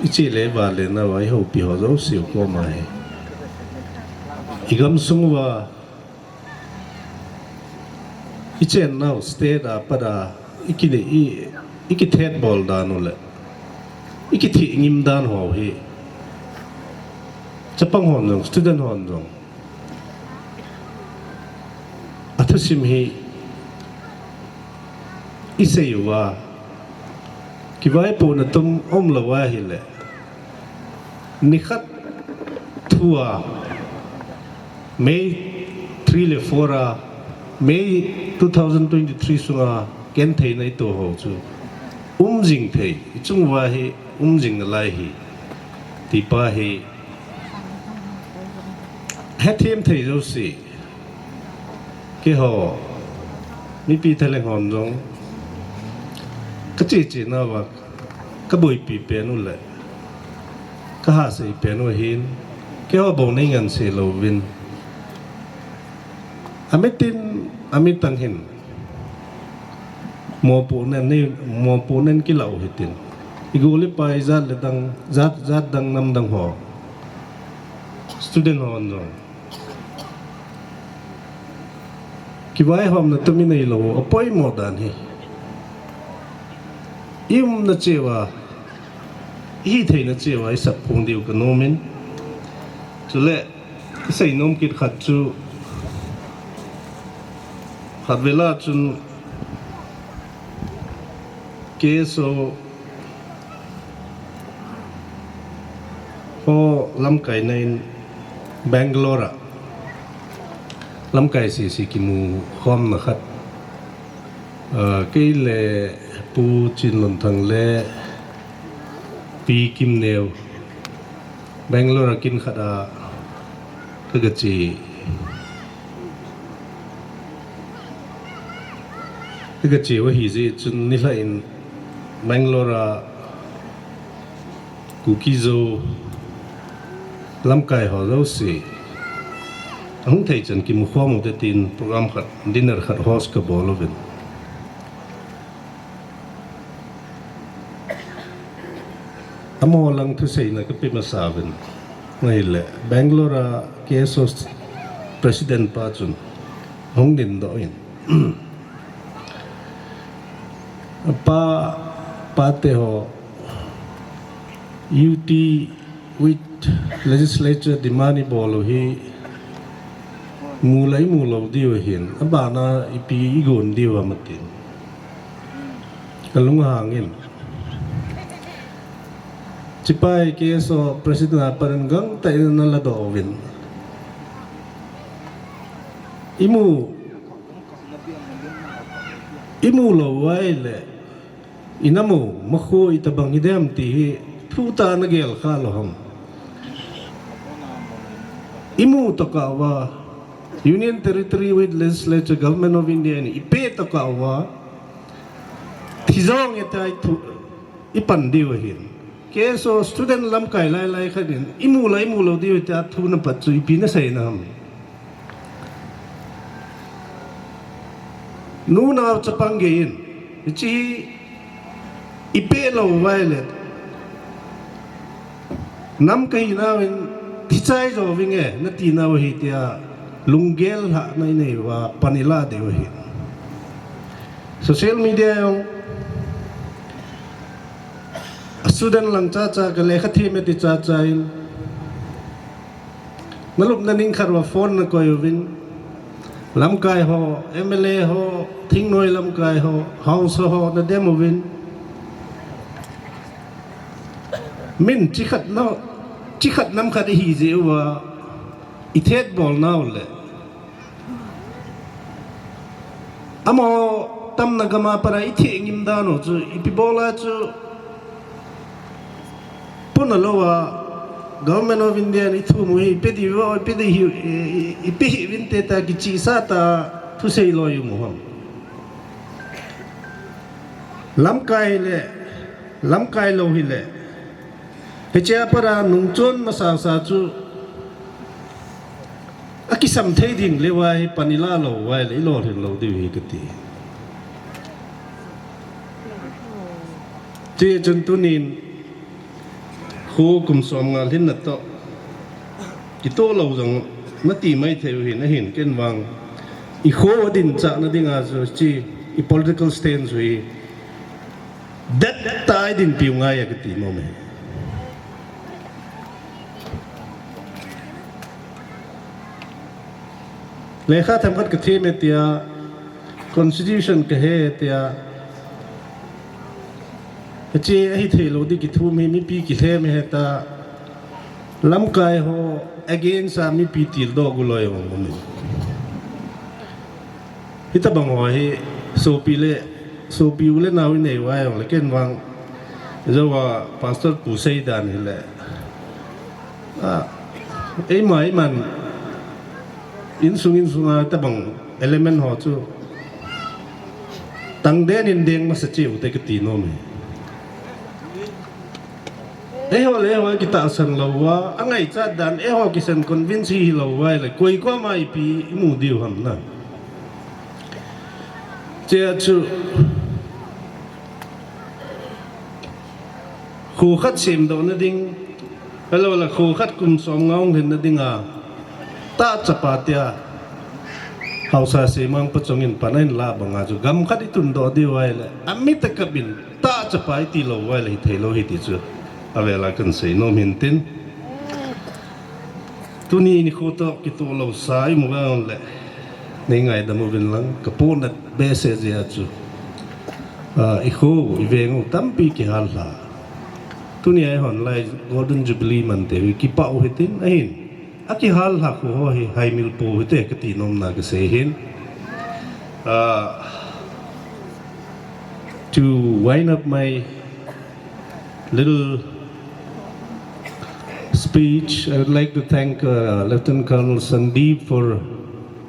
ichi le ba le na wai ho pi ho zo siw ko ma hi igam sungwa ichen now state a pada ikine iki thet bol da no le iki thi ngim dan ho hi chapang hon jong student hon jong athasim hi isaywa kiwai po na tum om lawa hi le nikhat thua May 3 le 4 May 2023 sunga ken thei nai to ho chu jing thei chung wa hi jing na lai hi ti pa hi Hatim thei zo si ke ho mi pi thale hon jong ka chi na wa ka boi pi pe nu le ka ha sei pe nu hin ke ho bo nei ngan se lo win amitan hin mo po nen ki lau hitin iguli pai zat le dang zat dang nam dang ho student hon jong Kiwai hom na tumi na ilo apoy mo dan hi im na chewa hi thei na chewa isap phung diu ka nomin chule sai nom kit khat chu khat vela chun keso ho lam kai nain Bangalore lam kai si ki mu khom na khat ke le pu chin lon thang le ปีกิมเนวแบงโลรากินขดาคือกจีคือกจีว่าฮีจีจุนนิลาอินแบงโลรากูกิโซลำไก่หอเราสิห้องไทยจันกิมข้อมูลตินโปรแกรมขัดดินเนอร์ขัดโฮสกับบอลวินอโมลังทุเซนก็เป็นมาสาวินไม่เละแบงโลราเคสอสประธานป้าจุนห้องดินดอยน์ป้าเตหอ UT with legislature demandi bolo hi mulai mulo diwa hin abana ipi igon diwa matin kalung hangin cipai keso president aparenggang tai na la dowin imu lo waile inamu makho itabang idem ti thuta na gel khaloham imu takawa Union Territory with Legislature Government of India ni ipe takawa thizong etai thu ipan diwahin keso student lam kai lai khadin imu lo diwa ta thu na patchu ipi na sai nam nu na chapangein chi ipe lo violet nam kai na win thichai jo winge na ti na wa hi tia lungel ha na nei wa panila de wa hi social media yung student lang cha ka lekha thi me ti cha in nalup na ning kharwa phone na ko win lam kai ho MLA ho thing noi lam kai ho house ho na demo win min chi khat nam khat hi je wa ithet bol naw le amo tam na gama para ithi ngim da no chu ipi bola chu puna lowa government of India ni thu mu hi pedi wa pedi hi ipi vinte ta ki chi sa ta thu sei lo yu mu ham lam kai lo hi le Pecha para nungchon masasa chu akisam thei ding lewai panila lo wai le lo hin lo di hi kati che chun tunin khu kum som ngal hin na to ki to lo jang mati mai theu hin na hin ken wang I kho din cha na dinga chu chi I political stance wi that tai din piu ngai ya kati mo me lekha thamkat ka the me tia constitution ka he tia che hi thelo di ki thu me mi pi ki the me heta lam kai ho again sa mi pi til do gu loi mo me hita bang ho hi so pi ule na wi nei wa le ken wang zawa pastor pu sei dan hi le ei mai man in sunga tabang element ho chu tang den in deng ma sa chiu te ka ti no me le ho kita san lo wa angai cha dan ho ki san convince hi lo wa le koi ko mai pi mu diu ham na che chu khu khat sim do na ding hello la khu khat kum som ngaung hin na dinga ta chapatia hausa se mang pachongin panain la banga ju gam khat itun do di waile amit kabin ta chapai ti lo waile thelo hi ti chu avela kan sei no mintin tuni ni khoto ki to lo sai mo ga le nei ngai da mo vin lang kapon na bese je chu I kho I vengo tampi ki hal la tuni ai hon lai golden jubilee man te ki pa o hitin ahin aki hal ha ko ho hi hai mil po hite ka ti nom na ka se hin to wind up my little speech, I would like to thank Lieutenant Colonel Sandeep for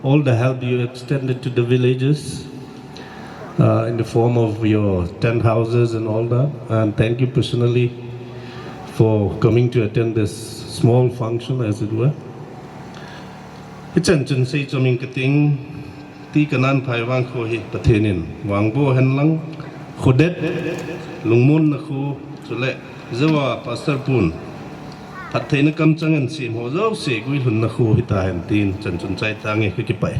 all the help you extended to the villages in the form of your tent houses and all that. And thank you personally for coming to attend this small function, as it were. It's an say to me, Ti kanan pai wang ko hi pathenin wang bo hen lang khodet lungmun na khu chule zawa pastor pun pathe na kam changan sim ho zo se gui hun na khu hi ta hen tin chan chun chai tangi ki pai